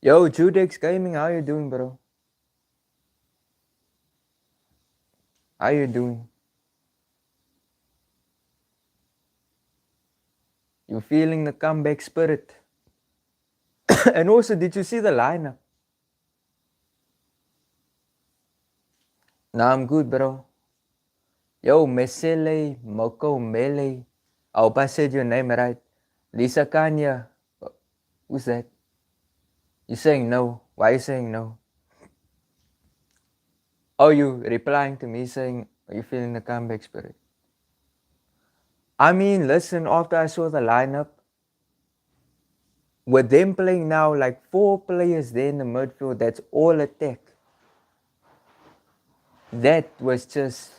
Yo, Judex Gaming, how you doing, bro? How you doing? You feeling the comeback spirit? And also, did you see the lineup? Nah, I'm good, bro. Yo, Mesele, Moko, Mele. I hope I said your name right. Lisa Kanya. Who's that? You saying no? Why you saying no? Oh, you replying to me saying, are you feeling the comeback spirit? I mean, listen, after I saw the lineup, with them playing now like 4 players there in the midfield, that's all attack. That was just,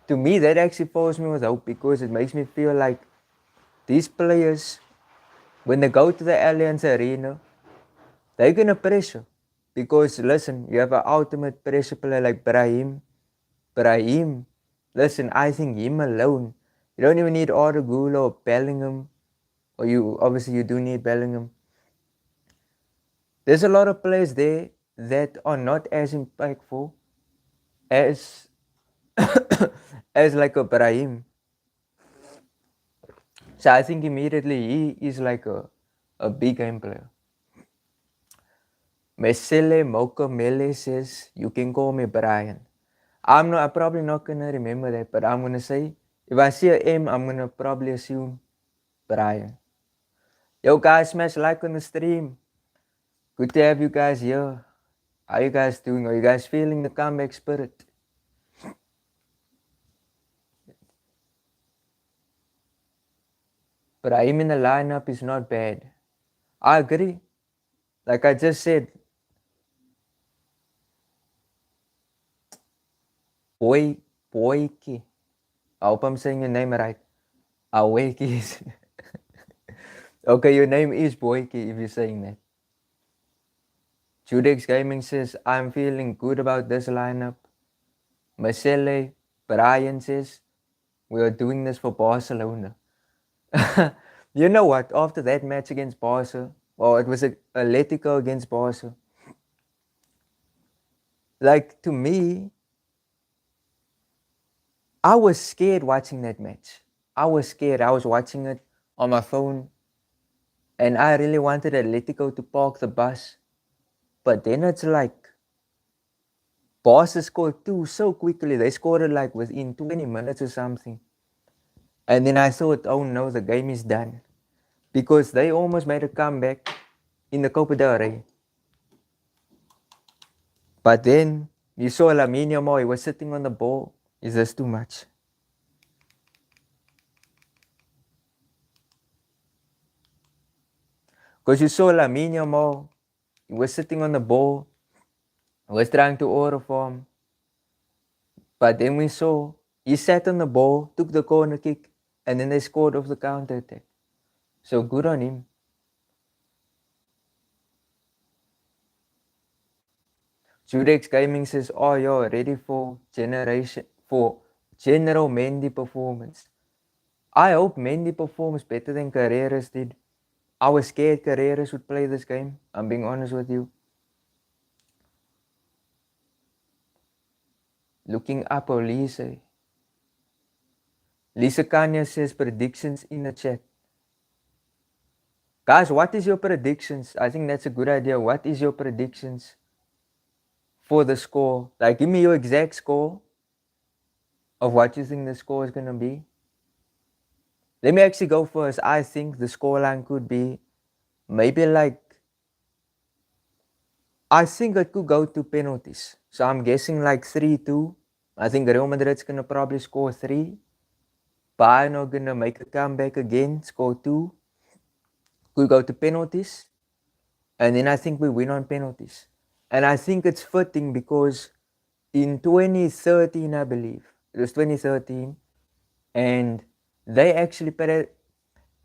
to me, that actually fills me with hope because it makes me feel like these players, when they go to the Allianz Arena, they're gonna pressure. Because listen, you have an ultimate pressure player like Brahim. Listen, I think him alone. You don't even need Arda Guler or Bellingham. Or you obviously you do need Bellingham. There's a lot of players there that are not as impactful as as like a Brahim. So I think immediately he is like a big game player. Mesele Moka Mele says, you can call me Brian. I'm probably not gonna remember that, but I'm gonna say, if I see a M, I'm gonna probably assume Brian. Yo guys, smash like on the stream. Good to have you guys here. How you guys doing? Are you guys feeling the comeback spirit? Brahim in the lineup is not bad. I agree. Like I just said, Boyki. I hope I'm saying your name right. Aweki is okay, your name is Boyki if you're saying that. Judex Gaming says, I'm feeling good about this lineup. Marcele Brian says, we are doing this for Barcelona. You know what? After that match against Barca, well, it was Atletico against Barca. Like, to me, I was scared watching that match. I was scared. I was watching it on my phone. And I really wanted Atletico to park the bus. But then it's like, Barca scored 2 so quickly. They scored it like within 20 minutes or something. And then I thought, oh no, the game is done. Because they almost made a comeback in the Copa del Rey. But then you saw Lamine Yamal, he was sitting on the ball. Is this too much? Because you saw Lamine Yamal, he was sitting on the ball, he was trying to order form. But then we saw he sat on the ball, took the corner kick, and then they scored off the counter attack. So good on him. Judex Gaming says, oh, you're ready for general Mendy performance. I hope Mendy performs better than Carreras did. I was scared Carreras would play this game. I'm being honest with you. Looking up Lisa. Lisa Kanya says predictions in the chat. Guys, what is your predictions? I think that's a good idea. What is your predictions for the score? Like, give me your exact score of what you think the score is going to be. Let me actually go first. I think the scoreline could be maybe like, I think it could go to penalties. So I'm guessing like 3-2 I think Real Madrid's gonna probably score 3. Bayern are gonna make a comeback again, score 2. We go to penalties, and then I think we win on penalties. And I think it's fitting because in 2013, I believe it was 2013, and they actually played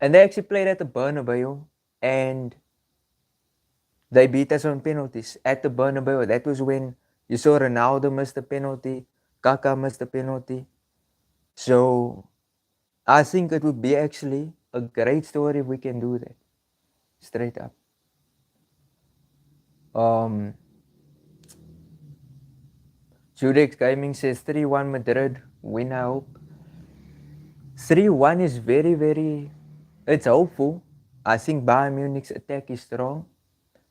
at the Bernabeu, and they beat us on penalties at the Bernabeu. That was when you saw Ronaldo miss the penalty, Kaká missed the penalty. So I think it would be actually a great story if we can do that. Straight up. Judex Gaming says 3-1 Madrid win, I hope. 3-1 is very, very, it's hopeful. I think Bayern Munich's attack is strong.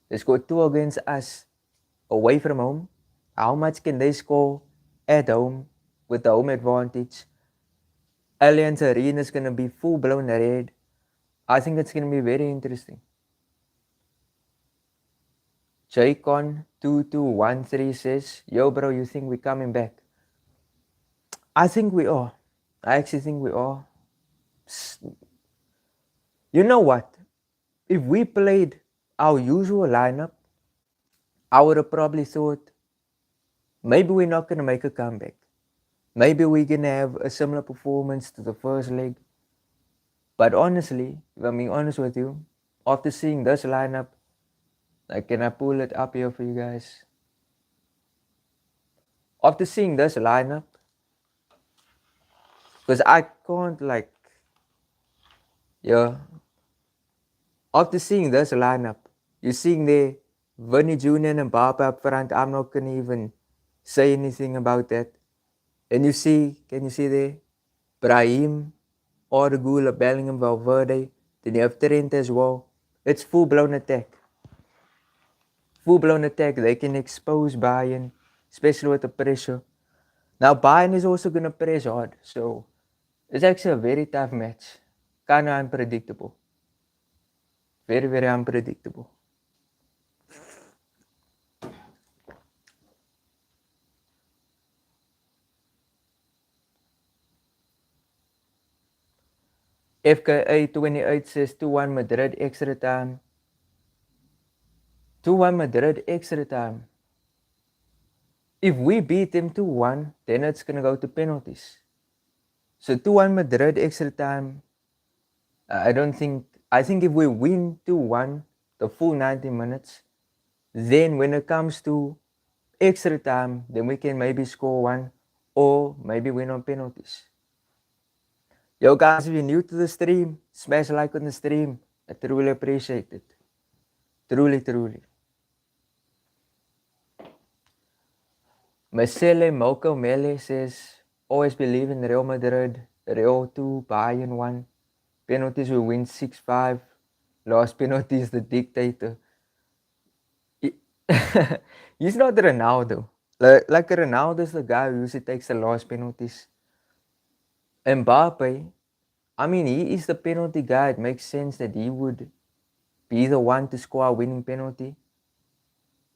They scored 2 against us away from home. How much can they score at home with the home advantage? Allianz Arena is going to be full blown red. I think it's going to be very interesting. JCon2213 says, yo bro, you think we're coming back? I think we are. I actually think we are. You know what? If we played our usual lineup, I would have probably thought maybe we're not going to make a comeback. Maybe we're going to have a similar performance to the first leg. But honestly, if I'm being honest with you, after seeing this lineup, like, can I pull it up here for you guys? After seeing this lineup, because I can't like, yeah. After seeing this lineup, you're seeing there Vinny Jr. and Mbappe up front. I'm not gonna even say anything about that. And you see, can you see there? Brahim, or Guler, Bellingham, Valverde. Then you have Trent as well. It's full-blown attack. Full-blown attack. They can expose Bayern, especially with the pressure. Now Bayern is also gonna press hard, so it's actually a very tough match. Kinda unpredictable. Very, very unpredictable. FKA28 says 2-1 Madrid extra time. 2-1 Madrid extra time. If we beat them 2-1, then it's going to go to penalties. So 2-1 Madrid extra time. I think if we win 2-1 the full 90 minutes, then when it comes to extra time, then we can maybe score 1 or maybe win on penalties. Yo guys, if you're new to the stream, smash a like on the stream. I truly appreciate it. Truly, truly. Marcele Moko Mele says, always believe in Real Madrid. Real 2, Bayern 1. Penalties will win 6-5. Last penalty is the dictator. He's not Ronaldo. Like Ronaldo is the guy who usually takes the last penalties. Mbappe, I mean, he is the penalty guy. It makes sense that he would be the one to score a winning penalty.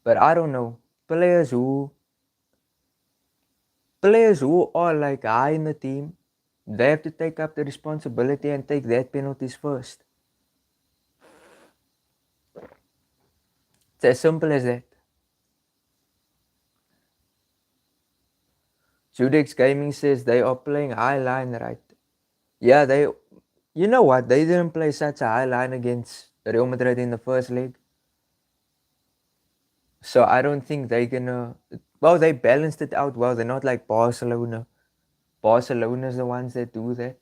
But I don't know. Players who are like high in the team, they have to take up the responsibility and take that penalties first. It's as simple as that. Judex Gaming says they are playing high line, right? Yeah, you know what? They didn't play such a high line against Real Madrid in the first leg. So I don't think they're gonna. Well, they balanced it out well. They're not like Barcelona. Barcelona's the ones that do that.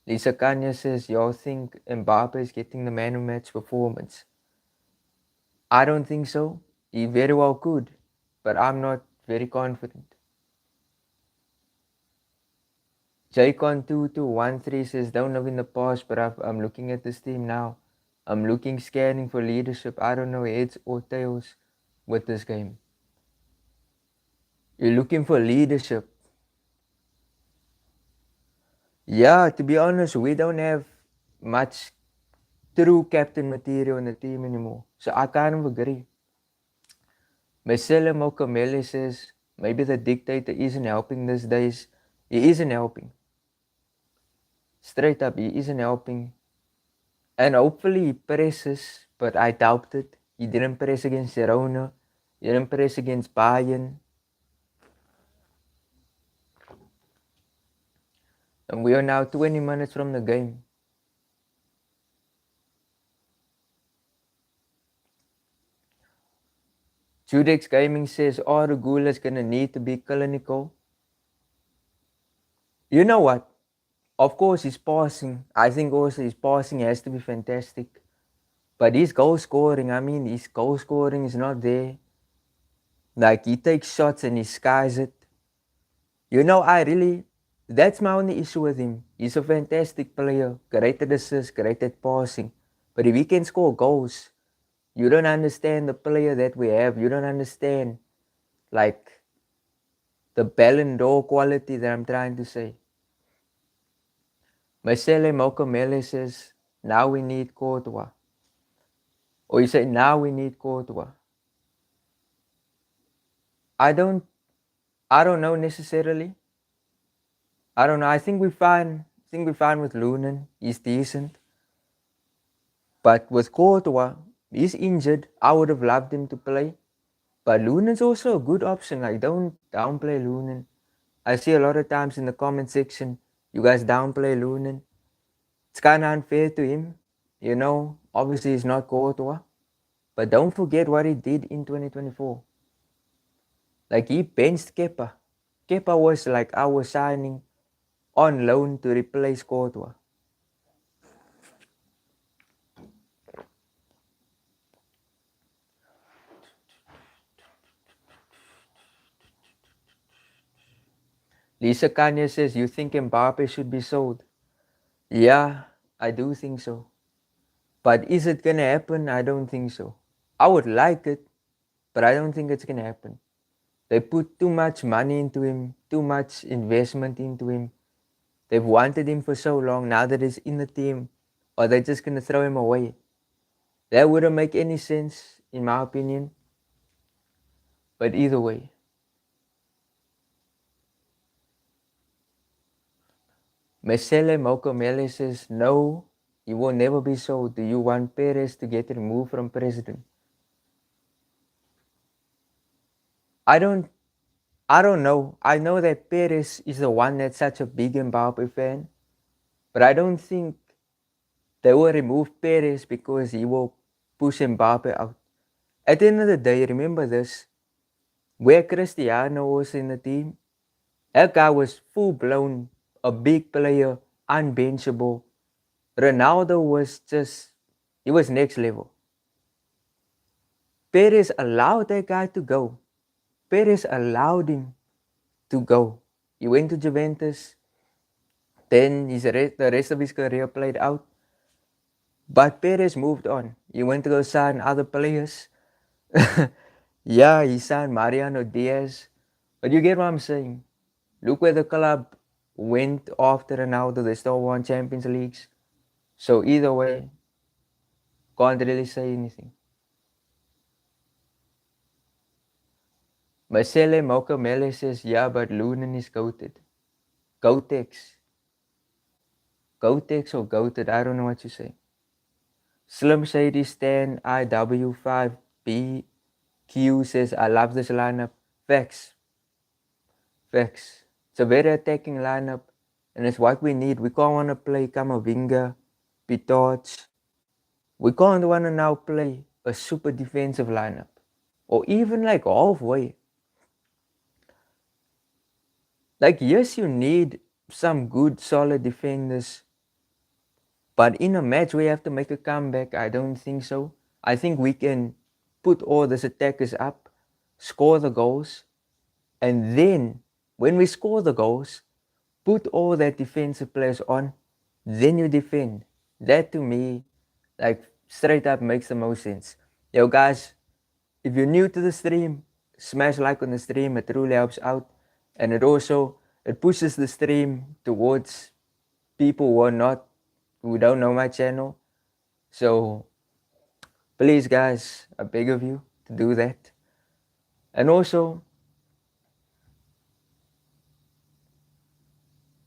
Lisa Kanya says, y'all think Mbappe is getting the man of match performance? I don't think so. He very well could, but I'm not very confident. JCon2213 says, don't live in the past, but I'm looking at this team now. I'm scanning for leadership. I don't know heads or tails with this game. You're looking for leadership. Yeah, to be honest, we don't have much true captain material in the team anymore. So I kind of agree. Marcelo Mokamele says, Maybe the dictator isn't helping these days. He isn't helping. Straight up, he isn't helping. And hopefully he presses, but I doubt it. He didn't press against Girona. He didn't press against Bayern. And we are now 20 minutes from the game. Judex Gaming says, oh, the Guler is going to need to be clinical. You know what? Of course, his passing. I think also his passing has to be fantastic. But his goal scoring, his goal scoring is not there. Like, he takes shots and he skies it. You know, that's my only issue with him. He's a fantastic player, great at assists, great at passing. But if he can score goals, you don't understand the player that we have. You don't understand, like, the Ballon d'Or quality that I'm trying to say. Marcelo Mokomele says, now we need Courtois. Or you say, now we need Courtois. I don't know necessarily. I don't know. I think we're fine with Lunan. He's decent. But with Courtois, he's injured. I would have loved him to play. But Lunan's also a good option. Like, don't downplay Lunan. I see a lot of times in the comment section, you guys downplay Lunan. It's kind of unfair to him. You know, obviously he's not Courtois. But don't forget what he did in 2024. Like, he benched Kepa. Kepa was like our signing on loan to replace Courtois. Lisa Kanye says, you think Mbappe should be sold? Yeah, I do think so. But is it going to happen? I don't think so. I would like it, but I don't think it's going to happen. They put too much money into him, too much investment into him. They've wanted him for so long. Now that he's in the team, or they're just going to throw him away. That wouldn't make any sense, in my opinion. But either way. Mesele Mokomele says, no, he will never be sold. Do you want Perez to get removed from president? I don't know. I know that Perez is the one that's such a big Mbappe fan. But I don't think they will remove Perez because he will push Mbappe out. At the end of the day, remember this. Where Cristiano was in the team, that guy was full-blown, a big player, unbenchable. Ronaldo was he was next level. Perez allowed that guy to go. Perez allowed him to go. He went to Juventus. Then the rest of his career played out. But Perez moved on. He went to go sign other players. Yeah, he signed Mariano Diaz. But you get what I'm saying. Look where the club went after Ronaldo. They still won Champions Leagues. So either way, can't really say anything. Marcele Mokomele says, yeah, but Lunan is goated. Goatex. Goatex or goated, I don't know what you say. Slim Shady Stan IW5BQ says, I love this lineup. Facts. It's a very attacking lineup, and it's what we need. We can't want to play Kamavinga, Pitorch. We can't want to now play a super defensive lineup, or even like halfway. Like, yes, you need some good, solid defenders, but in a match where you have to make a comeback, I don't think so. I think we can put all these attackers up, score the goals, and then when we score the goals, put all that defensive players on, then you defend. That to me, like, straight up makes the most sense. Yo guys, if you're new to the stream, smash like on the stream. It really helps out, and it pushes the stream towards people who don't know my channel. So please guys, I beg of you to do that. And also,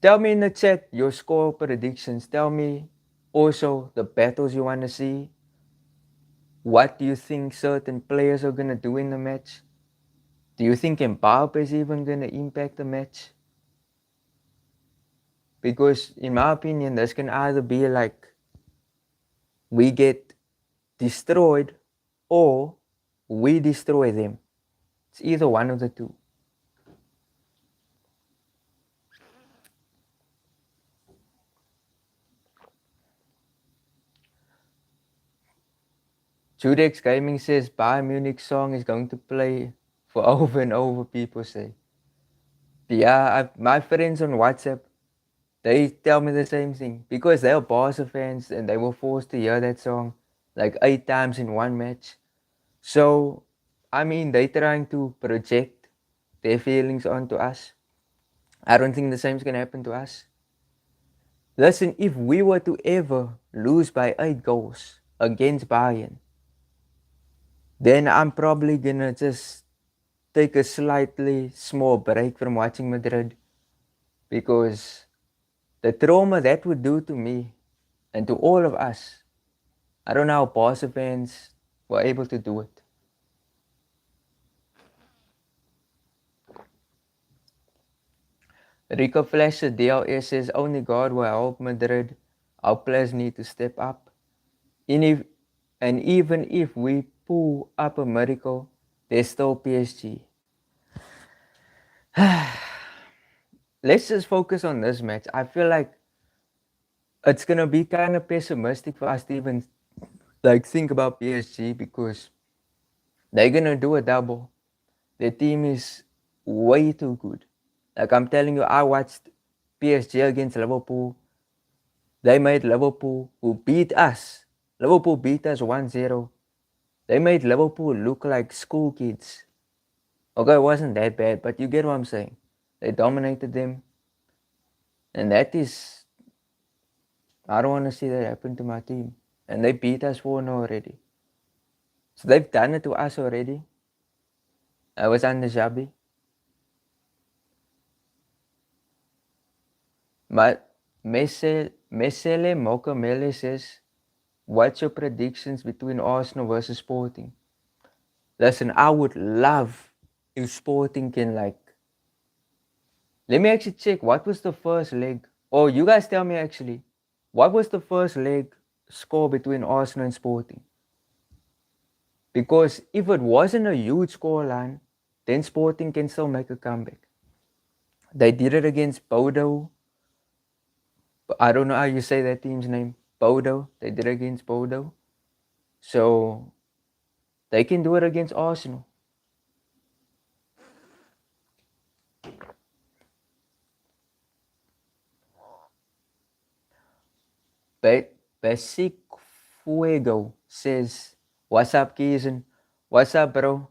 Tell me in the chat your score predictions. Tell me also the battles you want to see. What do you think certain players are going to do in the match? Do you think Mbappe is even going to impact the match? Because in my opinion, this can either be like we get destroyed or we destroy them. It's either one of the two. Judex Gaming says Bayern Munich song is going to play for over and over, people say. Yeah, my friends on WhatsApp, they tell me the same thing because they're Barca fans and they were forced to hear that song like 8 times in one match. So, I mean, they're trying to project their feelings onto us. I don't think the same is going to happen to us. Listen, if we were to ever lose by 8 goals against Bayern, then I'm probably going to just take a slightly small break from watching Madrid because the trauma that would do to me and to all of us, I don't know how Barca fans were able to do it. Rico Flasher DLS says only God will help Madrid. Our players need to step up. And even if we pull up a miracle, there's still PSG. Let's just focus on this match. I feel like it's gonna be kind of pessimistic for us to even like think about PSG because they're gonna do a double. Their team is way too good. Like I'm telling you, I watched PSG against Liverpool. They made Liverpool, who beat us. Liverpool beat us 1-0. They made Liverpool look like school kids. Okay, it wasn't that bad, but you get what I'm saying. They dominated them. And that is, I don't want to see that happen to my team. And they beat us 4-0 already. So they've done it to us already. I was under Xabi. But Mesele Mokamele says, what's your predictions between Arsenal versus Sporting? Listen, I would love if Sporting can like. Let me actually check. What was the first leg? Oh, you guys tell me actually. What was the first leg score between Arsenal and Sporting? Because if it wasn't a huge score line, then Sporting can still make a comeback. They did it against Bodo. I don't know how you say that team's name. Bodo. They did it against Bodo. So they can do it against Arsenal. Basic Fuego says, what's up, Keeson? What's up, bro?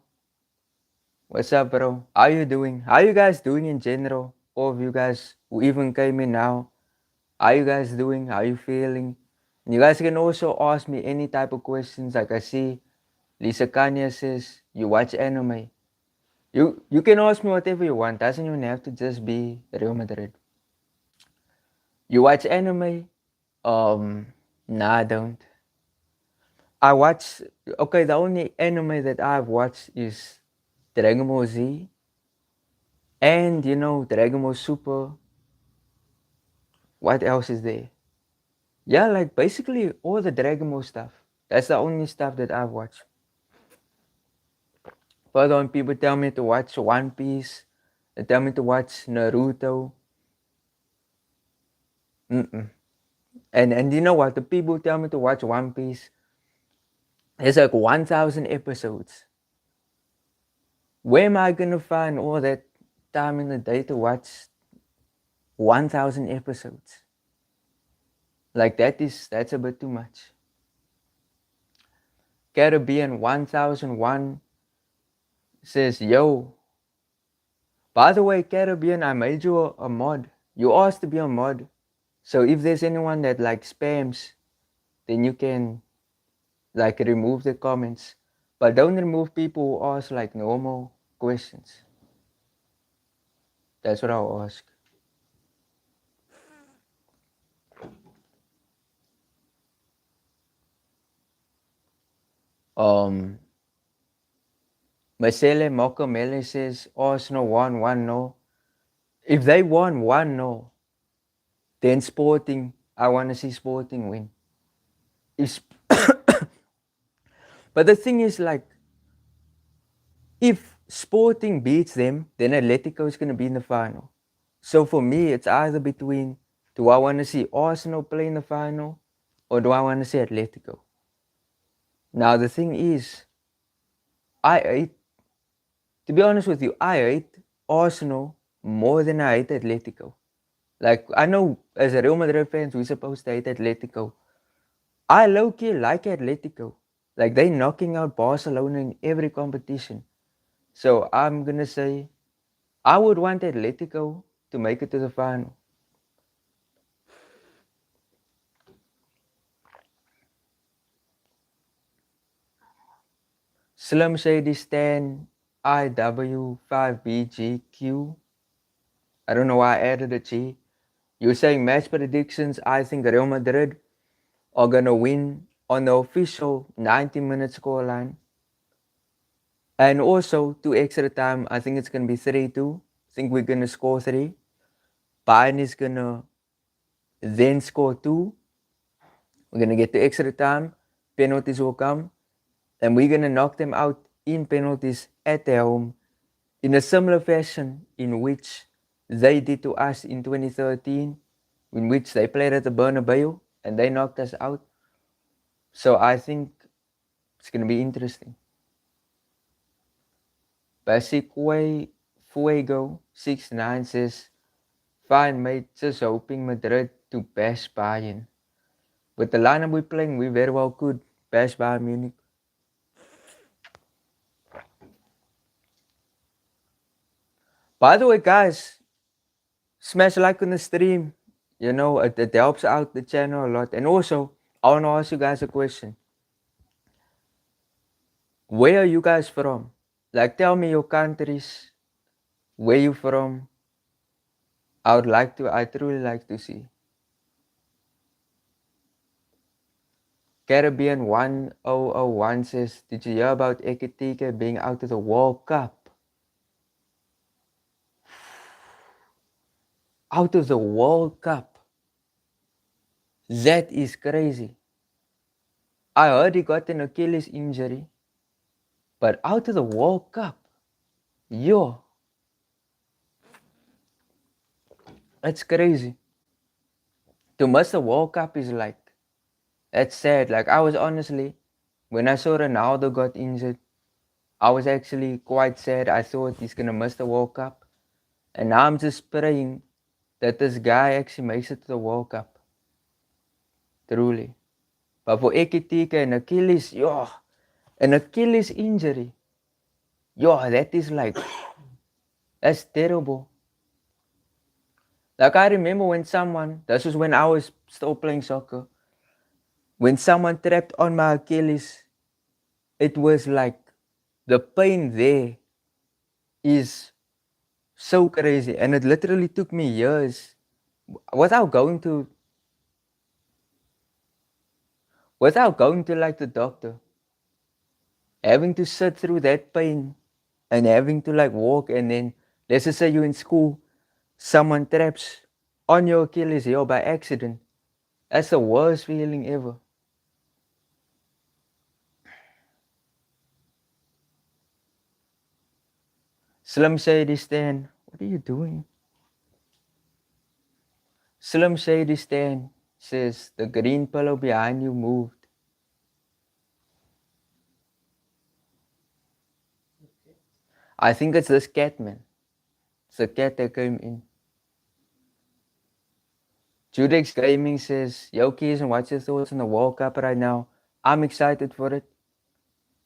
What's up, bro? How you doing? How you guys doing in general? All of you guys who even came in now, how you guys doing? How you feeling? And you guys can also ask me any type of questions. Like I see Lisa Kanya says, you watch anime. You can ask me whatever you want. Doesn't even have to just be Real Madrid. You watch anime? Nah, I don't. I watch. Okay, the only anime that I've watched is Dragon Ball Z, and you know Dragon Ball Super. What else is there? Yeah, like basically all the Dragon Ball stuff. That's the only stuff that I've watched. Further on, people tell me to watch One Piece. They tell me to watch Naruto. Mm-mm. And you know what? The people tell me to watch One Piece. There's like 1,000 episodes. Where am I gonna find all that time in the day to watch 1,000 episodes? Like that's a bit too much. Caribbean 1001 says, yo. By the way, Caribbean, I made you a mod. You asked to be a mod. So if there's anyone that like spams, then you can like remove the comments. But don't remove people who ask like normal questions. That's what I'll ask. Marcele Mocamele says Arsenal won 1-0. If they won 1-0, then Sporting, I want to see Sporting win. If, but the thing is, like, if Sporting beats them, then Atletico is going to be in the final. So for me, it's either between, do I want to see Arsenal play in the final or do I want to see Atletico? Now, the thing is, to be honest with you, I hate Arsenal more than I hate Atletico. Like, I know as a Real Madrid fans, we're supposed to hate Atletico. I low-key like Atletico. Like, they knocking out Barcelona in every competition. So I'm going to say, I would want Atletico to make it to the final. Slim Shady Stan IW5BGQ. I don't know why I added a G. You're saying match predictions. I think Real Madrid are going to win on the official 90-minute scoreline. And also, to extra time, I think it's going to be 3-2. I think we're going to score 3. Bayern is going to then score 2. We're going to get to extra time. Penalties will come. And we're going to knock them out in penalties at their home in a similar fashion in which they did to us in 2013, in which they played at the Bernabeu and they knocked us out. So I think it's going to be interesting. Basically, Fuego 69 says, fine mate, just hoping Madrid to bash Bayern. With the lineup we're playing, we very well could bash Bayern Munich. By the way, guys, smash like on the stream. You know, it helps out the channel a lot. And also, I want to ask you guys a question. Where are you guys from? Like, tell me your countries, where you from. I truly like to see. Caribbean 1001 says, did you hear about Ekitike being out of the World Cup? Out of the World Cup. That is crazy. I heard he got an Achilles injury, but out of the World Cup. Yo. That's crazy. To miss the World Cup is like, that's sad. Like, I was honestly, when I saw Ronaldo got injured, I was actually quite sad. I thought he's going to miss the World Cup. And now I'm just praying that this guy actually makes it to the World Cup. Truly. But for Ekitike and Achilles, yo, an Achilles injury, yo, that is like, that's terrible. Like, I remember when this was when I was still playing soccer, when someone trapped on my Achilles, it was like, the pain there is so crazy. And it literally took me years without going to like the doctor, having to sit through that pain and having to like walk, and then let's just say you're in school, someone traps on your Achilles heel by accident. That's the worst feeling ever. Slim Shady Stan, what are you doing? Slim Shady Stan says the green pillow behind you moved. I think it's this cat, man. It's the cat that came in. Judex Gaming says, yo, Keys, and what's your thoughts on the World Cup right now? I'm excited for it.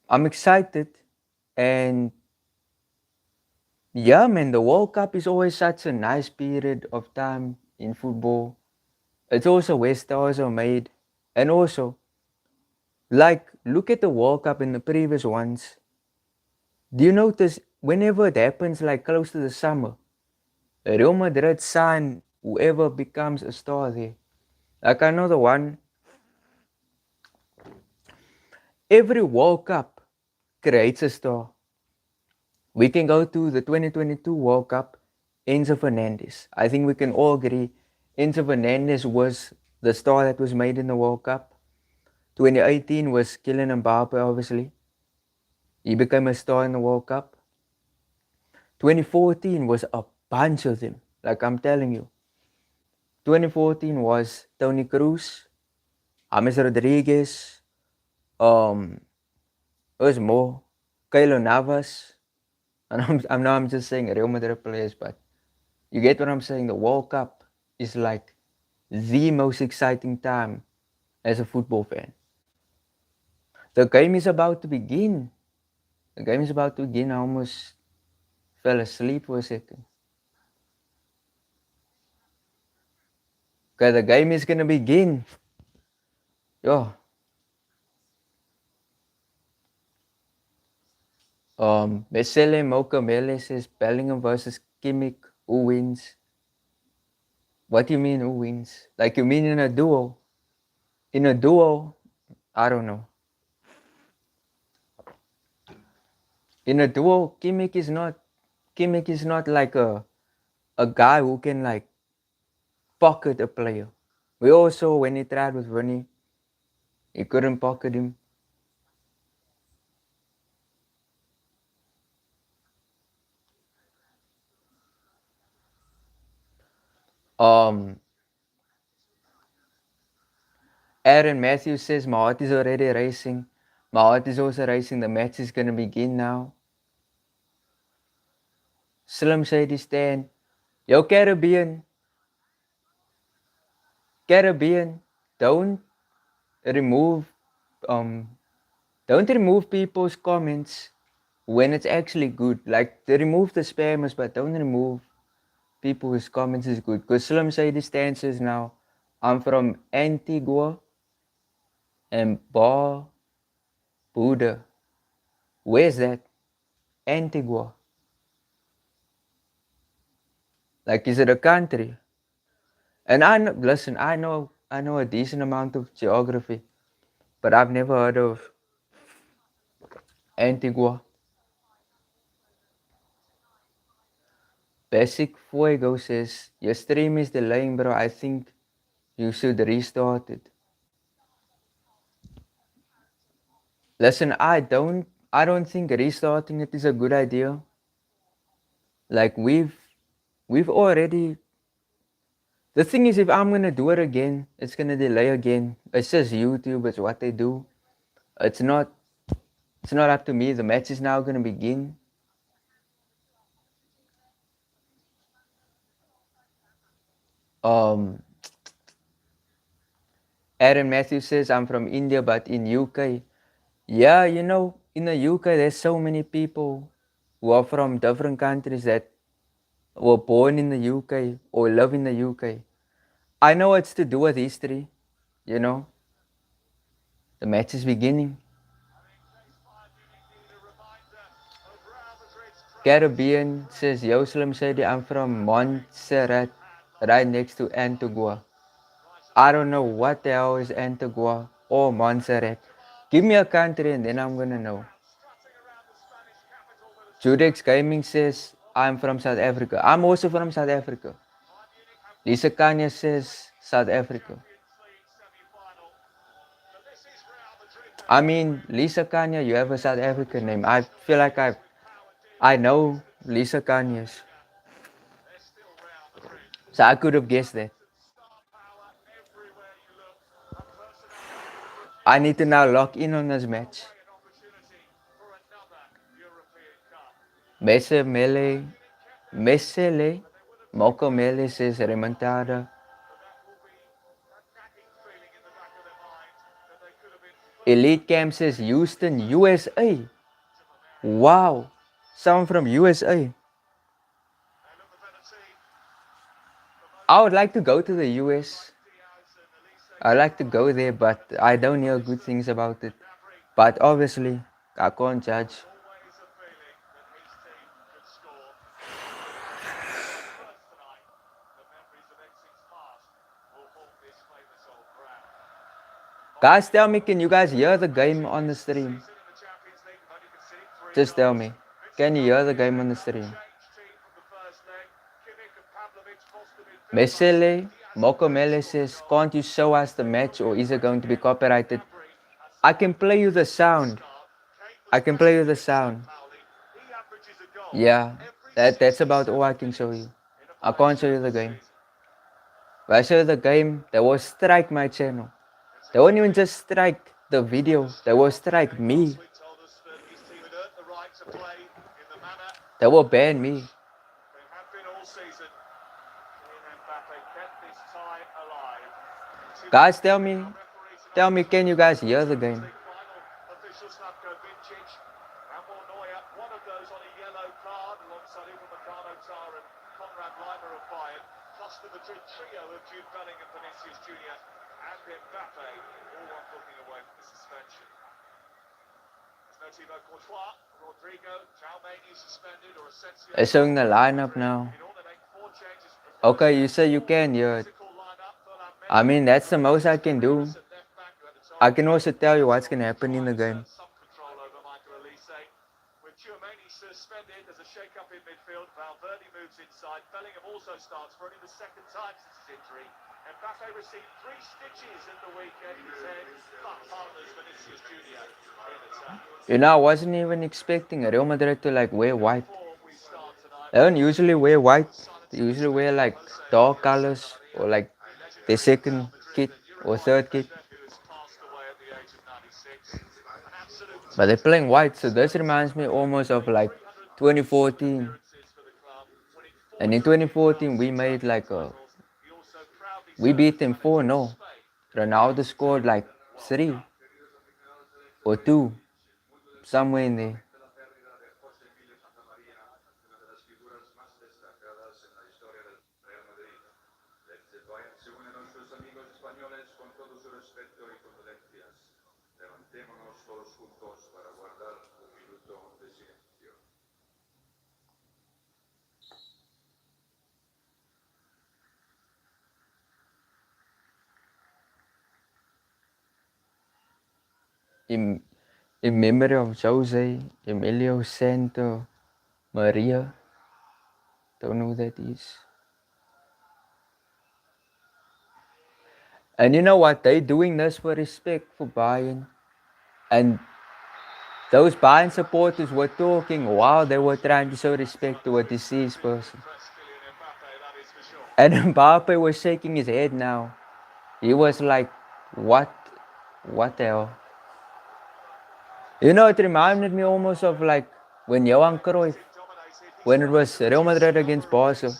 I'm excited. And yeah, man, the World Cup is always such a nice period of time in football. It's also where stars are made. And also, like, look at the World Cup in the previous ones. Do you notice whenever it happens, like close to the summer, Real Madrid sign whoever becomes a star there. Like, I know the one Every World Cup creates a star. We can go to the 2022 World Cup, Enzo Fernandez. I think we can all agree Enzo Fernandez was the star that was made in the World Cup. 2018 was Kylian Mbappe, obviously. He became a star in the World Cup. 2014 was a bunch of them, like I'm telling you. 2014 was Toni Kroos, James Rodriguez, um, there's more, Keylor Navas, and I'm just saying Real Madrid players, but you get what I'm saying. The World Cup is like the most exciting time as a football fan. The game is about to begin. The game is about to begin. I almost fell asleep for a second. Okay, the game is gonna begin. Yo. Mesele Mokamele says Bellingham versus Kimmich. Who wins? What do you mean who wins? Like you mean in a duel? In a duel, I don't know. In a duel, Kimmich is not like a guy who can like pocket a player. We all saw when he tried with Rooney, he couldn't pocket him. Um, Aaron Matthews says my heart is already racing. My heart is also racing. The match is gonna begin now. Slim Shady Stan, yo Caribbean, don't remove um don't remove people's comments when it's actually good. Like they remove the spammers, but don't remove people whose comments is good. Because Slim Shady Stan says now, I'm from Antigua and Barbuda. Where's that? Antigua. Like, is it a country? And listen, I know a decent amount of geography, but I've never heard of Antigua. Basic Fuego says, your stream is delaying, bro. I think you should restart it. Listen, I don't think restarting it is a good idea. Like we've already. The thing is, if I'm gonna do it again, it's gonna delay again. It's just YouTube. It's what they do. It's not. It's not up to me. The match is now gonna begin. Um, Aaron Matthews says I'm from India, but in UK. Yeah, you know, in the UK, there's so many people who are from different countries that were born in the UK or live in the UK. I know it's to do with history, you know. The match is beginning. Caribbean says, Yo, Slim Shady, I'm from Montserrat, right next to Antigua. I don't know what the hell is Antigua or Montserrat. Give me a country and then I'm gonna know. Judex Gaming says, I'm from South Africa. I'm also from South Africa. Lisa Kanya says, South Africa. I mean, Lisa Kanya, you have a South African name. I feel like I know Lisa Kanya's. So I could have guessed that. I need to now lock in on this match. Mesele, Moko Mele says remontada. Elite Camp says Houston, USA. Wow, someone from USA. I would like to go to the US. I like to go there, but I don't hear good things about it. But obviously, I can't judge. Guys, tell me, can you guys hear the game on the stream? Just tell me. Can you hear the game on the stream? Mesele Mokomele says, can't you show us the match or is it going to be copyrighted? I can play you the sound. I can play you the sound. Yeah, that's about all I can show you. I can't show you the game. If I show you the game, they will strike my channel. They won't even just strike the video, they will strike me. They will ban me. Guys, tell me, can you guys hear the game? The Madrid trio of Jude Bellingham, Vinicius Jr. and Mbappe, all one booking away from the suspension. There's no Thibaut Courtois, Rodrigo, Xiaomeni suspended, or Asensio. They're showing the lineup now. Okay, you say you can hear it. I mean, that's the most I can do. I can also tell you what's going to happen in the game. Suspended, there's a shake-up in midfield. Valverde moves inside. Bellingham also starts for only the second time since his injury. Mbappe received 3 stitches in the weekend. His head, but partners Vinicius Jr. in attack. You know, I wasn't even expecting Real Madrid to like wear white. They don't usually wear white. They usually wear like dark colors or like their second kit or third kit. But they're playing white, so this reminds me almost of like 2014. And in 2014 we made like we beat them 4-0. Ronaldo scored like 3 or 2, somewhere in there. In memory of Jose, Emilio Santo, Maria. Don't know who that is. And you know what? They doing this for respect for Bayern. And those Bayern supporters were talking while they were trying to show respect to a deceased person. And Mbappe was shaking his head now. He was like, what the hell? You know, it reminded me almost of like when Johan Cruyff, when it was Real Madrid against Barca,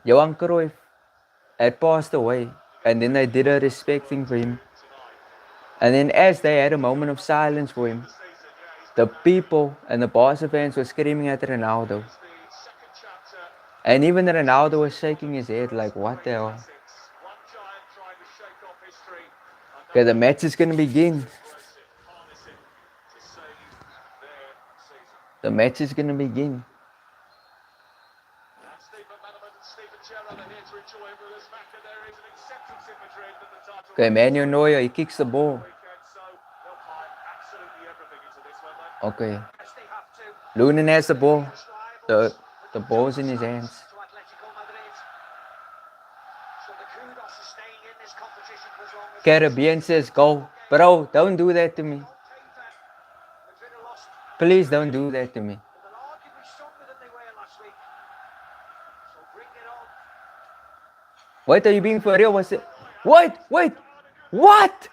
Johan Cruyff had passed away, and then they did a respect thing for him. And then as they had a moment of silence for him, the people and the Barca fans were screaming at Ronaldo. And even Ronaldo was shaking his head like, what the hell? Okay, the match is going to begin. The match is going to begin. Okay, Manuel Neuer, he kicks the ball. Okay. Lunin has the ball. The ball's in his hands. Caribbean says go. Bro, don't do that to me. Please don't do that to me. Wait, are you being for real? What's it? Wait! What?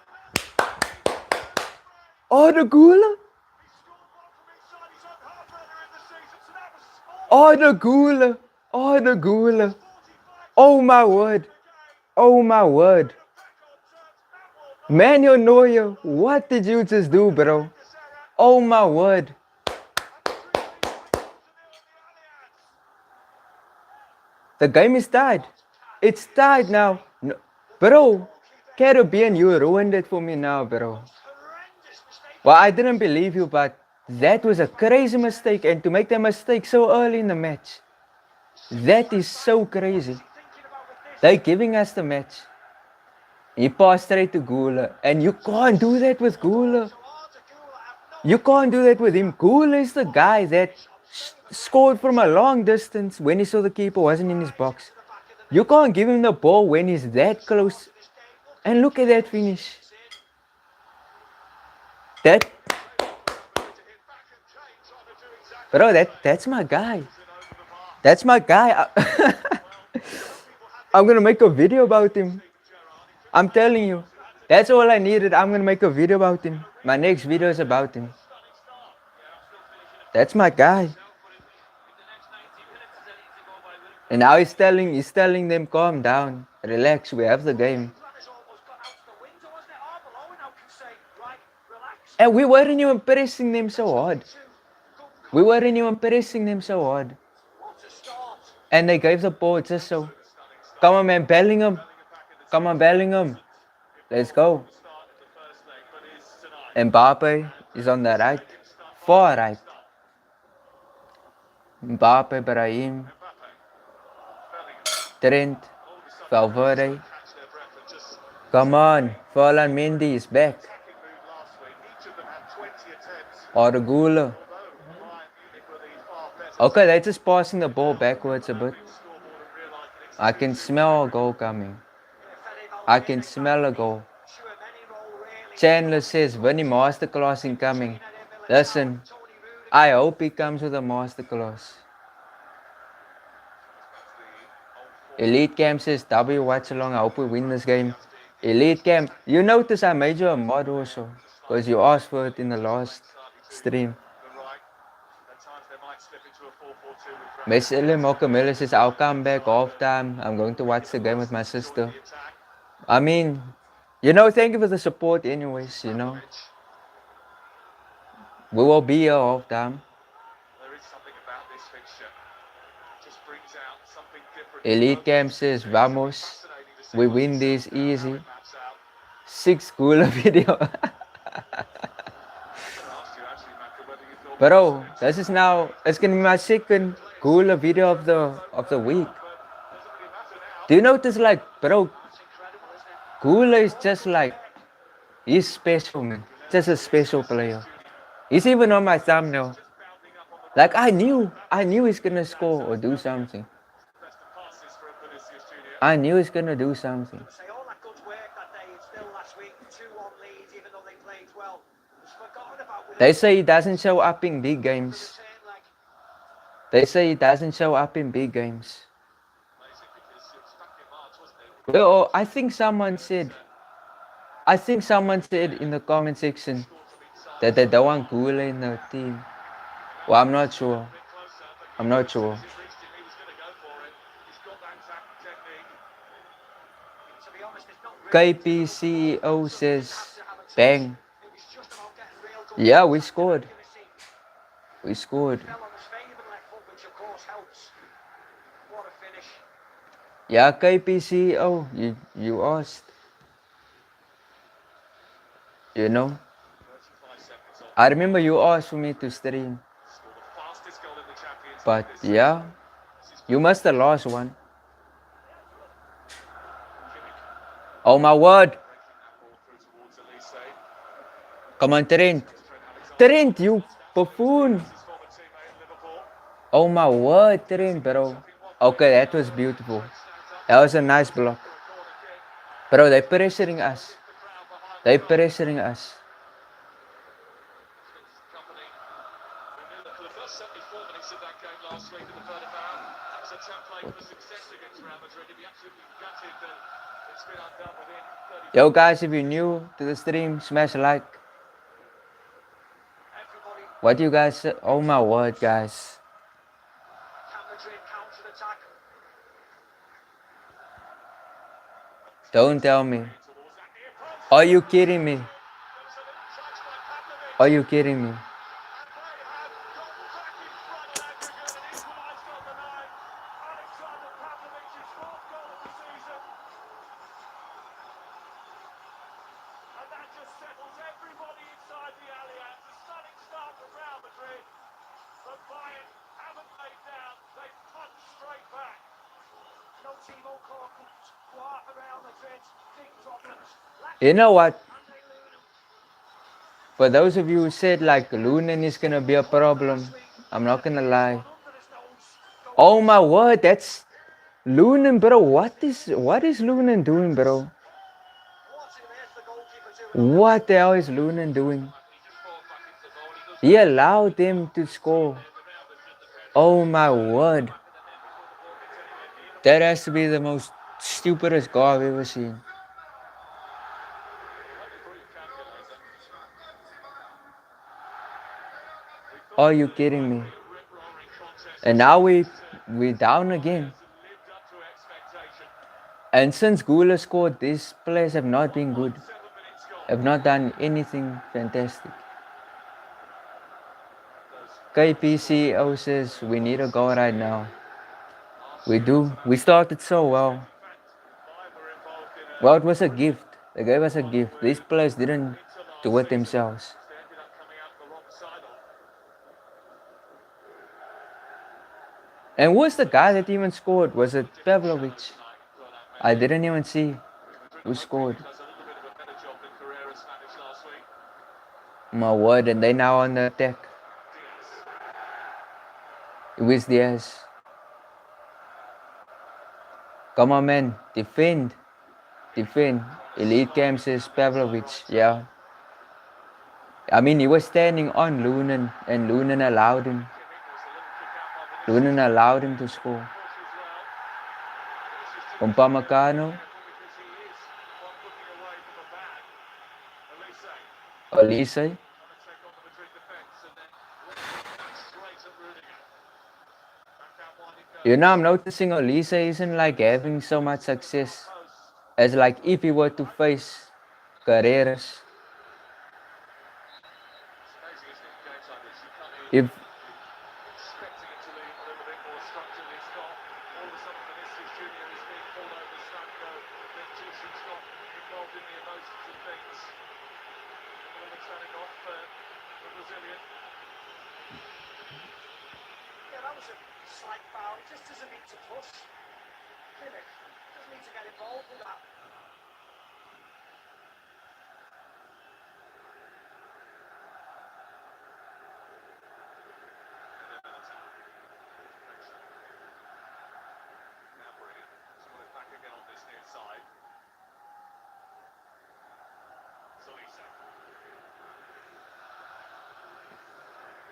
Oh, the Guler? Oh, the Guler! Oh, the Guler! Oh my word! Manuel Neuer, what did you just do, bro? Oh my word! The game is tied. It's tied now. No. Bro, Caribbean, you ruined it for me now, bro. Well, I didn't believe you, but that was a crazy mistake. And to make that mistake so early in the match, that is so crazy. They're giving us the match. He passed straight to Guler. And you can't do that with Guler. You can't do that with him. Guler is the guy that scored from a long distance when he saw the keeper wasn't in his box. You can't give him the ball when he's that close. And look at that finish. Bro, that's my guy. That's my guy. I'm gonna make a video about him. I'm telling you. That's all I needed. I'm gonna make a video about him. My next video is about him. That's my guy. And now he's telling them, calm down, relax, we have the game. And we weren't even pressing them so hard. We weren't even pressing them so hard. And they gave the ball just so. Come on, man, Bellingham. Come on, Bellingham. Let's go. Mbappe is on the right. Far right. Mbappe, Brahim. Trent. Valverde. Come on. Ferland Mendy is back. Or Guler. Okay, they're just passing the ball backwards a bit. I can smell a goal coming. I can smell a goal. Chandler says, Vinny masterclass incoming. Listen, I hope he comes with a masterclass. Elite Camp says, W Watchalong, I hope we win this game. Elite Camp, you notice I made you a mod also. Because you asked for it in the last stream. Mesele Mokamela says, I'll come back halftime. I'm going to watch the game with my sister. I mean, thank you for the support anyways, We will be here halftime. Elite Camp says, Vamos. We win this easy. 6 Guler video. Bro, this is now, it's gonna be my second Guler video of the week. Do you notice, like, bro, Guler is just like, he's special, man. Just a special player. He's even on my thumbnail. Like, I knew he's gonna score or do something. I knew he's gonna do something. They say he doesn't show up in big games. They say he doesn't show up in big games. Well, I think someone said in the comment section that they don't want Guler in the team. Well, I'm not sure. KP CEO says, bang. Yeah, we scored. Yeah, KP CEO, you asked. I remember you asked for me to stream. But yeah, you missed the last one. Oh my word. Come on, Trent. Trent, you buffoon. Oh my word, Trent, bro. Okay, that was beautiful. That was a nice block. Bro, they're pressuring us. Yo guys, if you're new to the stream, smash a like. What do you guys say? Oh my word, guys. Don't tell me. Are you kidding me? You know what? For those of you who said like Lunin is gonna be a problem, I'm not gonna lie. Oh my word, that's Lunin, bro. What is Lunin doing, bro? What the hell is Lunin doing? He allowed them to score. Oh my word. That has to be the most stupidest goal I've ever seen. Are you kidding me? And now we're down again. And since Guler scored, these players have not been good. Have not done anything fantastic. KPCO says we need a goal right now. We do. We started so well. Well, it was a gift. They gave us a gift. These players didn't do it themselves. And who was the guy that even scored? Was it Pavlovic? I didn't even see who scored. My word, and they now on the attack. Luis Diaz. Come on, man. Defend. Defend. Elite Cam says Pavlovic. Yeah. I mean, he was standing on Lunin, and Lunin allowed him. Lunin allowed him to score. Upamecano. Olise. You know, I'm noticing Olise isn't like having so much success as like if he were to face Carreras. If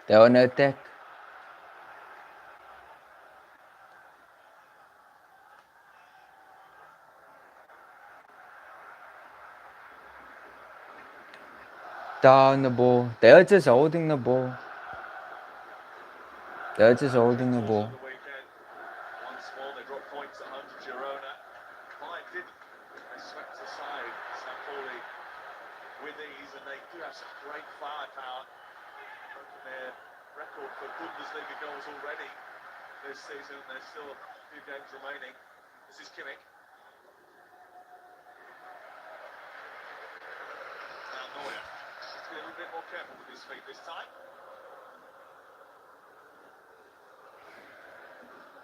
they're on the attack. Down the ball. They're just holding the ball. They're just holding the ball.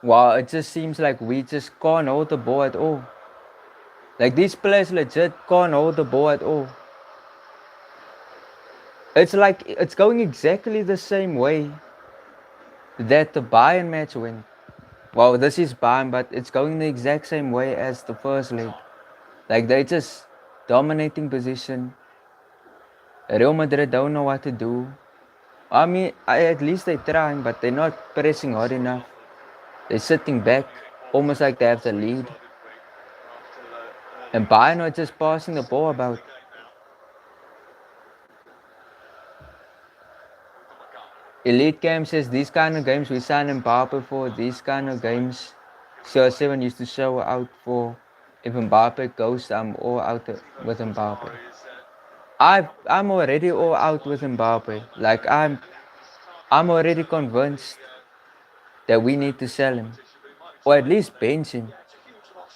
Wow, it just seems like we just can't hold the ball at all. Like these players legit can't hold the ball at all. It's like it's going exactly the same way that the Bayern match went. Well, this is Bayern, but it's going the exact same way as the first leg. Like they just dominating position. Real Madrid don't know what to do. I mean, at least they're trying, but they're not pressing hard enough. They're sitting back, almost like they have the lead. And Bayern are just passing the ball about. Elite Cam says these kind of games we sign Mbappe for. These kind of games CR7 used to show out for. If Mbappe goes, I'm all out with Mbappe. I'm already all out with Mbappe. Like I'm already convinced that we need to sell him, or at least bench him.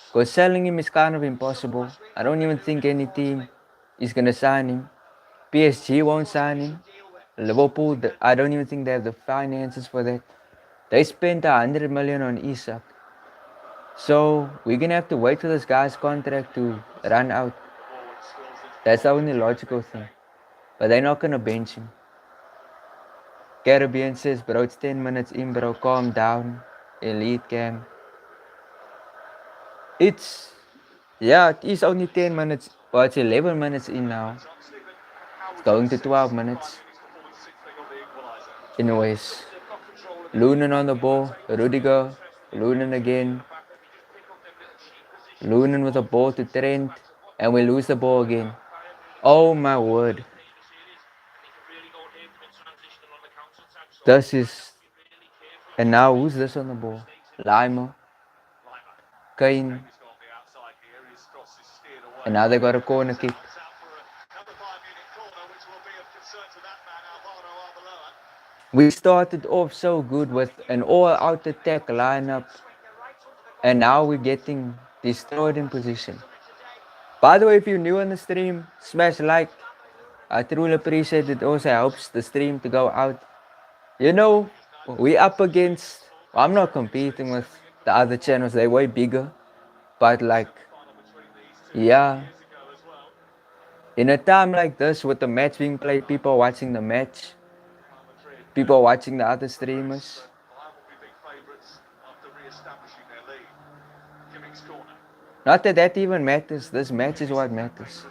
Because selling him is kind of impossible. I don't even think any team is gonna sign him. PSG won't sign him. Liverpool, I don't even think they have the finances for that. They spent 100 million on Isak. So we're gonna have to wait for this guy's contract to run out. That's the only logical thing. But they're not gonna bench him. Caribbean says, bro, it's 10 minutes in, bro. Calm down. Elite cam. It's, yeah, it is only 10 minutes. Well, it's 11 minutes in now. It's going to 12 minutes. Anyways, Lunan on the ball. Rudiger. Lunan again. Lunan with the ball to Trent. And we lose the ball again. Oh my word. This is. And now who's this on the ball? Lima. Kane. And now they got a corner kick. We started off so good with an all-out attack lineup. And now we're getting destroyed in position. By the way, if you're new on the stream, smash like. I truly appreciate it. Also helps the stream to go out. You know, we up against, I'm not competing with the other channels, they're way bigger. But like, yeah. In a time like this, with the match being played, people watching the match, people watching the other streamers. Not that that even matters, this match is what matters.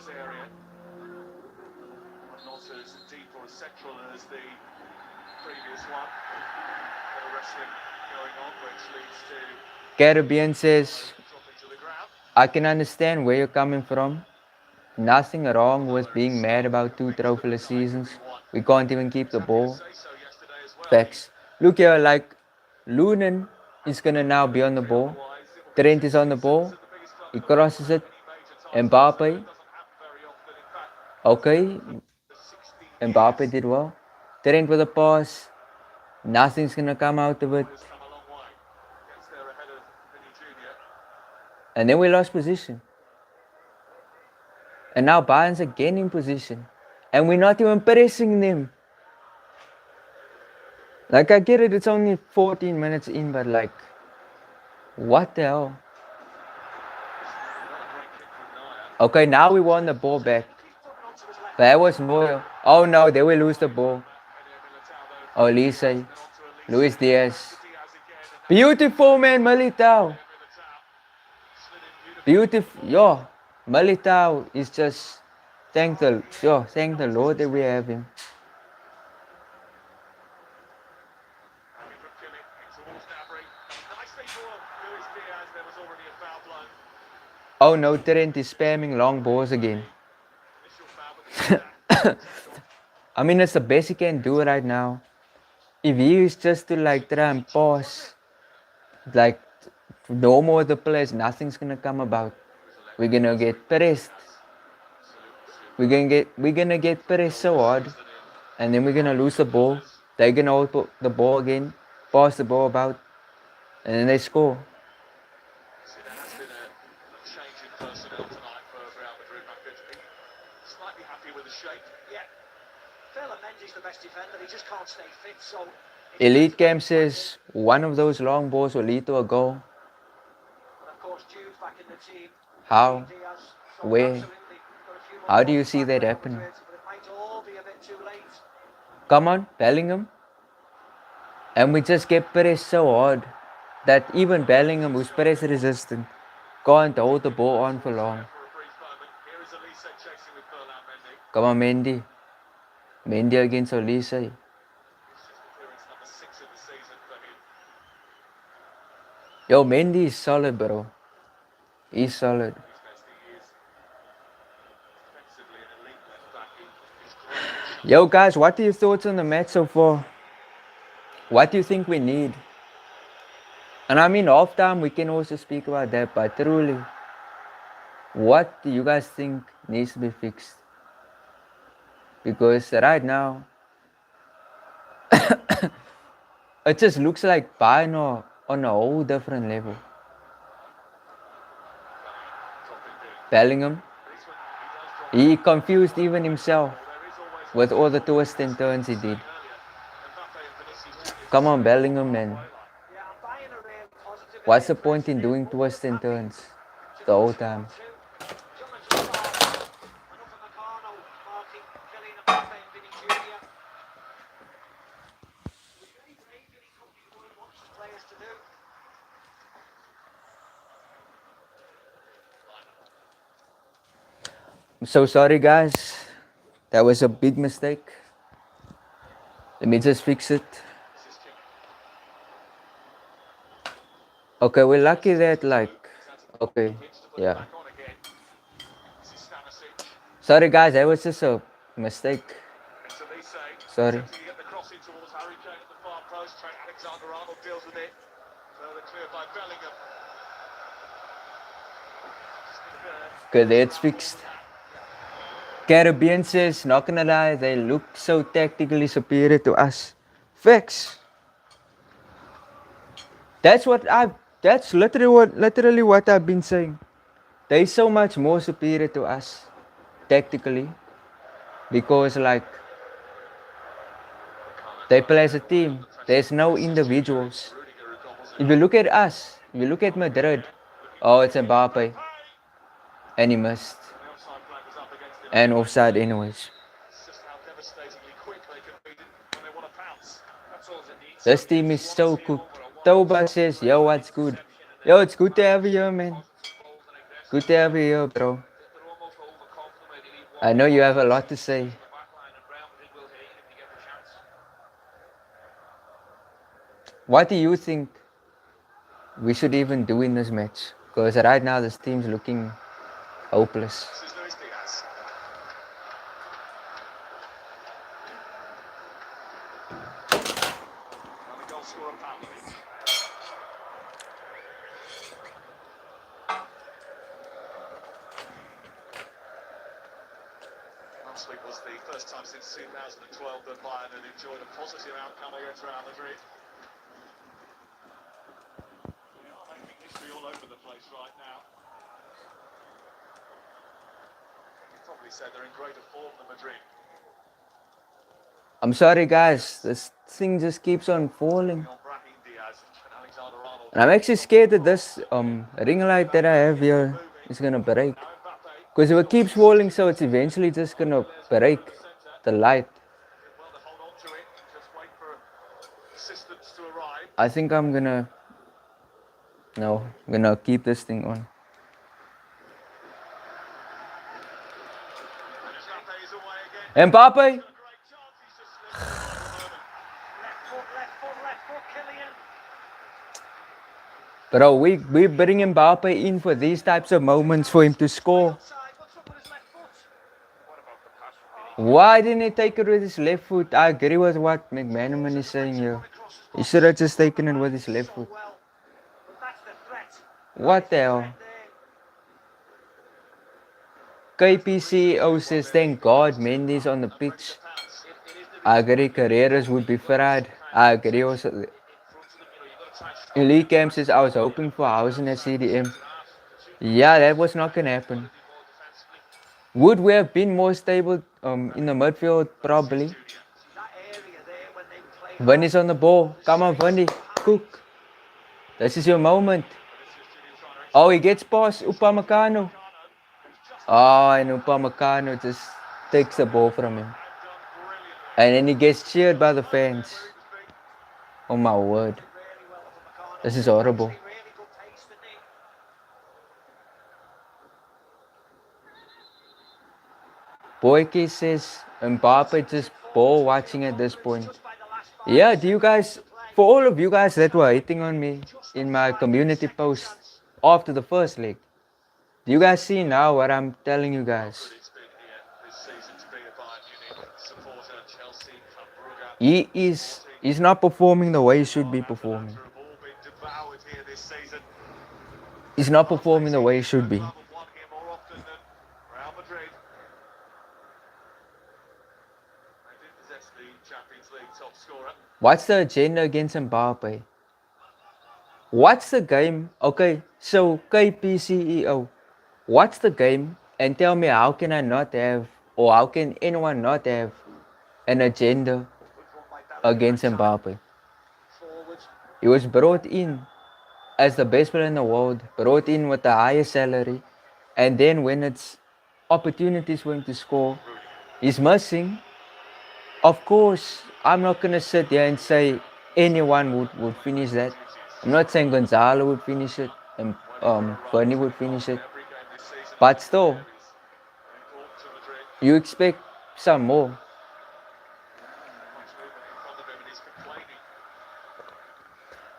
Caribbean says, I can understand where you're coming from. Nothing wrong with being mad about 2 trophyless seasons. We can't even keep the ball. Facts. Look here, like, Lunan is gonna now be on the ball. Trent is on the ball. He crosses it. Mbappe. Okay. Mbappe did well. Trent with a pass. Nothing's gonna come out of it. And then we lost position. And now Bayern's again in position. And we're not even pressing them. Like, I get it, it's only 14 minutes in, but like, what the hell? Okay, now we won the ball back. But that was more. Oh no, they will lose the ball. Oh, Lisa. Luis Diaz. Beautiful, man, Militao. Beautiful. Yo, Militao is just, thank the Lord that we have him. Oh no, Trent is spamming long balls again. I mean, it's the best he can do right now. If he is just to like try and pass, like no more the players, nothing's gonna come about. We're gonna get pressed. We're gonna get pressed so hard, and then we're gonna lose the ball. They're gonna hold the ball again, pass the ball about, and then they score. Elite Camp says one of those long balls will lead to a goal. How? Where? How do you see that happening? Come on, Bellingham. And we just get pressed so hard that even Bellingham, who's press resistant, can't hold the ball on for long. Come on, Mendy. Mendy against Olise. Yo, Mendy is solid, bro. He's solid. Yo, guys, what are your thoughts on the match so far? What do you think we need? And I mean, off time, we can also speak about that, but truly, what do you guys think needs to be fixed? Because right now, it just looks like Bayern are on a whole different level. Bellingham, he confused even himself with all the twists and turns he did. Come on, Bellingham, man. What's the point in doing twists and turns the whole time? I'm so sorry, guys. That was a big mistake. Let me just fix it. Okay, we're lucky that, like, okay, yeah. Sorry, guys, that was just a mistake. Sorry. Okay, that's fixed. Caribbean says, not gonna lie, they look so tactically superior to us. Facts. That's literally what I've been saying. They're so much more superior to us tactically because, like, they play as a team. There's no individuals. If you look at us, if you look at Madrid, oh, it's Mbappe, and he missed, and offside anyways. This team is so cooked. Toba says, yo, what's good? Yo, it's good to have you here, man. Good to have you here, bro. I know you have a lot to say. What do you think we should even do in this match? Because right now this team's looking hopeless. Last week was the first time since 2012 that Bayern had enjoyed a positive outcome against Real Madrid. They are making history all over the place right now. You probably said they're in greater form than Madrid. I'm sorry, guys. This thing just keeps on falling. And I'm actually scared that this ring light that I have here is gonna break. Because if it keeps falling, so it's eventually just gonna break the light. I think I'm gonna keep this thing on. Mbappe! Bro, we bring Mbappe in for these types of moments for him to score. Why didn't he take it with his left foot? I agree with what McManaman is saying here. He should have just taken it with his left foot. What the hell? KPCO says, thank God Mendy's on the pitch. I agree, Carreras would be fried. I agree also. Elite Camp says, I was hoping for Hausen at CDM. Yeah, that was not gonna happen. Would we have been more stable in the midfield? Probably. Vinny's on the ball. Come on, Vinny. Cook. This is your moment. Oh, he gets past Upamecano. Oh, and Upamecano just takes the ball from him. And then he gets cheered by the fans. Oh my word. This is horrible. Boyke says Mbappe just ball watching at this point. Yeah, do you guys, for all of you guys that were hating on me in my community post after the first leg, do you guys see now what I'm telling you guys? He's not performing the way he should be performing. He's not performing the way he should be. What's the agenda against Mbappe? What's the game? Okay, so KPCEO, what's the game? And tell me, how can I not have, or how can anyone not have an agenda against Mbappe? He was brought in as the best player in the world, brought in with the highest salary, and then when it's opportunities for him to score, he's missing. Of course, I'm not gonna sit here and say anyone would finish that. I'm not saying Gonzalo would finish it and Bernie would finish it, but still, you expect some more.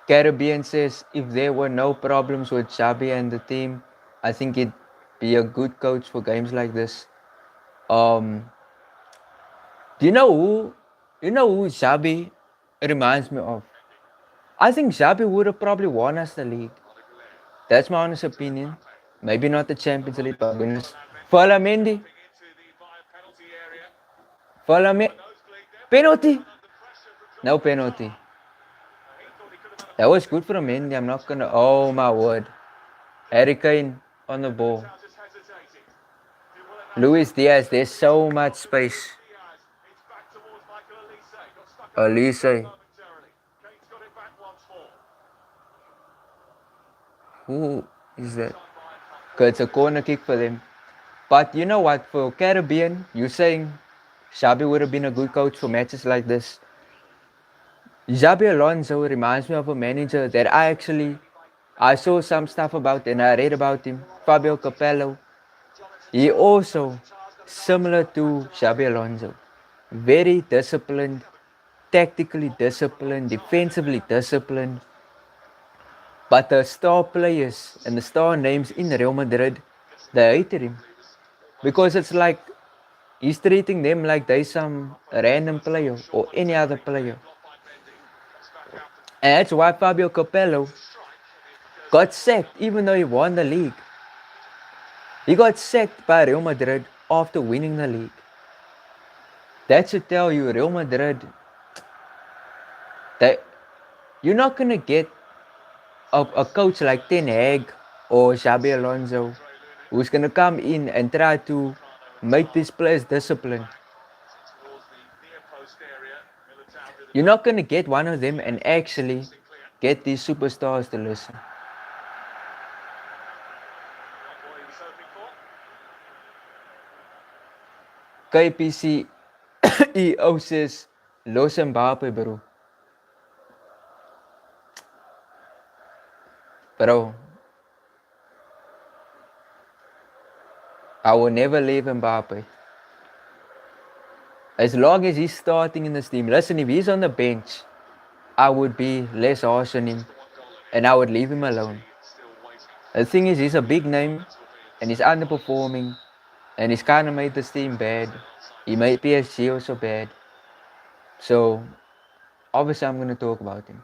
Caribbean says if there were no problems with Xabi and the team, I think he'd be a good coach for games like this. Um, do you know who Xabi reminds me of? I think Xabi would have probably won us the league. That's my honest opinion. Maybe not the Champions League, but win us. Falamendi, Falamendi, penalty? No penalty. That was good for Mendy. I'm not gonna. Oh my word. Harry Kane on the ball. Luis Diaz, there's so much space. Elise. Who is that? Okay, it's a corner kick for them. But you know what? For Caribbean, you're saying Xabi would have been a good coach for matches like this. Xabi Alonso reminds me of a manager that I saw some stuff about and I read about him. Fabio Capello. He also similar to Xabi Alonso. Very disciplined, tactically disciplined, defensively disciplined. But the star players and the star names in Real Madrid, they hated him. Because it's like he's treating them like they some random player or any other player. And that's why Fabio Capello got sacked even though he won the league. He got sacked by Real Madrid after winning the league. That should tell you Real Madrid that you're not gonna get a coach like Ten Hag or Xabi Alonso who's gonna come in and try to make these players disciplined. You're not gonna get one of them and actually get these superstars to listen. KPC EO says, Los Mbappe, bro. Bro, I will never leave Mbappe. As long as he's starting in this team. Listen, if he's on the bench, I would be less harsh on him and I would leave him alone. The thing is, he's a big name and he's underperforming and he's kind of made this team bad. He made PSG also bad. So, obviously, I'm going to talk about him.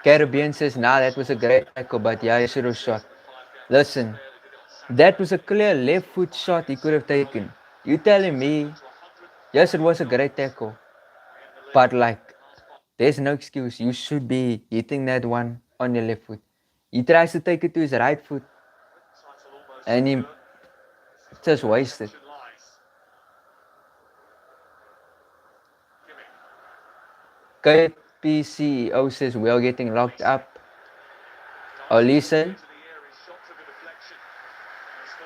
Caribbean says, nah, that was a great tackle, but yeah, he should have shot. Listen, that was a clear left foot shot he could have taken. You telling me, yes, it was a great tackle, but like, there's no excuse. You should be hitting that one on your left foot. He tries to take it to his right foot, and he just wasted. KPCEO says we are getting locked up. Olise,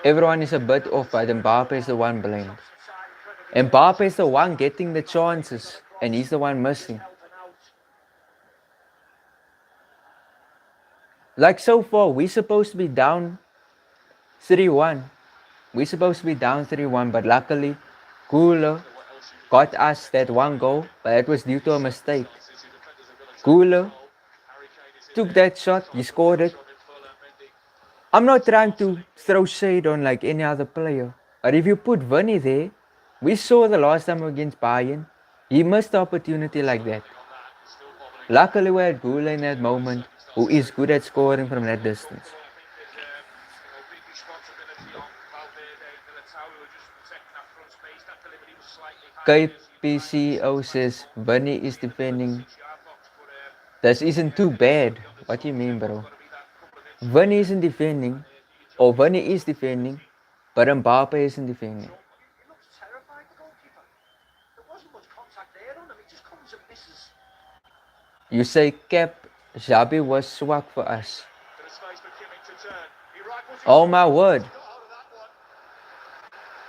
everyone is a bit off, but Mbappe is the one blamed. Mbappe is the one getting the chances, and he's the one missing. Like so far, we're supposed to be down 3-1. We're supposed to be down 3-1, but luckily, Guler got us that one goal, but it was due to a mistake. Guler took that shot, he scored it. I'm not trying to throw shade on like any other player, but if you put Vinny there, we saw the last time against Bayern, he missed the opportunity like that. Luckily, we had Guler in that moment, who is good at scoring from that distance. KPCO says Vinny is defending. This isn't too bad. What do you mean, bro? Vinny isn't defending, or Vinny is defending, but Mbappe isn't defending. You say Cap, Xabi was swak for us. Bit of space for Kimmich to turn. He right-footed Oh my word. got hold of that one.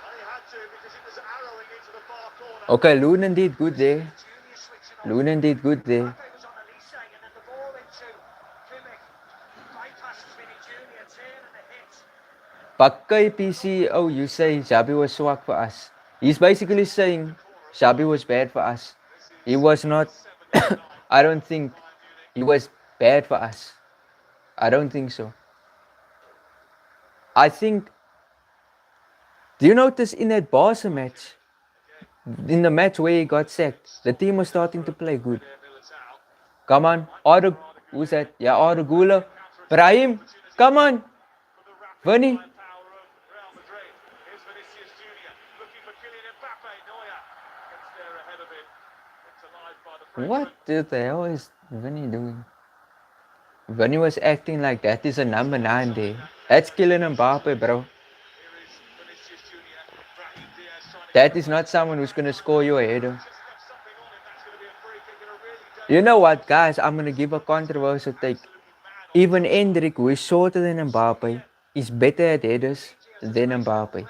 And he had to because it was arrowing into the far corner. Okay, Lunen did good there. Junior switching on. Lunen did good there. Mbappe was on Elise and then the ball into Kimmich. Bypasses Vinny Junior, turn and a hit. Pakai PC, oh, you say Xabi was swak for us. He's basically saying Xabi was bad for us. He was not. I don't think he was bad for us. I don't think so. I think. Do you notice in that Barca match, in the match where he got sacked, the team was starting to play good. Come on, Arda, who's that? Yeah, Arda Guler. Brahim, come on. Vinny. Power of Real Madrid. Here's Vinicius Junior looking for Kylian Mbappe. Neuer gets there ahead of him. It's alive by the Frenchman. What the hell is Vinny doing? Vinny was acting like that is a number 9 there. That's Kylian Mbappe, bro. Here is Vinicius Junior. Brahim Diaz trying to That is not someone who's going to score you a header. just got something on him. That's going to be a free kick and a really You know what, guys? I'm going to give a controversial take. Even Hendrik, who is shorter than Mbappe, is better at headers than Mbappe.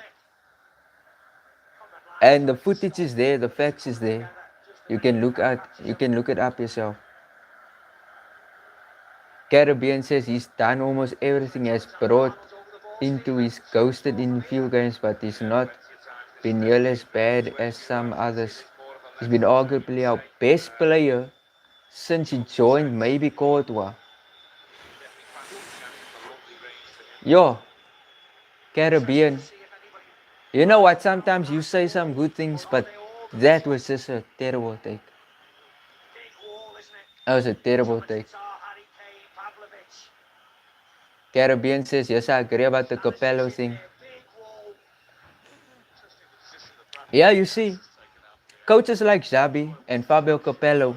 And the footage is there, the facts is there. You can look it up yourself. Caribbean says he's done almost everything, has brought into his ghosted in few games, but he's not been nearly as bad as some others. He's been arguably our best player since he joined, maybe Courtois. Yo, Caribbean. You know what? Sometimes you say some good things, but that was just a terrible take. Big wall, isn't it? That was a terrible take. Tsar, Harry Kane, Pavlovich. Caribbean says, yes, I agree about the Capello thing. Big wall. Yeah, you see, coaches like Xabi and Fabio Capello,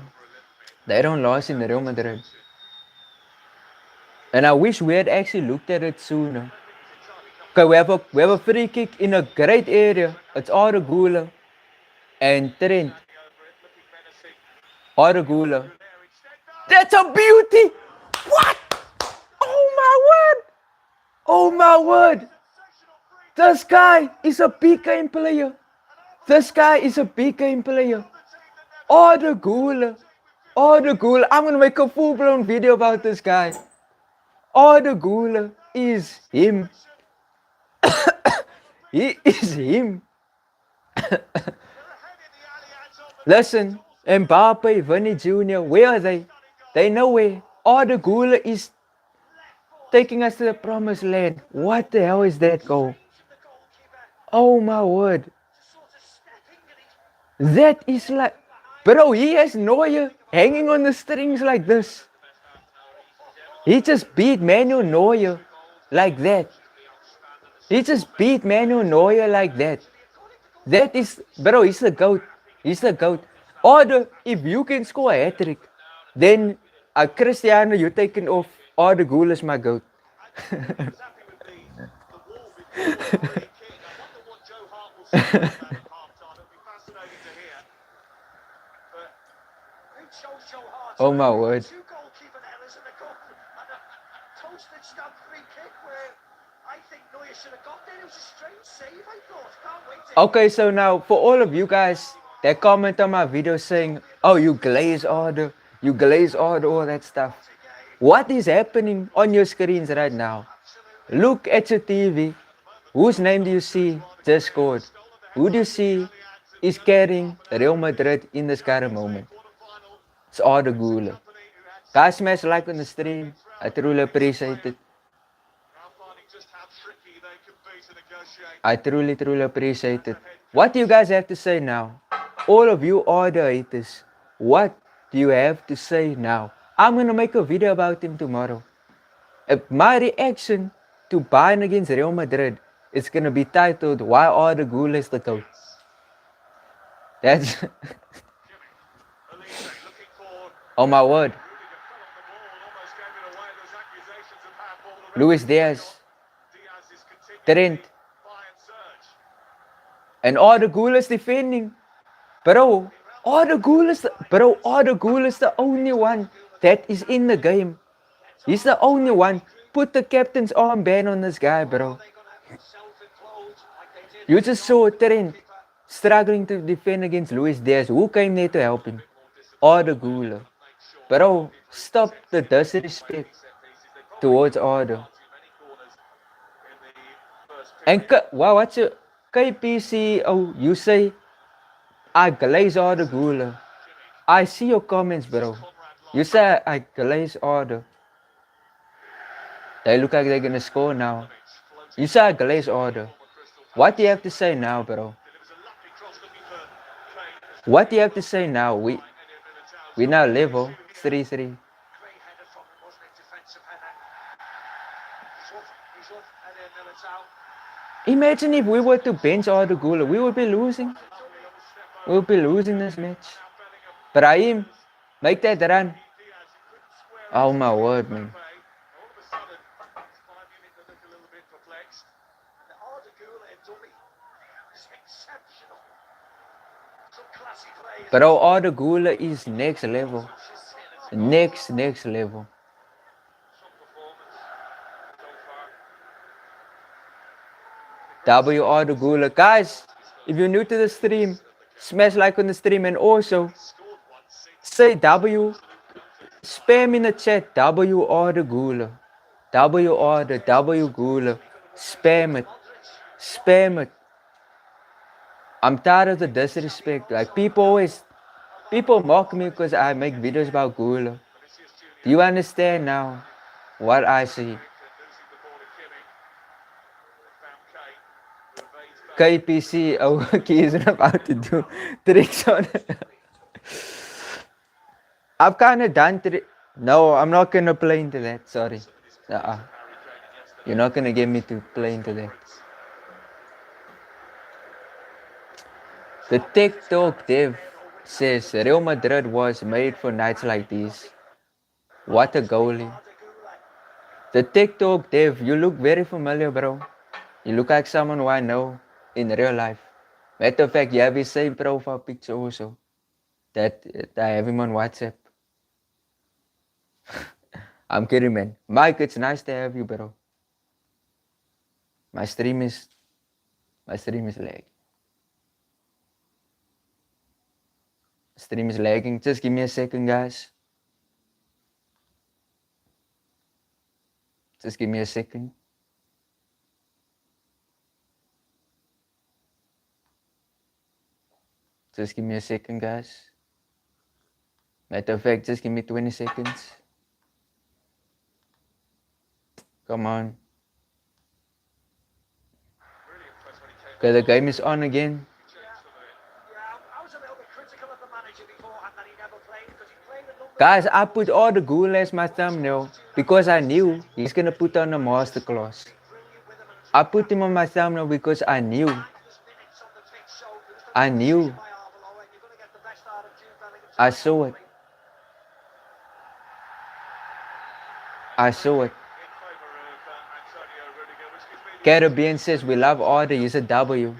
they don't last in Real Madrid. And I wish we had actually looked at it sooner. Okay, we have a free kick in a great area. It's Arda Guler and Trent. Arda Guler. That's a beauty! What? Oh my word! Oh my word! This guy is a big game player. This guy is a big game player. Arda Guler. Arda Guler. I'm gonna make a full-blown video about this guy. Arda Guler is him. He is him. Listen, Mbappe, Vinny Jr., where are they? They nowhere. Arda Guler is taking us to the promised land. What the hell is that goal? Oh my word. That is like, bro, he has Neuer hanging on the strings like this. He just beat Manuel Neuer like that. He just beat Manuel Neuer like that. That is, bro, he's the GOAT. He's the GOAT. Arda, if you can score a hat-trick, then Cristiano, you're taking off. Arda Guler is my GOAT. Oh my word. Two goalkeeper errors and a goal and a posted stamp free kick where I think Neuer should have got there. It was a strange save, I thought. Can't wait to Okay, so now for all of you guys that comment on my video saying, oh, you glaze Arda, all that stuff. What is happening on your screens right now? Look at your TV. Whose name do you see just scored? Who do you see is carrying Real Madrid in this current moment? It's Arda Guler. Guys, smash like on the stream. I truly appreciate it. I truly appreciate it. What do you guys have to say now? All of you Arda haters, what do you have to say now? I'm gonna make a video about him tomorrow. My reaction to Bayern against Real Madrid is gonna be titled Why Arda Guler is the GOAT. That's oh my word. Luis Diaz, Trent, and Arda Guler's defending. Bro, Arda Guler's the only one that is in the game. He's the only one. Put the captain's armband on this guy, bro. You just saw Trent struggling to defend against Luis Diaz. Who came there to help him? Arda Guler. Bro, stop the disrespect towards Arda. And wow, what's your KPC? Oh, you say I glaze Arda Guler. I see your comments, bro. You say I glaze Arda. They look like they're gonna score now. You say I glaze Arda. What do you have to say now, bro? What do you have to say now? We now level 3-3. Imagine if we were to bench Arda Guler, we would be losing. We would be losing this match. Brahim, make that run. Oh my word, man. Bro, Arda Guler is next level. Next level. W Arda Guler. Guys, if you're new to the stream, smash like on the stream and also say W. Spam in the chat W Arda Guler. W Arda, W Guler. Spam it. Spam it. I'm tired of the disrespect. Like people mock me because I make videos about Guler. Do you understand now what I see? KPC, oh, he isn't about to do tricks on it. I've kind of done No, I'm not gonna play into that. Sorry. You're not gonna get me to play into that. The TikTok dev says Real Madrid was made for nights like these. What a goalie. The TikTok dev, you look very familiar, bro. You look like someone who I know in real life. Matter of fact, you have his same profile picture also. That I have him on WhatsApp. I'm kidding, man. Mike, it's nice to have you, bro. My stream is lagging. Stream is lagging. Just give me a second, guys. Just give me a second. Just give me a second, guys. Matter of fact, just give me 20 seconds. Come on. Okay, the game is on again. Guys, I put all the Guler as my thumbnail because I knew he's gonna put on a masterclass. I put him on my thumbnail because I knew. I saw it. Caribbean says we love Arda. He's a W.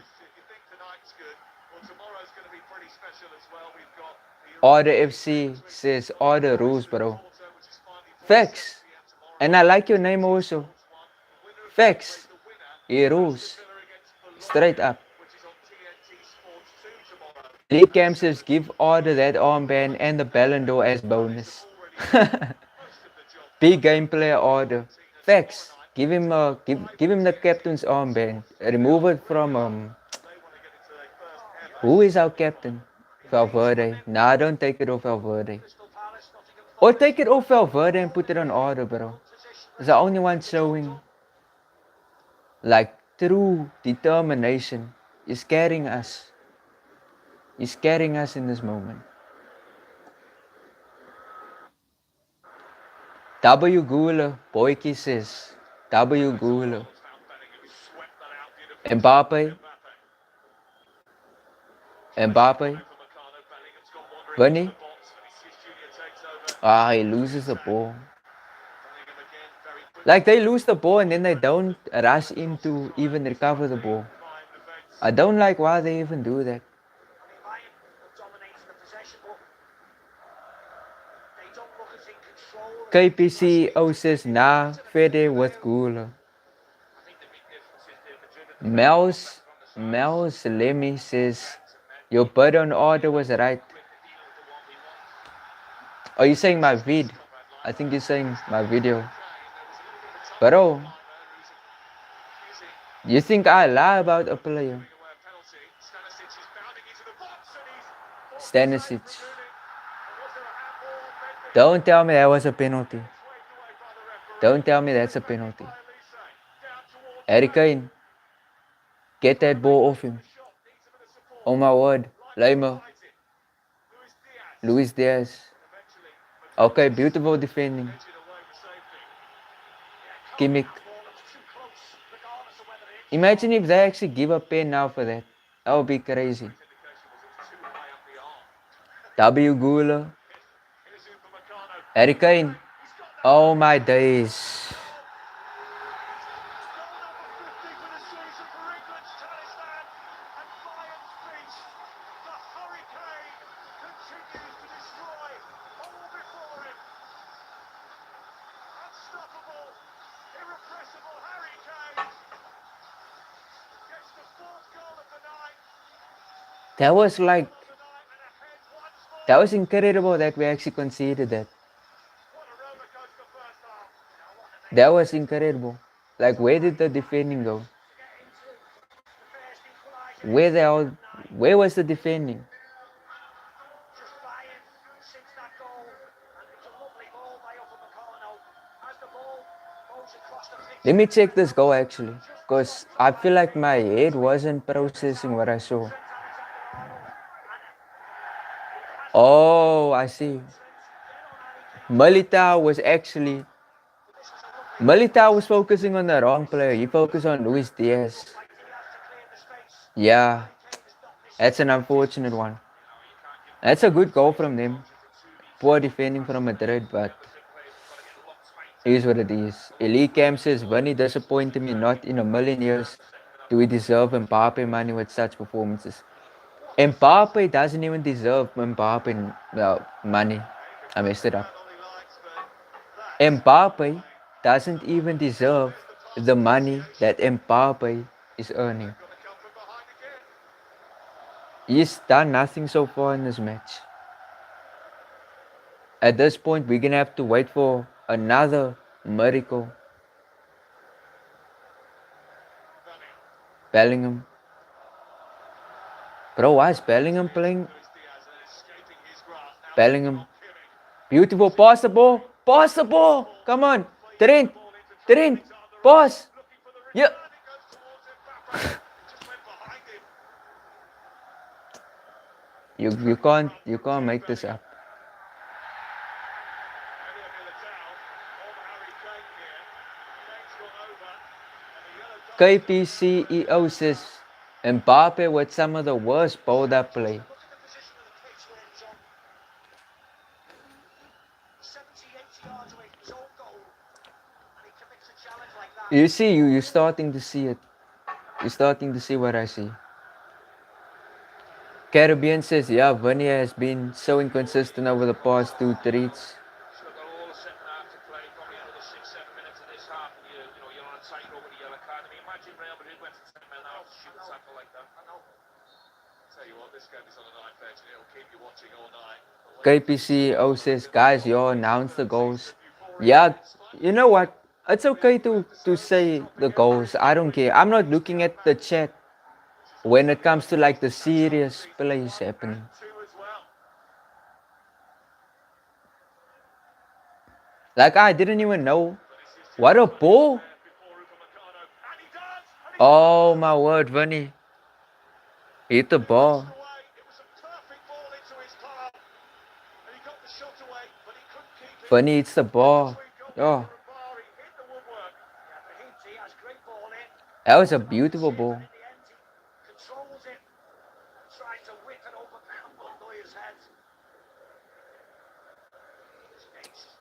Arda FC says Arda rules, bro. Facts. And I like your name also. Facts. He rules. Straight up. League Cam says give Arda that armband and the Ballon d'Or as bonus. Big game player Arda. Facts. Give him the captain's armband. Remove it from who is our captain? Valverde. Nah, don't take it off Valverde. Or take it off Valverde and put it on Arda, bro. He's the only one showing like true determination. He's carrying us. He's carrying us in this moment. W Guler, Boyki says. W Guler. Mbappe. Bunny. He loses the ball. Like they lose the ball and then they don't rush in to even recover the ball. I don't like why they even do that. KPCO says nah, Fede with Guler. Mel's Lemmy says your bid on order was right. Are you saying my vid? I think you're saying my video. Bro, you think I lie about a player? Stanisic. Don't tell me that was a penalty. Don't tell me that's a penalty. Harry Kane, get that ball off him. Oh my word. Lima. Luis Diaz. Okay, beautiful defending. Kimmich. Imagine if they actually give a pen now for that. That would be crazy. W. Guler. Harry Kane. Oh my days. That was like, that was incredible that we actually conceded that. That was incredible. Like, where did the defending go? Where was the defending? Let me check this goal actually, because I feel like my head wasn't processing what I saw. Oh, I see. Militao was focusing on the wrong player. He focused on Luis Diaz. Yeah, that's an unfortunate one. That's a good goal from them. Poor defending from Madrid, but it is what it is. Elite Camp says, Vinny disappointed me not in a million years. Do we deserve Mbappe money with such performances? Mbappe doesn't even deserve Mbappe money. I messed it up. Mbappe doesn't even deserve the money that Mbappe is earning. He's done nothing so far in this match. At this point, we're gonna have to wait for another miracle. Bellingham. Bro, why is Bellingham playing? Bellingham. Beautiful pass the ball. Pass the ball. Come on. Trent. Pass. Yeah. You can't make this up. KPCEO says Mbappe with some of the worst build-up play. You see, you're starting to see it. You're starting to see what I see. Caribbean says, yeah, Vinny has been so inconsistent over the past 2 treats. KPCO says, guys, you all announce the goals. Yeah, you know what? It's okay to say the goals. I don't care. I'm not looking at the chat when it comes to like the serious plays happening. Like, I didn't even know. What a ball. Oh my word, Vinny. Hit the ball. Vinny hits the ball. Oh. That was a beautiful ball.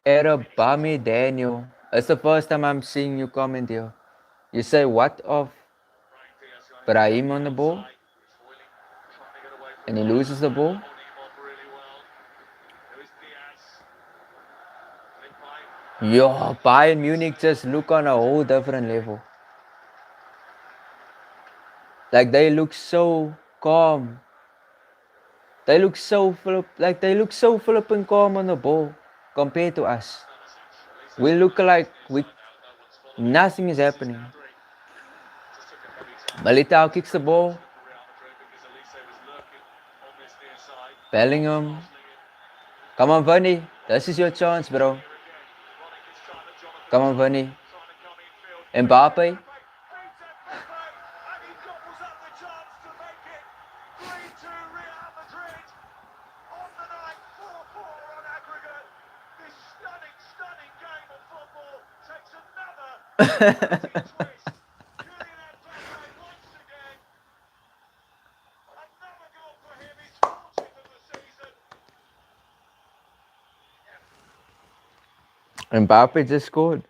Erabami Daniel. It's the first time I'm seeing you comment here. You say what of Brahim on the ball? And he loses the ball? Yo, Bayern Munich just look on a whole different level. Like they look so calm. They look so flipping calm on the ball compared to us. We look like nothing is happening. Militao kicks the ball. Bellingham. Come on, Vani. This is your chance, bro. Come on, Vani. Mbappe. Mbappe just scored.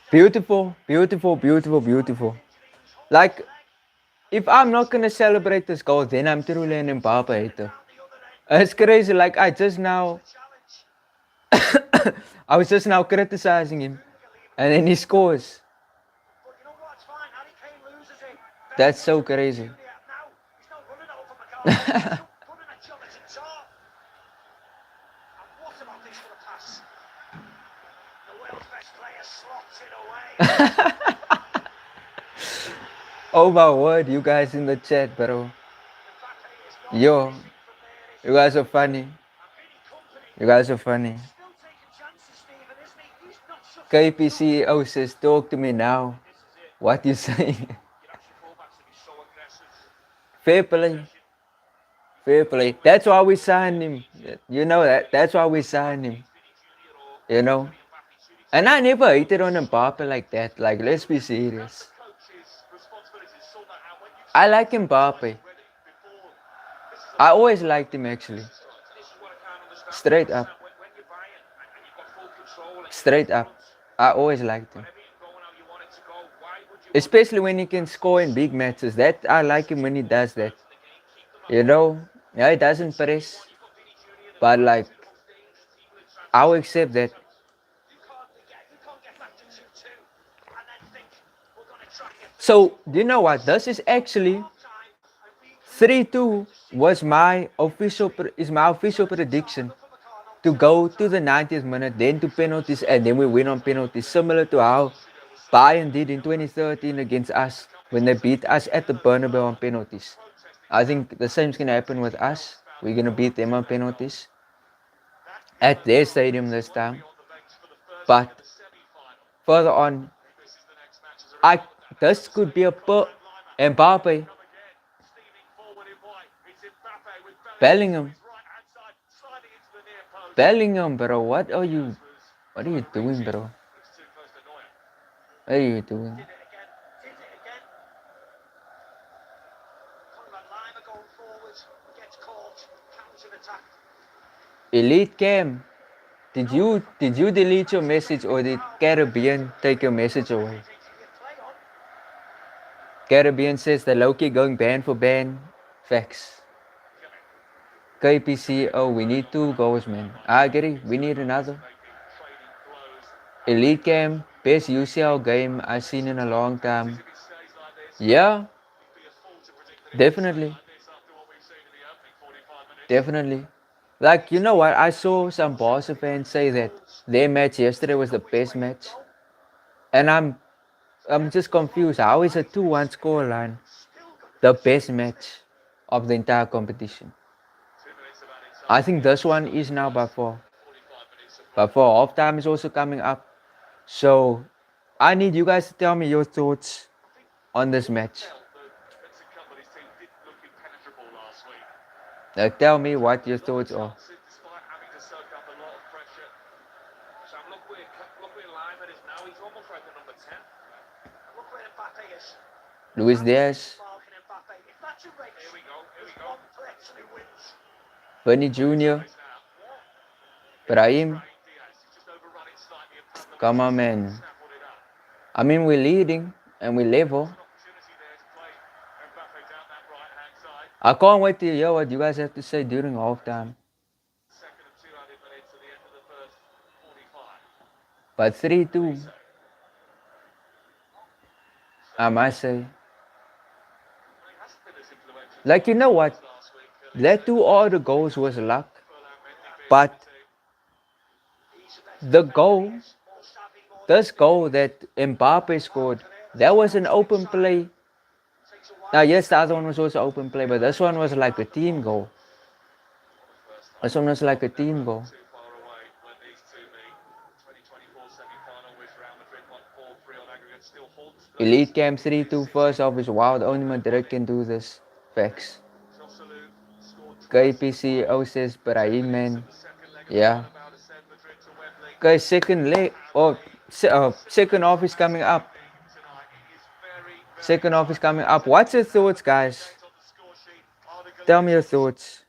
Beautiful, beautiful, beautiful, beautiful. Like, if I'm not gonna celebrate this goal, then I'm truly an Mbappe hater. It's crazy. Like I was just now criticizing him, and then he scores. That's so crazy. Oh my word, you guys in the chat, bro. Yo, you guys are funny. You guys are funny. KP CEO says, talk to me now. What you saying? Fair play. Fair play. That's why we signed him. You know that. That's why we signed him. You know? And I never hated on Mbappe like that. Like, let's be serious. I like Mbappe. I always liked him actually. Straight up. Straight up. I always liked him. Especially when he can score in big matches. That I like him when he does that. You know? Yeah, he doesn't press. But like, I'll accept that. So, do you know what? This is actually 3-2 was my official prediction to go to the 90th minute, then to penalties, and then we win on penalties, similar to how Bayern did in 2013 against us when they beat us at the Bernabeu on penalties. I think the same is gonna happen with us. We're gonna beat them on penalties at their stadium this time. But further on, this could be a Mbappe, Bellingham, bro. What are you doing, bro? What are you doing? Elite Cam, did you delete your message or did Caribbean take your message away? Caribbean says the Loki going ban for ban. Facts. KPC, oh, we need 2 goals, man. I agree, we need another. Elite Cam, best UCL game I've seen in a long time. Yeah, definitely. Definitely. Like, you know what? I saw some Barca fans say that their match yesterday was the best match. And I'm just confused. How is a 2-1 scoreline the best match of the entire competition? I think this one is now by far. But for halftime is also coming up. So I need you guys to tell me your thoughts on this match. Like, tell me what your thoughts are. Luis Diaz, Bernie Jr., Brahim. Come on, man. I mean, we're leading and we level. I can't wait to hear what you guys have to say during halftime. But 3-2, I must say. Like, you know what? That 2 other goals was luck. But the goal, this goal that Mbappe scored, that was an open play. Now, yes, the other one was also open play, but this one was like a team goal. This one was like a team goal. Elite Camp 3-2 first half is wild. Only Madrid can do this. Facts. KPCO says Brahim, man. Yeah. Okay, second leg. Oh, second half is coming up. Second half is coming up. What's your thoughts, guys? Tell me your thoughts.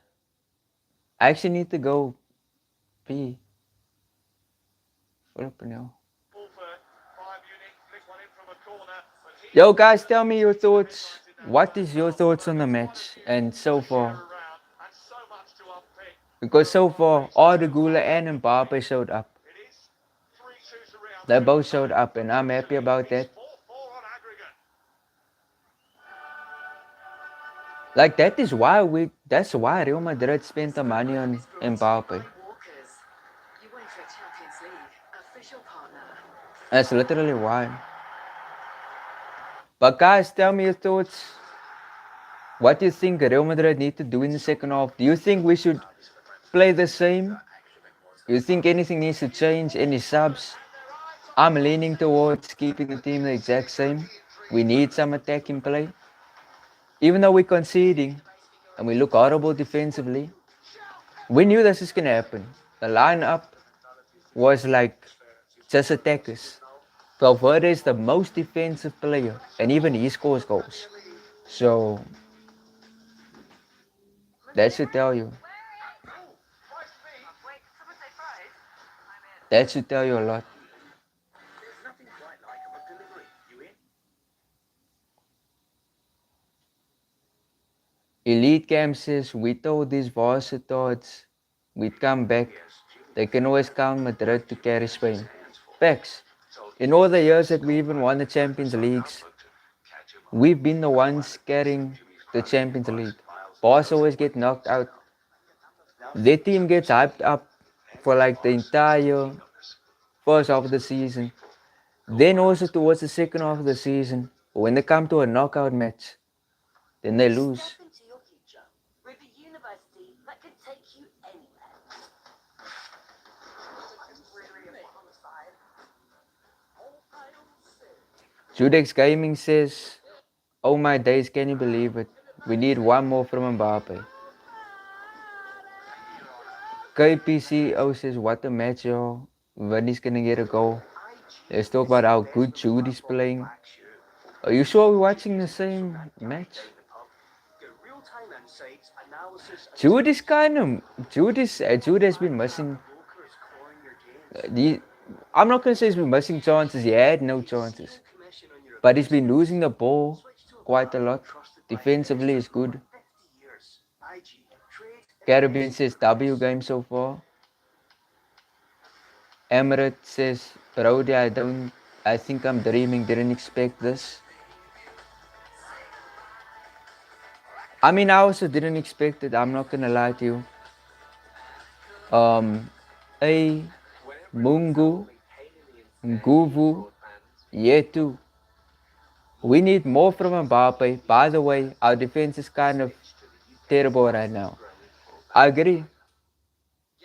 I actually need to go pee. Flipping hell. Yo, guys, tell me your thoughts. What is your thoughts on the match and so far? Because so far, all the Guler and Mbappe showed up. They both showed up, and I'm happy about that. Like, that's why Real Madrid spent the money on Mbappe. That's literally why. But guys, tell me your thoughts. What do you think Real Madrid need to do in the second half? Do you think we should play the same? Do you think anything needs to change? Any subs? I'm leaning towards keeping the team the exact same. We need some attacking play. Even though we're conceding and we look horrible defensively, we knew this was going to happen. The lineup was like just attackers. Valverde is the most defensive player, and even he scores goals. So that should tell you. That should tell you a lot. Elite Camp says, we told these varsitards we'd come back. They can always count Madrid to carry Spain. Facts. In all the years that we even won the Champions Leagues, we've been the ones carrying the Champions League. Barca always get knocked out. Their team gets hyped up for like the entire first half of the season. Then also towards the second half of the season, when they come to a knockout match, then they lose. Judex Gaming says, oh my days, can you believe it? We need one more from Mbappe. KPCO says, what a match, y'all. Vinny's gonna get a goal. Let's talk about how good Judy's playing. Are you sure we're watching the same match? Jude has been missing. I'm not gonna say he's been missing chances. He had no chances, but he's been losing the ball quite a lot. Defensively, is good. Caribbean says W game so far. Emirate says, Brody, I think I'm dreaming. Didn't expect this. I mean, I also didn't expect it. I'm not gonna lie to you. Mungu, Nguvu, Yetu. We need more from Mbappe. By the way, our defense is kind of terrible right now. I agree.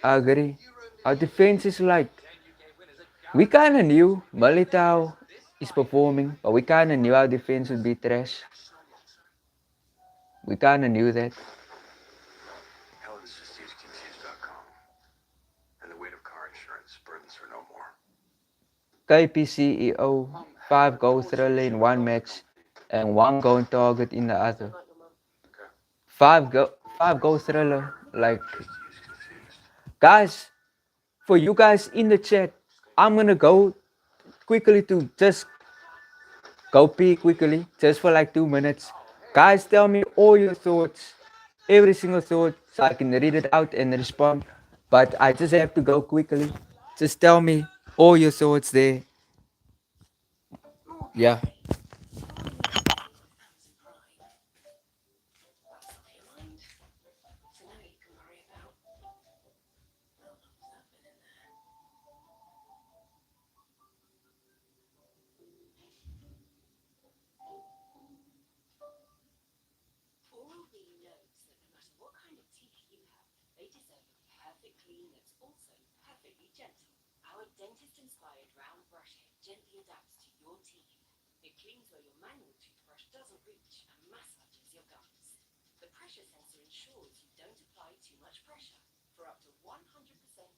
Our defense is like, we kind of knew Militao is performing, but we kind of knew our defense would be trash. We kind of knew that. KP CEO, 5 goal thriller in one match and 1 goal target in the other. 5 goal thriller, like, guys, for you guys in the chat, I'm gonna go quickly to just go pee quickly, just for like 2 minutes. Guys, tell me all your thoughts, every single thought, so I can read it out and respond. But I just have to go quickly. Just tell me All your thoughts there. Yeah. Oral-B knows that no matter what kind of teeth you have, they deserve a perfect clean that's also perfectly gentle. Our dentist-inspired round brush head gently adapts to your teeth. It cleans where your manual toothbrush doesn't reach and massages your gums. The pressure sensor ensures you don't apply too much pressure for up to 100%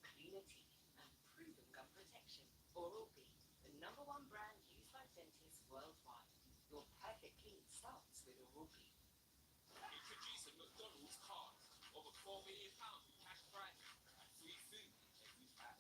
cleaner teeth and proven gum protection. Oral-B, the #1 brand used by dentists worldwide. Your perfect clean starts with Oral-B. Introducing McDonald's cards. Over £4 million in cash prizes and free food in every pack.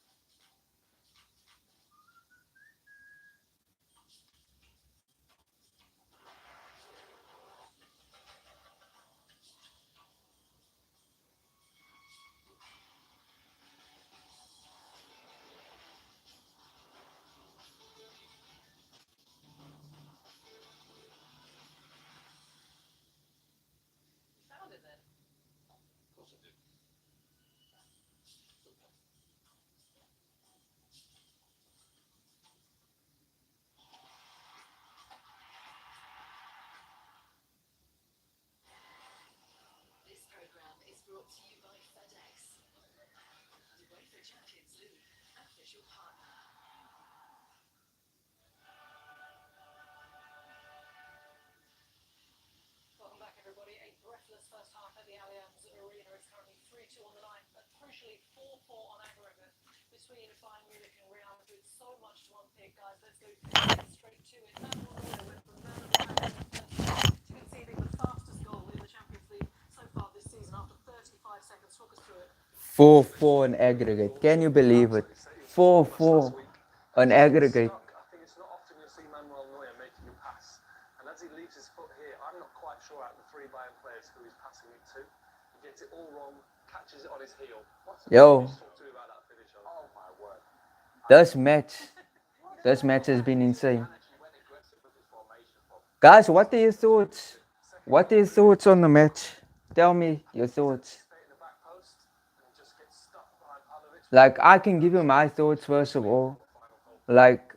Found it then. Of course I did. This program is brought to you by FedEx, the UEFA Champions League official partner. Welcome back, everybody. A breathless first half at the Allianz Arena. It's currently 3-2 on the line, but crucially 4-4 on aggregate between Bayern Munich and Real Madrid. So much to unpick, guys. Let's go straight to it. Manuel Neuer went from man of the match to conceding the fastest goal in the Champions League so far this season after 35 seconds. Talk us through it. 4-4 on aggregate. Can you believe it? 4-4 on aggregate. I think it's not often you'll see Manuel Neuer making a pass. And as he leaves his foot here, I'm not quite sure out of the 3 Bayern players who he's passing it to. He gets it all wrong, catches it on his heel. What's Yo, talk to me about that finish? Oh my word. this match has been insane. Guys, what are your thoughts? What are your thoughts on the match? Tell me your thoughts. Like, I can give you my thoughts first of all. Like,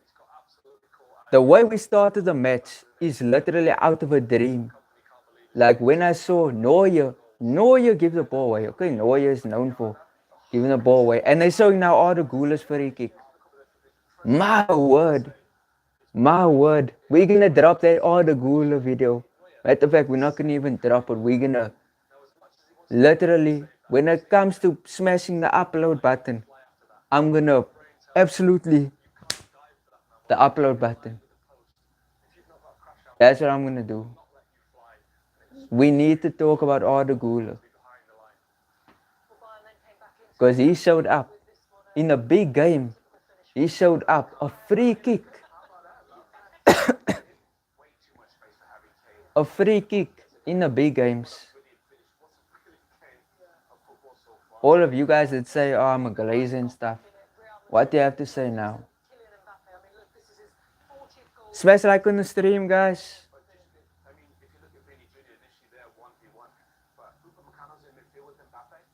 the way we started the match is literally out of a dream. Like, when I saw Neuer give the ball away. Okay, Neuer is known for giving the ball away. And they're showing now all the Guler's free kick. My word. We're gonna drop that all the Guler video. Matter of fact, we're not gonna even drop it. We're gonna literally, when it comes to smashing the upload button, I'm gonna absolutely the upload button. That's what I'm gonna do. We need to talk about Arda Guler. Because he showed up in a big game. He showed up a free kick. A free kick in the big games. All of you guys that say, oh, I'm a glazer and stuff. What do you have to say now? Smash like on the stream, guys.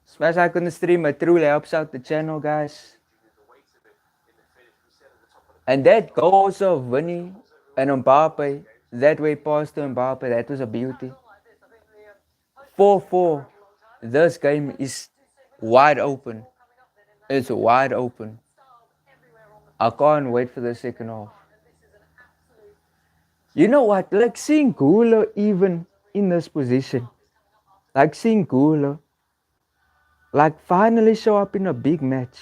Smash like on the stream. It truly helps out the channel, guys. And that goal also of Vinny and Mbappe, that way pass to Mbappe, that was a beauty. 4-4. This game is wide open. It's wide open. I can't wait for the second half. You know what? Like seeing Guler even in this position. Like seeing Guler like finally show up in a big match.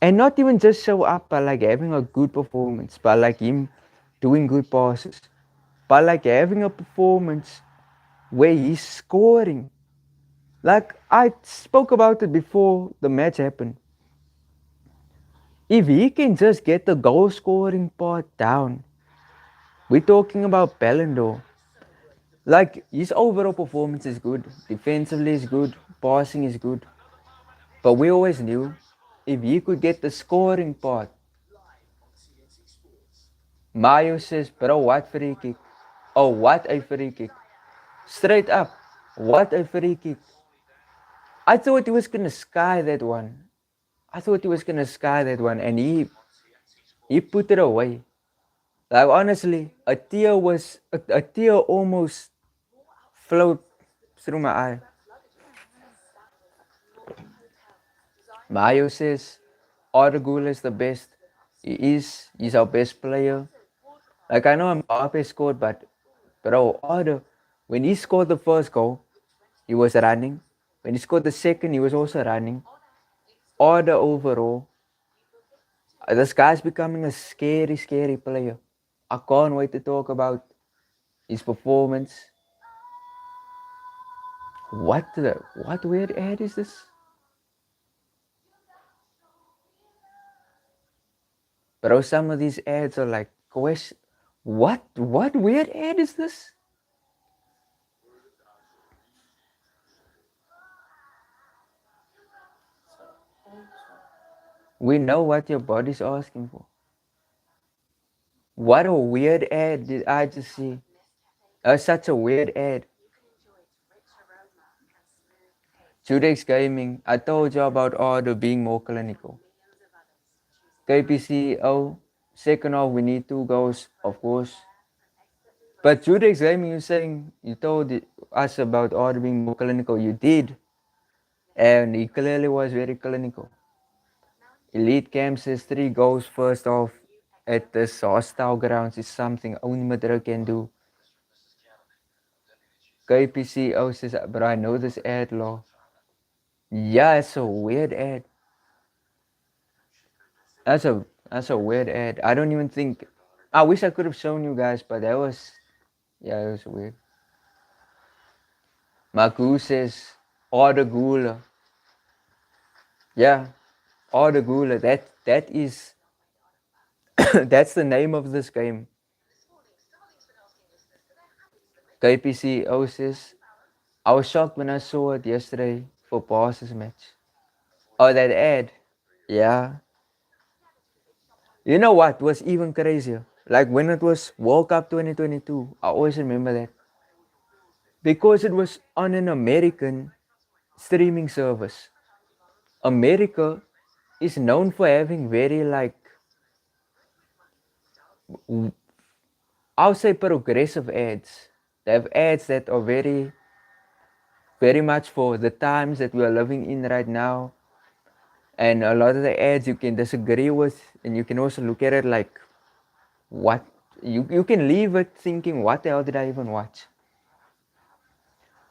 And not even just show up by like having a good performance, but like him doing good passes. But like having a performance where he's scoring. Like I spoke about it before the match happened. If he can just get the goal scoring part down, we're talking about Ballon d'Or. Like his overall performance is good, defensively is good, passing is good. But we always knew if he could get the scoring part. Mayo says, bro, what free kick? Oh, what a free kick. Straight up, what a free kick. I thought he was going to sky that one. And he put it away. Like, honestly, a tear almost flowed through my eye. Mayo says, Arda Guler is the best. He's our best player. Like, I know Mbappe scored, but bro, Arda, when he scored the first goal, he was running. When he scored the second, he was also running. Arda overall, this guy's becoming a scary, scary player. I can't wait to talk about his performance. What weird ad is this? Bro, some of these ads are like, what weird ad is this? We know what your body's asking for. What a weird ad did I just see? Such a weird ad. Judex Gaming, I told you about Ardo being more clinical. KPCO, second half we need 2 goals, of course. But Judex Gaming, you told us about Ardo being more clinical. You did. And he clearly was very clinical. Elite Camp says 3 goals first half at this hostile grounds is something only Madrid can do. KPCO says, but I know this ad law. Yeah, it's a weird ad. That's a weird ad. I don't even think. I wish I could have shown you guys, but it was weird. Magu says, order Guler. Yeah, order Guler. That is that's the name of this game. KPCO says, I was shocked when I saw it yesterday for Barca's match. Oh, that ad. Yeah. You know what was even crazier? Like when it was World Cup 2022, I always remember that. Because it was on an American streaming service. America is known for having very I'll say progressive ads. They have ads that are very, very much for the times that we are living in right now. And a lot of the ads you can disagree with, and you can also look at it like, what? You can leave it thinking, what the hell did I even watch?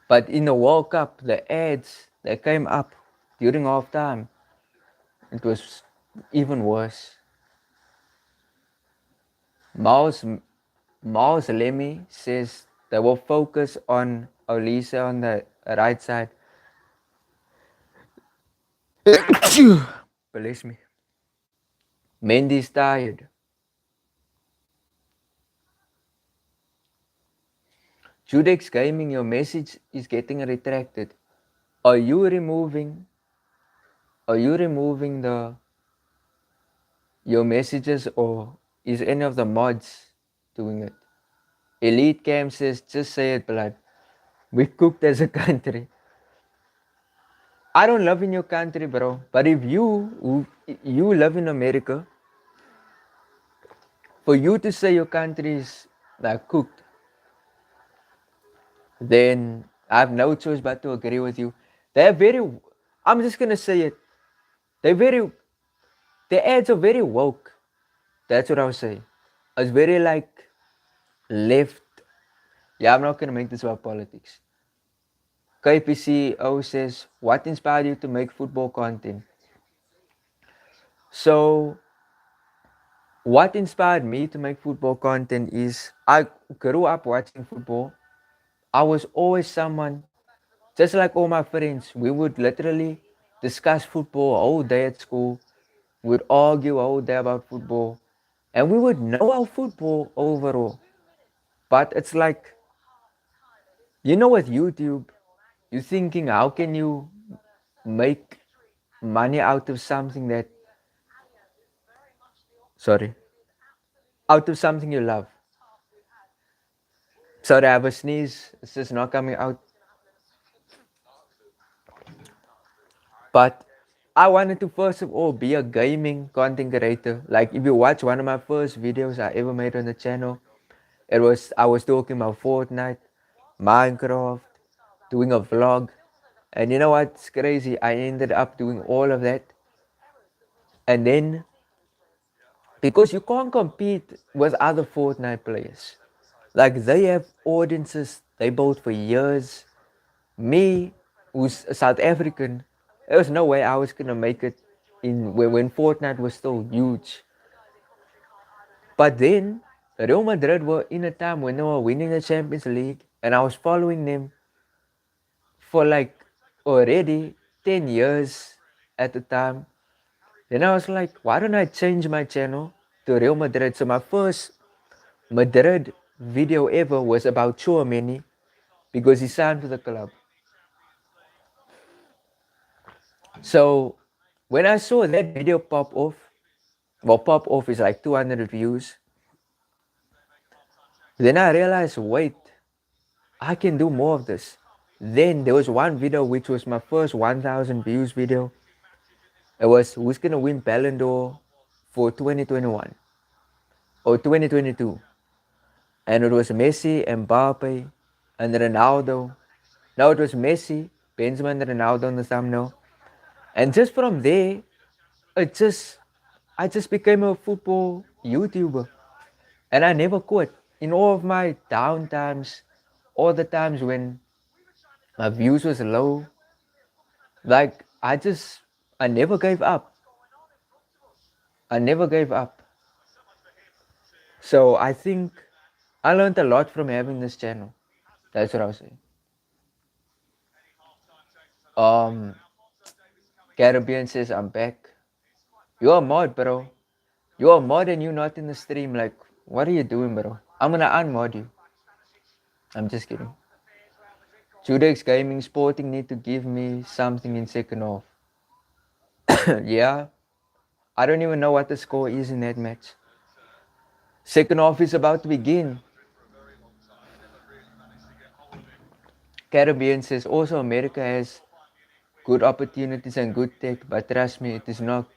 But in the World Cup, the ads that came up during halftime, it was even worse. Miles Lemmy says they will focus on Olisa on the right side. Bless me. Mendy's tired. Judex Gaming, your message is getting retracted. Are you removing your messages, or is any of the mods doing it? Elite Cam says, just say it, blood. We cooked as a country. I don't live in your country, bro. But if you live in America, for you to say your country is like cooked, then I have no choice but to agree with you. They're very, I'm just gonna say it. The ads are very woke. That's what I was saying. It's very like left. Yeah, I'm not gonna make this about politics. KPCO says, what inspired you to make football content? So, what inspired me to make football content is I grew up watching football. I was always someone, just like all my friends, we would literally discuss football all day at school. We would argue all day about football. And we would know our football overall. But it's like, with YouTube, you're thinking, how can you make money out of something that, sorry, out of something you love. Sorry, I have a sneeze. It's just not coming out. But I wanted to first of all be a gaming content creator. Like if you watch one of my first videos I ever made on the channel, I was talking about Fortnite, Minecraft, doing a vlog. And you know what's crazy? I ended up doing all of that. And then because you can't compete with other Fortnite players. Like they have audiences they built for years. Me, who's a South African, there was no way I was gonna make it in when Fortnite was still huge. But then Real Madrid were in a time when they were winning the Champions League, and I was following them for like already 10 years at the time. Then I was like, why don't I change my channel to Real Madrid? So my first Madrid video ever was about Chouameni because he signed for the club. So when I saw that video pop off, well, pop off is like 200 views. Then I realized, wait, I can do more of this. Then there was one video which was my first 1,000 views video. It was who's gonna win Ballon d'Or for 2021 or 2022, and it was Messi, Mbappe, and Ronaldo. No, it was Messi, Benzema, and Ronaldo on the thumbnail. And just from there, it just I just became a football YouTuber. And I never quit. In all of my down times, all the times when my views was low, like I never gave up. I never gave up. So I think I learned a lot from having this channel. That's what I was saying. Caribbean says I'm back. You're a mod, bro. You're a mod and you're not in the stream. Like, what are you doing, bro? I'm gonna unmod you. I'm just kidding. Judex Gaming Sporting need to give me something in second half. Yeah. I don't even know what the score is in that match. Second half is about to begin. Caribbean says also America has good opportunities and good tech, but trust me, it is not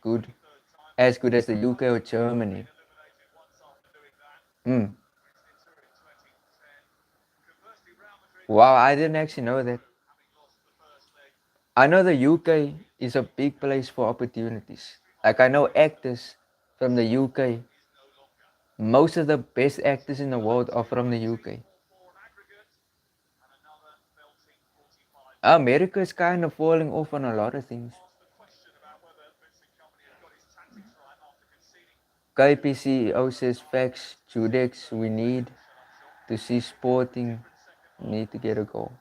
as good as the UK or Germany. Wow, I didn't actually know that. I know the UK is a big place for opportunities. Like I know actors from the UK. Most of the best actors in the world are from the UK. America is kind of falling off on a lot of things. KPCO says facts, Judex, we need to see Sporting need to get a goal.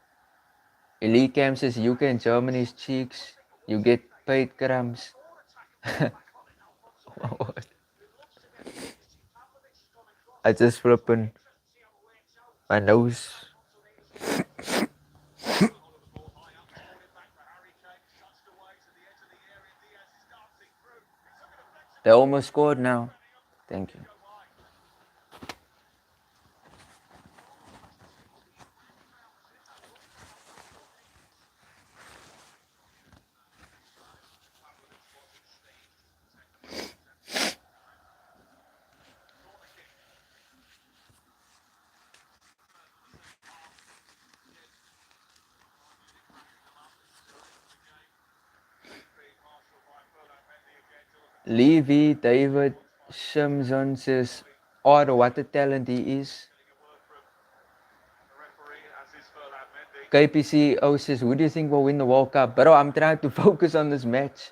Elite Cam says UK and Germany's cheeks, you get paid crumbs. I just flipping my nose. They almost scored now. Thank you. Levy David Shimson says, oh, what a talent he is. KPCO says, who do you think will win the World Cup? Bro, I'm trying to focus on this match.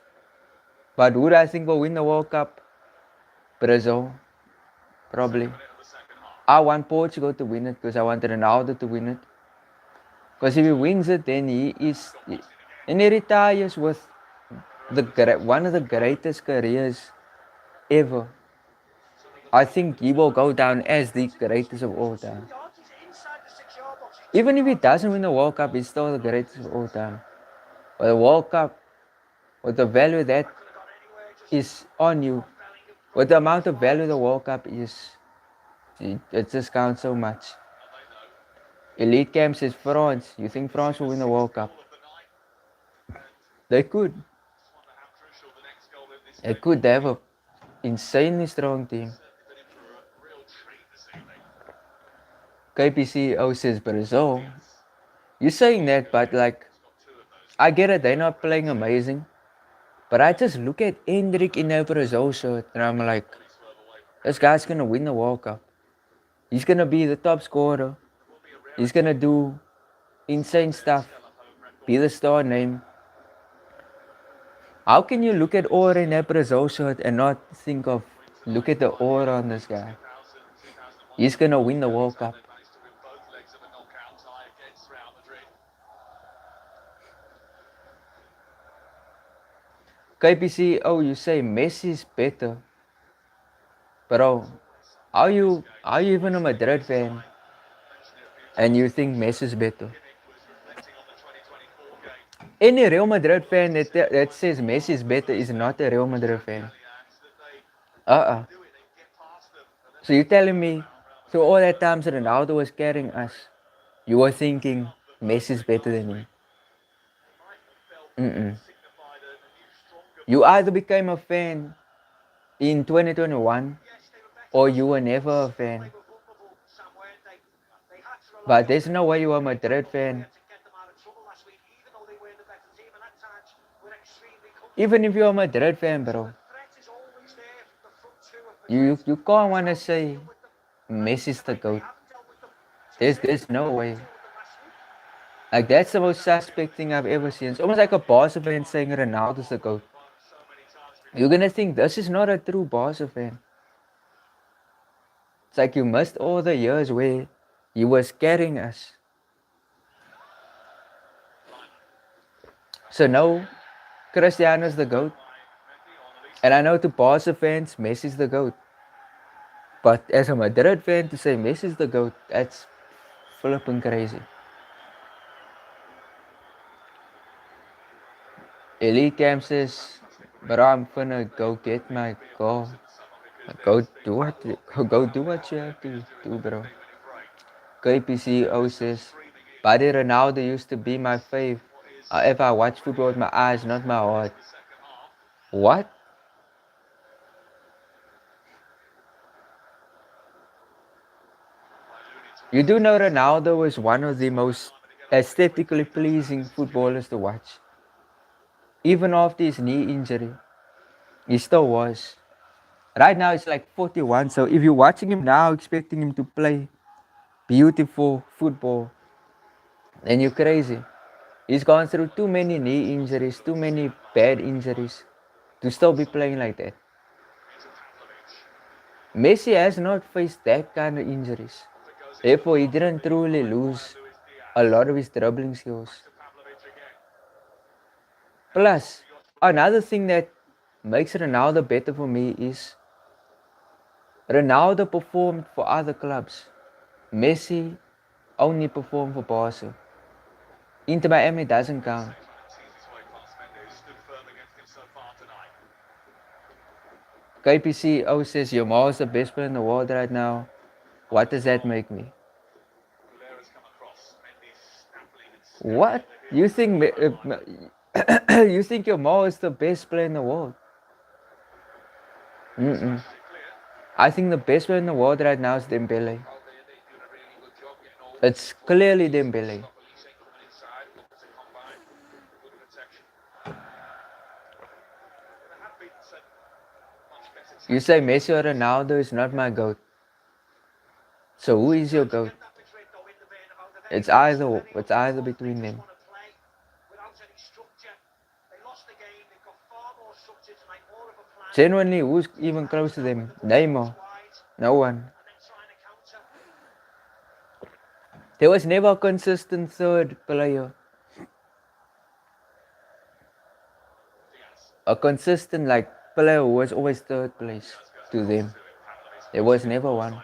But who do I think will win the World Cup? Brazil. Probably. I want Portugal to win it because I want Ronaldo to win it. Because if he wins it, then he retires with one of the greatest careers ever. I think he will go down as the greatest of all time. Even if he doesn't win the World Cup, he's still the greatest of all time. But the World Cup, with the value that is on you, with the amount of value the World Cup is, it just counts so much. Elite Camp says France. You think France will win the World Cup? They could. They could. They have an insanely strong team. KPCO says Brazil. You're saying that, but like, I get it. They're not playing amazing. But I just look at Hendrik in that Brazil shirt and I'm like, this guy's gonna win the World Cup. He's gonna be the top scorer. He's gonna do insane stuff. Be the star name. How can you look at aura in that Brazil shirt and not think of, look at the aura on this guy? He's gonna win the World Cup. KPC, oh, you say Messi's better. Bro, are you even a Madrid fan and you think Messi's better? Any Real Madrid fan that says Messi is better is not a Real Madrid fan. So you're telling me, so all that times Ronaldo was carrying us, you were thinking Messi is better than him? You either became a fan in 2021 or you were never a fan. But there's no way you are a Madrid fan. Even if you're a Madrid fan, bro, you can't want to say Messi's the GOAT. There's no way. Like, that's the most suspect thing I've ever seen. It's almost like a Barca fan saying Ronaldo's the GOAT. You're gonna think this is not a true Barca fan. It's like you missed all the years where he was carrying us. So no, Cristiano's the GOAT. And I know to Barca fans, Messi's the GOAT. But as a Madrid fan, to say Messi's the GOAT, that's flipping crazy. Elite Camp says, but I'm finna go get my goal. Go do what you have to do, bro. KPCO says, Buddy Ronaldo used to be my fave. If I watch football with my eyes, not my heart. What? You do know Ronaldo is one of the most aesthetically pleasing footballers to watch. Even after his knee injury, he still was. Right now it's like 41, so if you're watching him now expecting him to play beautiful football, then you're crazy. He's gone through too many knee injuries, too many bad injuries to still be playing like that. Messi has not faced that kind of injuries. Therefore, he didn't truly lose a lot of his dribbling skills. Plus, another thing that makes Ronaldo better for me is Ronaldo performed for other clubs. Messi only performed for Barca. Inter Miami doesn't count. KPCO says Yamal is the best player in the world right now. What does that make me? What? You think you think Yamal is the best player in the world? I think the best player in the world right now is Dembele. It's clearly Dembele. You say Messi or Ronaldo is not my GOAT. So who is your GOAT? It's either between them. Genuinely, who's even close to them? Neymar? No one. There was never a consistent third player. A consistent player who was always third place to them. There was never one.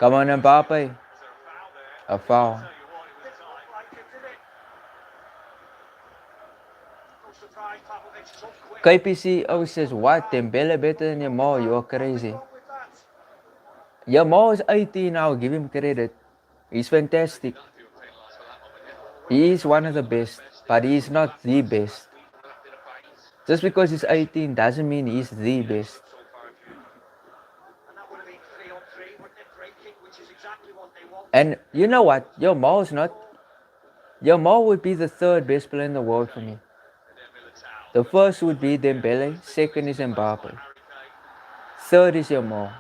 Come on, Mbappe. A foul. KPCO says, what? Dembele better than Yamal? You are crazy. Yamal is 18, I'll give him credit. He's fantastic. He is one of the best, but he's not the best. Just because he's 18 doesn't mean he's the best. And you know what? Yamal's not. Yamal would be the third best player in the world for me. The first would be Dembele, second is Mbappe, third is Yamal.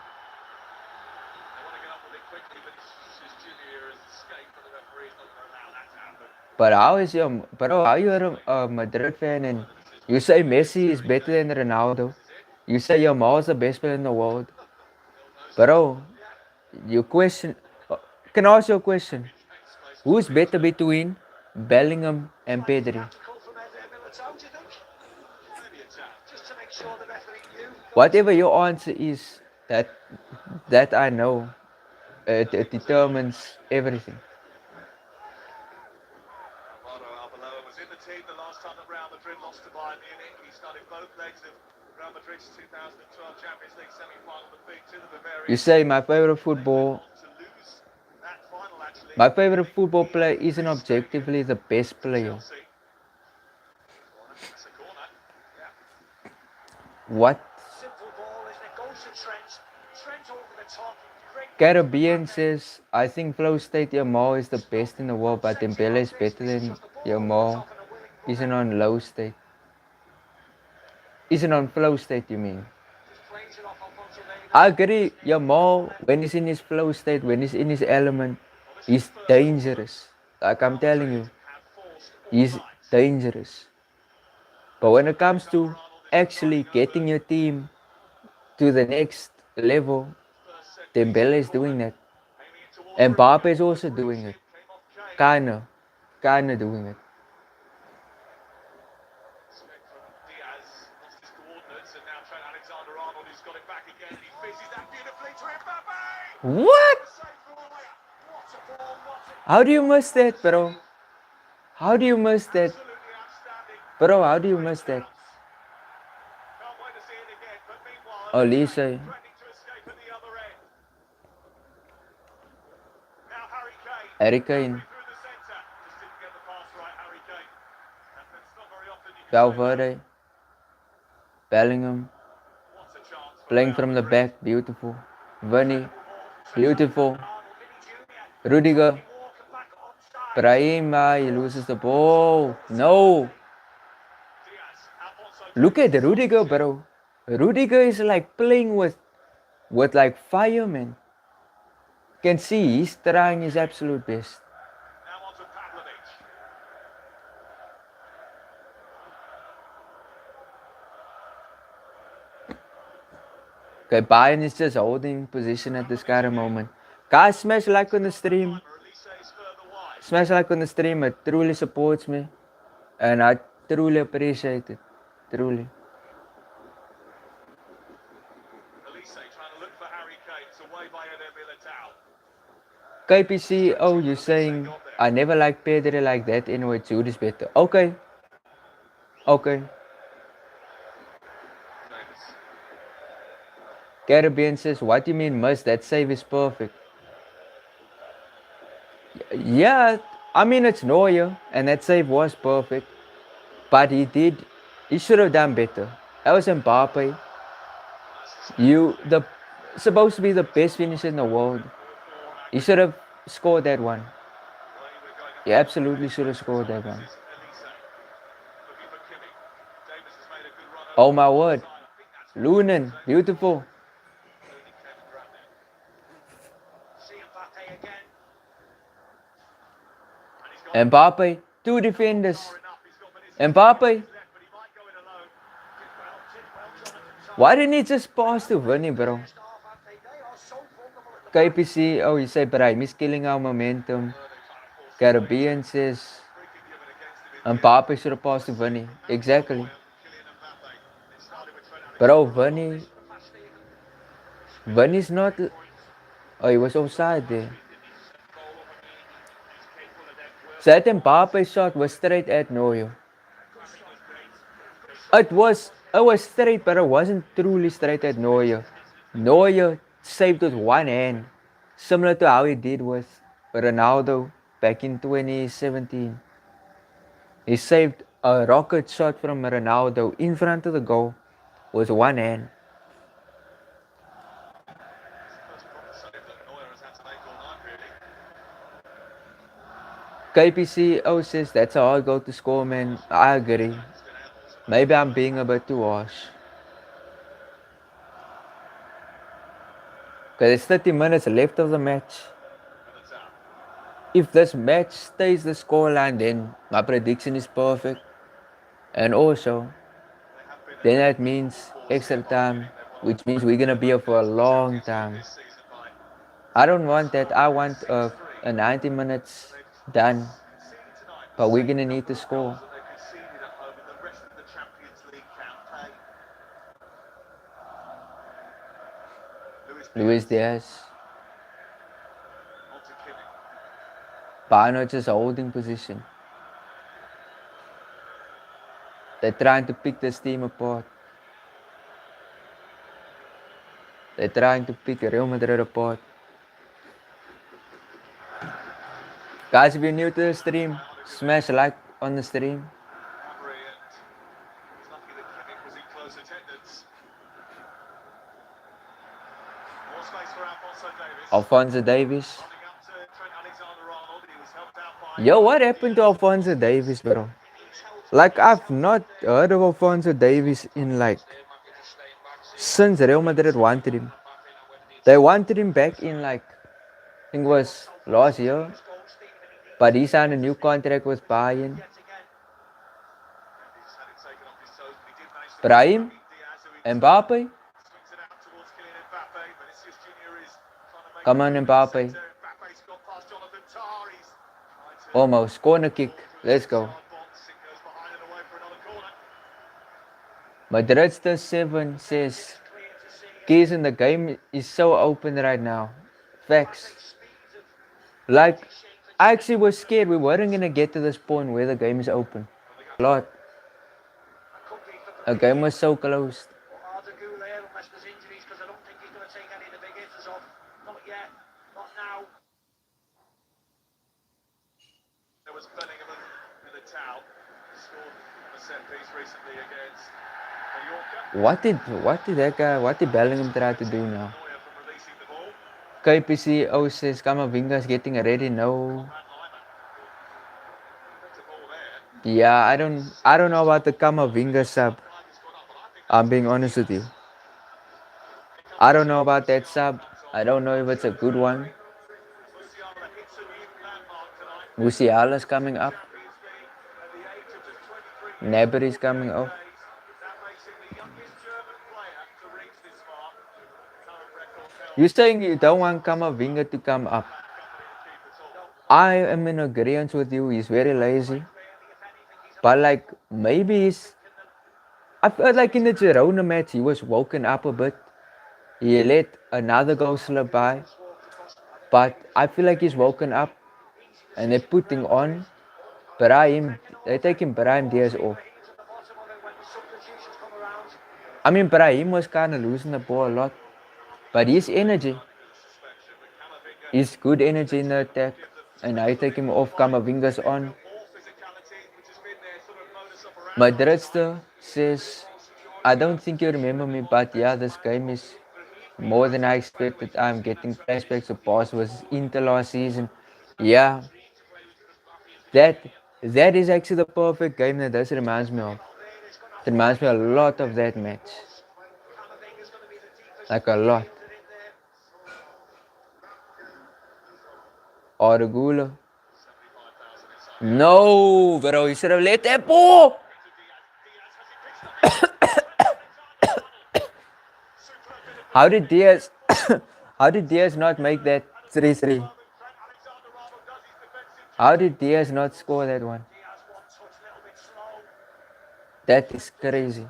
But how are you a Madrid fan and you say Messi is better than Ronaldo? You say Yamal is the best player in the world. Bro, you question. Can I ask you a question? Who's better between Bellingham and Pedri? Whatever your answer is, that I know, it determines everything. Was in the team the last time that Real Madrid lost to Bayern Munich. He started both legs of Real Madrid's 2012 Champions League semi-final defeat to the Bavarians. You say my favorite football player isn't objectively the best player. What? Caribbean says, I think Flow State Yamal is the best in the world, but Dembele is better than Yamal. Isn't on low state. Isn't on flow state, you mean? I agree, Yamal, when he's in his flow state, when he's in his element, he's dangerous. Like I'm telling you, he's dangerous. But when it comes to actually getting your team to the next level, Dembele is doing that. And Mbappe is also doing it. Kinda doing it. What? How do you miss that, bro? How do you miss that? Bro, how do you miss that? Olise. Harry Kane. Valverde. Bellingham. Playing from the back, beautiful. Verney, beautiful. Rudiger. Brahim, he loses the ball. No. Look at Rudiger, bro. Rudiger is like playing with like fire, man. You can see he's trying his absolute best. Okay, Bayern is just holding position at this kind of moment. Guys, smash like on the stream. Smash like on the stream. It truly supports me. And I truly appreciate it. Truly. KPC, oh, you're saying I never liked Pedri like that. Anyway, Jude is better. Okay. Okay. Caribbean says, what do you mean must? That save is perfect. Yeah, I mean it's Neuer, and that save was perfect. But he should have done better. That was Mbappe. Supposed to be the best finisher in the world. He should have scored that one. He absolutely should have scored that one. Oh my word. Lunin, beautiful. Mbappe, two defenders. Mbappe. Why didn't he just pass to Verney, bro? KPC, oh, you say, Brahim, he's killing our momentum. Caribbean says, Mbappe should have passed to Verney. Exactly. Bro, Verney's not. Oh, he was offside there. So that Mbappe shot was straight at Neuer. It was It was straight, but it wasn't truly straight at Neuer. Neuer saved with one hand, similar to how he did with Ronaldo back in 2017. He saved a rocket shot from Ronaldo in front of the goal with one hand. First proper save that Neuer has had to make all night, really. KPC says that's a hard goal to score, man. I agree. Maybe I'm being a bit too harsh. Because there's 30 minutes left of the match. If this match stays the scoreline, then my prediction is perfect. And also, then that means extra time, which means we're gonna be here for a long time. I don't want that. I want a 90 minutes done, but we're gonna need to score. Luis Diaz. Bayern just holding position. They're trying to pick this team apart. They're trying to pick Real Madrid apart. Guys, if you're new to the stream, smash like on the stream. Alphonso Davies. Yo, what happened to Alphonso Davies, bro? Like, I've not heard of Alphonso Davies in since Real Madrid wanted him. They wanted him back in I think it was last year. But he signed a new contract with Bayern. Brahim? Mbappe? Come on, Mbappe. Almost. Corner kick. Let's go. Madrid's 7 says, keys in the game is so open right now. Facts. I actually was scared we weren't going to get to this point where the game is open. A lot. The game was so close. What did Bellingham try to do now? KPC says Kamavinga is getting ready. No. Yeah, I don't know about the Kamavinga sub. I'm being honest with you. I don't know about that sub. I don't know if it's a good one. Musiala's coming up. Gnabry's coming up. You're saying you don't want Kamavinga to come up. I am in agreement with you. He's very lazy. But maybe I felt like in the Girona match he was woken up a bit. He let another goal slip by. But I feel like he's woken up. And they're putting on they're taking Brahim Diaz off. I mean, Brahim was kind of losing the ball a lot. But his energy, his good energy in the attack, and I take him off. Kamavinga's on. Madridster says, I don't think you remember me, but yeah, this game is more than I expected. I'm getting flashbacks of past versus Inter last season. Yeah, that is actually the perfect game that this reminds me of. It reminds me a lot of that match. Like a lot. Or the Guler. No, bro, you should have let that ball. How did Diaz not make that 3-3? How did Diaz not score that one? That is crazy.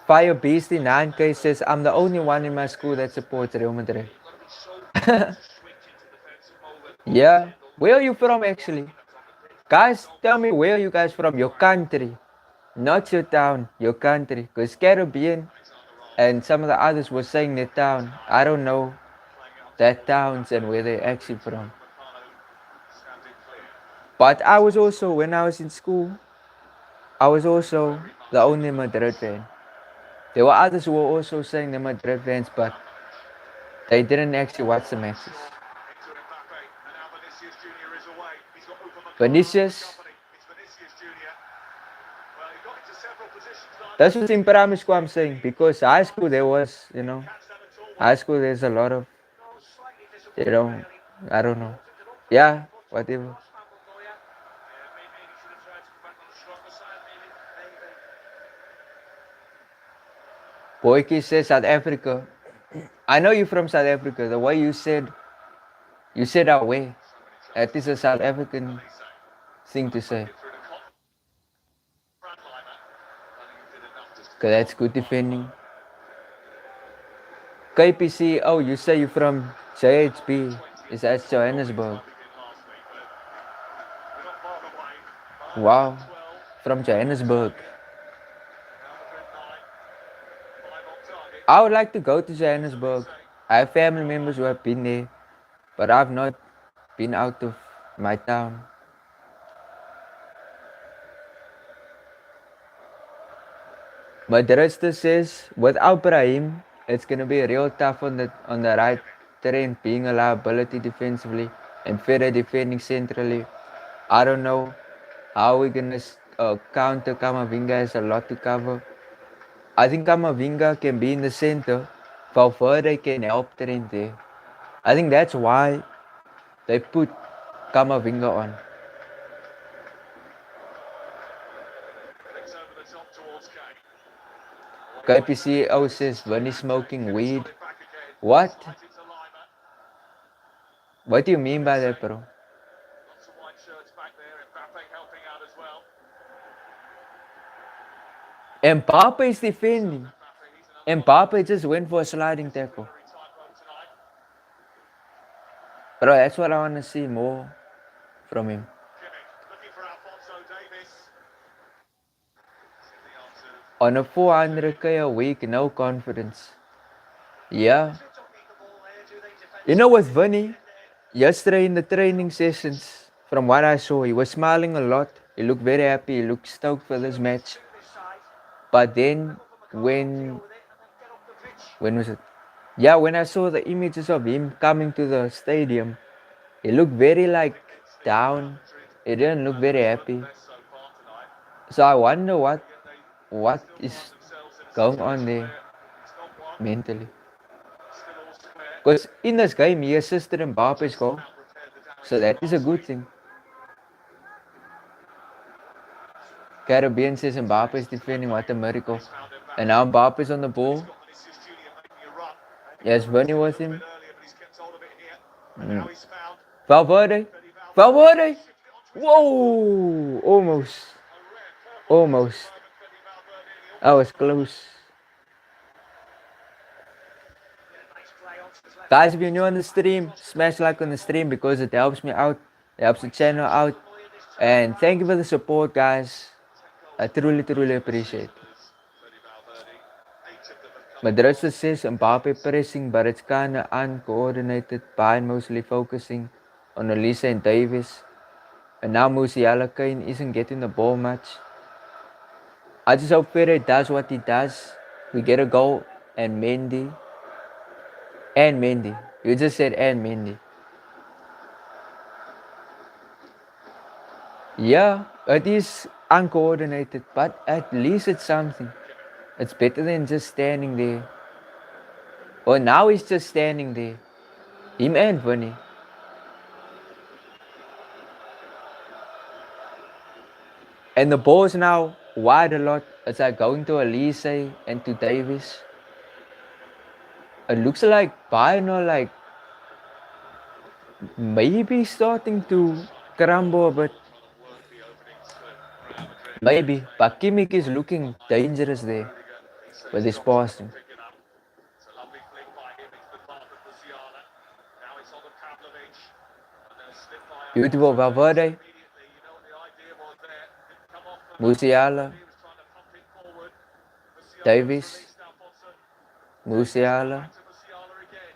Fire Beastie 9K says, I'm the only one in my school that supports Real Madrid. Yeah. Where are you from actually? Guys, tell me where you guys from? Your country. Not your town, your country. Because Caribbean and some of the others were saying their town. I don't know their towns and where they're actually from. But I was also, when I was in school, I was also the only Madrid fan. There were others who were also saying they're Madrid fans, but they didn't actually watch the matches. Vinicius, that was in primary school, I'm saying, because high school there was, high school there's a lot of, you know, I don't know. Yeah, whatever. Boyki says South Africa. I know you're from South Africa. The way you said away. That is a South African thing to say. Okay, that's good defending. KPC, oh, you say you're from JHB. Is that Johannesburg? Wow, from Johannesburg. I would like to go to Johannesburg. I have family members who have been there, but I've not been out of my town. Madrid still says without Brahim, it's gonna be real tough on the right terrain, being a liability defensively and Ferrer defending centrally. I don't know how we're gonna counter Kamavinga. Has a lot to cover. I think Kamavinga can be in the center. Valverde can help Trent there. I think that's why they put Kamavinga on. KPCO says Vinny smoking weed. What? What do you mean by that, bro? Mbappe is defending. Mbappe just went for a sliding tackle. Bro, that's what I want to see more from him. On a 400k a week, no confidence. Yeah. You know what's funny? Yesterday in the training sessions, from what I saw, he was smiling a lot. He looked very happy. He looked stoked for this match. But then when was it? Yeah, when I saw the images of him coming to the stadium, he looked very down. He didn't look very happy. So I wonder what is going on there mentally. Because in this game he assisted Mbappe's goal. So that is a good thing. Caribbean says Mbappe is defending, what a miracle. And now Mbappe is on the ball. Yes, Bernie was him. Valverde. Valverde. Whoa! Almost. Almost. I was close. Guys, if you're new on the stream, smash like on the stream because it helps me out. It helps the channel out. And thank you for the support, guys. I truly appreciate it. Madrid says Mbappe pressing, but it's kinda uncoordinated. Bayern mostly focusing on Elisa and Davis. And now Musiala Kane isn't getting the ball much. I just hope Ferrer does what he does. We get a goal and Mendy. And Mendy. You just said and Mendy. Yeah, it is uncoordinated, but at least it's something. It's better than just standing there. Well, now he's just standing there. Him and Vinny. And the ball's now wide a lot. It's like going to Elise and to Davis. It looks like Bayern are maybe starting to crumble a bit. Maybe. But Kimmich is looking dangerous there with his passing. Beautiful Valverde. Immediately, you know what the idea was there. Didn't come off for Musiala. He was trying to pump it forward. Musiala was Davis. released, Alfonso. Musiala. Back to Musiala again.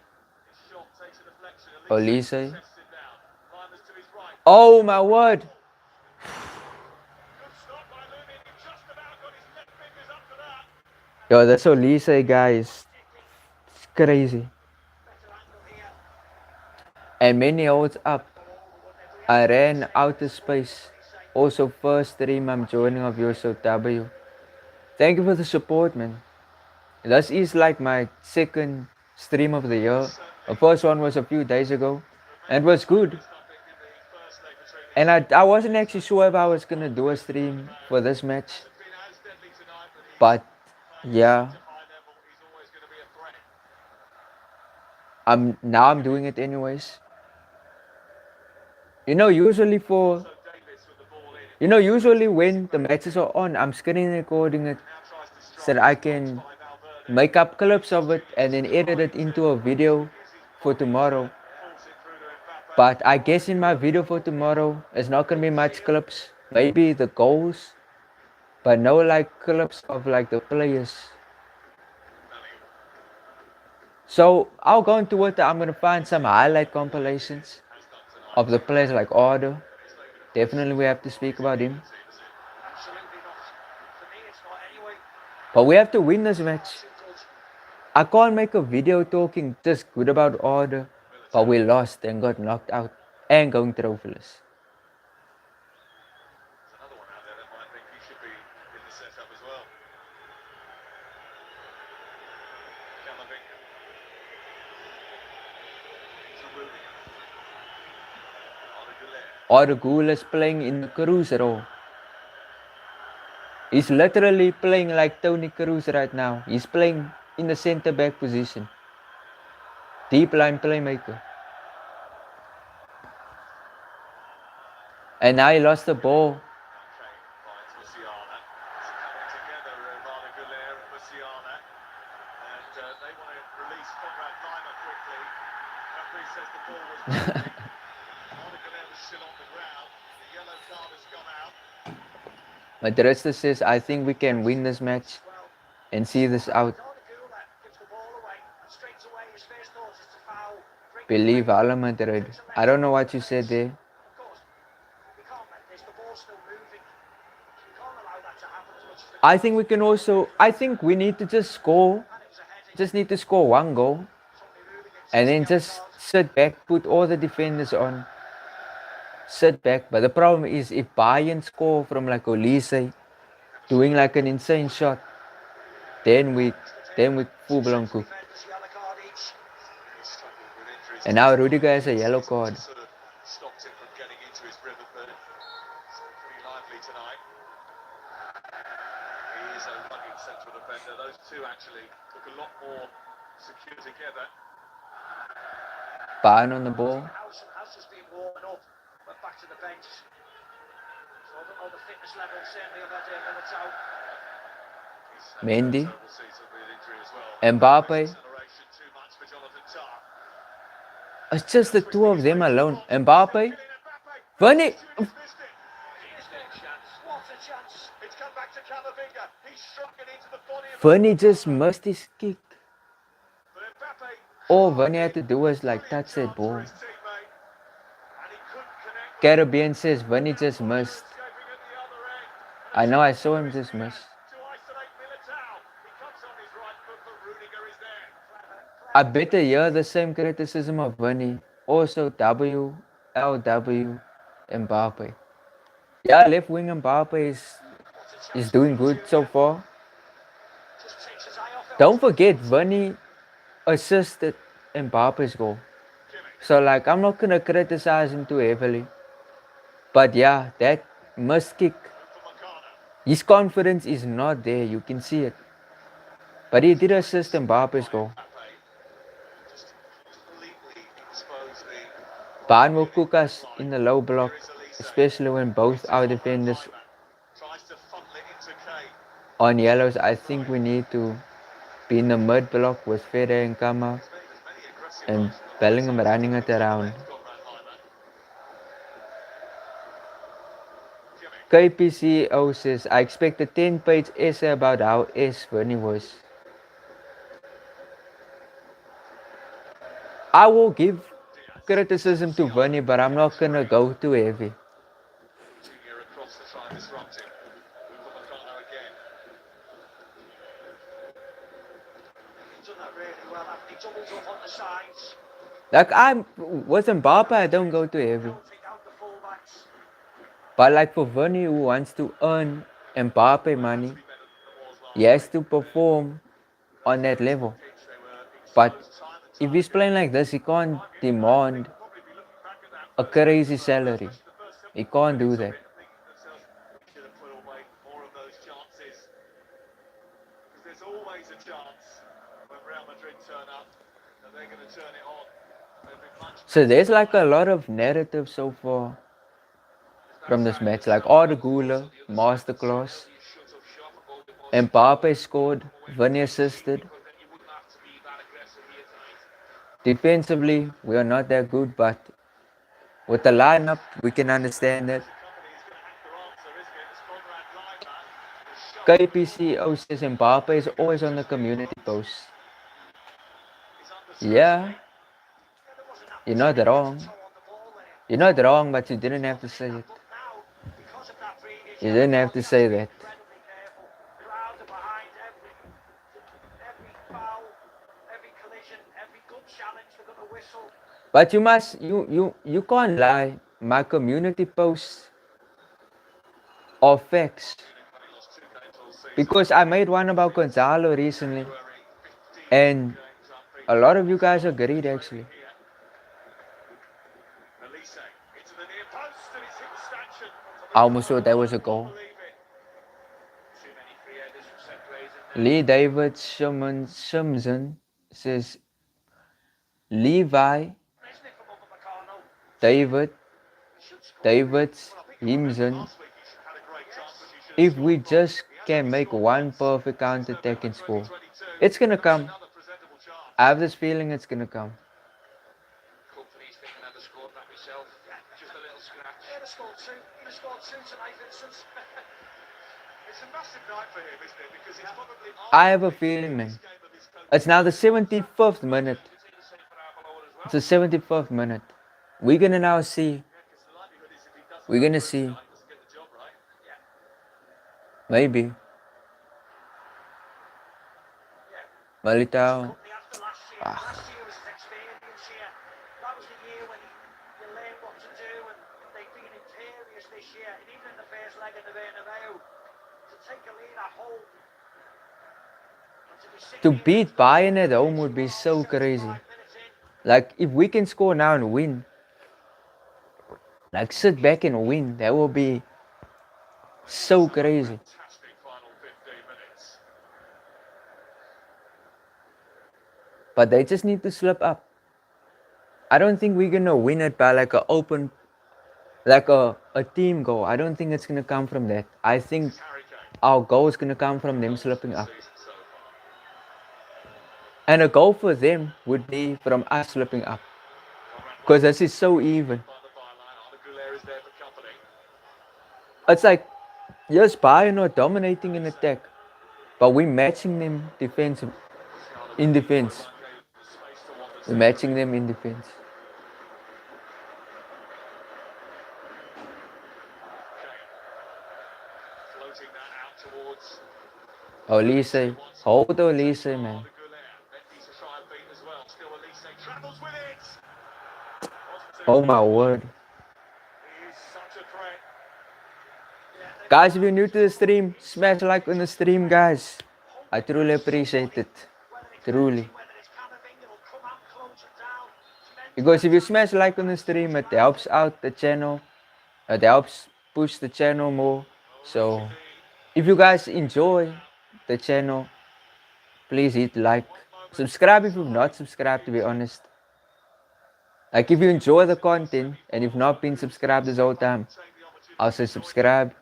His shot takes a deflection. Olise. Tests it down. Climbers to his right. Oh my word. Good stop by Looney. He just about got his left fingers up to that. Yo, that's Olise, guys. It's crazy. And many holds up. I ran out of space. Also, first stream I'm joining of yours, so W. Thank you for the support, man. This is like my second stream of the year. The first one was a few days ago, and it was good. And I wasn't actually sure if I was gonna do a stream for this match, but yeah, I'm doing it anyways. Usually when the matches are on, I'm screen recording it so that I can make up clips of it and then edit it into a video for tomorrow. But I guess in my video for tomorrow, it's not gonna be much clips. Maybe the goals, but no like clips of like the players. So I'll go into it. I'm gonna find some highlight compilations of the players like Order. Definitely we have to speak about him. But we have to win this match. I can't make a video talking just good about Order, but we lost and got knocked out and going trophyless. Another one out there that might think he should be in the setup as well. Kamavinga. Or Guler is playing in the Cruz role. He's literally playing like Tony Cruz right now. He's playing in the center back position. Deep line playmaker. And now he lost the ball. Madrid says, I think we can win this match and see this out. Believe Ala Madrid. I don't know what you said there. I think we can also, I think we need to just score. Just need to score one goal. And then just sit back, put all the defenders on. Sit back. But the problem is if Bayern score from like Olise, doing like an insane shot, then we full blown cook. And now Rudiger has a yellow card. Stopped him from getting into his rhythm, but pretty lively tonight. He is a rugged central defender. Those two actually look a lot more secure together. Bayern on the ball. Has just been warming up, went back to the bench. So I don't know the fitness level certainly of that Militao. Mendy. Mbappe. It's just the two of them alone. Mbappe. Vani. Vani just missed his kick. All Vani had to do was like touch that ball. Caribbean says Vani just missed. I know, I saw him just miss. I better hear the same criticism of Vani. Also W, LW, Mbappe. Yeah, left wing Mbappe is doing good so far. Don't forget Vani assisted Mbappe's goal. So like I'm not gonna criticize him too heavily. But yeah, that missed kick. His confidence is not there, you can see it. But he did assist Mbappe's goal. Bayern will cook us in the low block, especially when both our defenders on yellows. I think we need to be in the mid block with Fede and Kama and Bellingham running it around. KPCO says, I expect a 10-page essay about how Verney was. I will give criticism to Verney, but I'm not going to go too heavy. Junior across to try and disrupt him. Upamecano again. He's done that really well. He doubles up on the sides. Like, with Mbappe, I don't go too heavy. Helping out the fullbacks. But like for Verney, who wants to earn Mbappe money, he has to perform on that level. But if he's playing like this, he can't demand a crazy salary. He can't do that. Should have put away more of those chances. Because there's always a chance when Real Madrid turn up that they're going to turn it on. They've been much So there's like a lot of narrative so far from this match. Like all the Guler, masterclass. Mbappe scored, Verney assisted. Defensively, we are not that good, but with the lineup, we can understand that. KPCO says Mbappe is always on the community post. Yeah, you're not wrong. You're not wrong, but you didn't have to say it. You didn't have to say that. But you can't lie. My community posts are facts. Because I made one about Gonzalo recently, and a lot of you guys agreed actually. I almost thought that was a goal. Lee David Shimson says Levi David Himson. If we just can make one perfect counter attack and score, it's gonna come. I have this feeling it's gonna come. I have a feeling, man. It's now the 75th minute. It's the 75th minute. We're gonna now see. We're gonna see. Maybe. Militao. To beat Bayern at home would be so crazy. Like, if we can score now and win, like sit back and win, that will be so crazy. But they just need to slip up. I don't think we're gonna win it by like a open, like a team goal. I don't think it's gonna come from that. I think our goal is gonna come from them slipping up. And a goal for them would be from us slipping up. Because this is so even. It's like, yes, Bayern are dominating in attack, but we're matching them in defense. We're matching them in defense. Olise, hold Olise, man. Oh my word. Guys, if you're new to the stream, smash like on the stream, guys. I truly appreciate it. Truly. Because if you smash like on the stream, it helps out the channel. It helps push the channel more. So, if you guys enjoy the channel, please hit like. Subscribe if you've not subscribed, to be honest. Like, if you enjoy the content and you've not been subscribed this whole time, I'll say subscribe.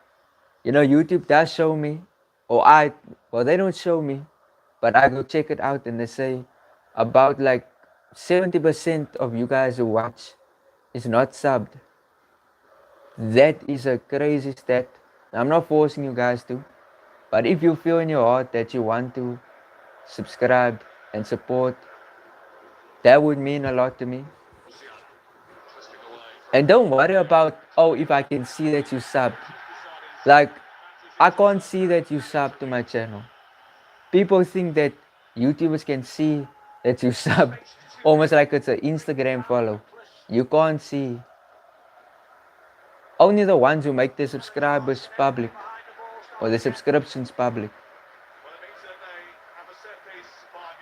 You know, YouTube does show me, well, they don't show me, but I go check it out and they say about like 70% of you guys who watch is not subbed. That is a crazy stat. I'm not forcing you guys to, but if you feel in your heart that you want to subscribe and support, that would mean a lot to me. And don't worry about, oh, if I can see that you sub. Like, I can't see that you sub to my channel. People think that YouTubers can see that you sub, almost like it's an Instagram follow. You can't see. Only the ones who make their subscribers public or the subscriptions public.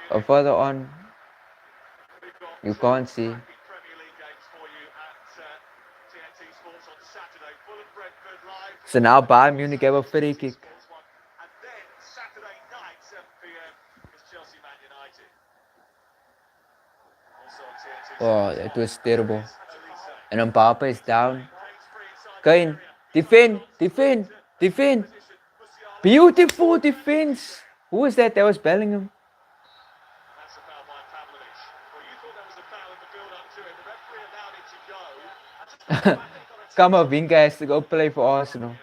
Or further on, you can't see. So now Bayern Munich have a free kick. And then Saturday night, 7 p.m. is Chelsea Man United. Also on TNT Oh, Sports that 1, was terrible. Elise. And Mbappe is down. Kane's free inside the Kane, area. defend, defend, defend. Position. Musiala. Beautiful defense. Who was that? That was Bellingham. That's a foul by Pavlovic. Well, you thought that was a foul in the build-up to it. The referee allowed it to go. That's a foul back they've got to take. Kamavinga has to go play for Arsenal.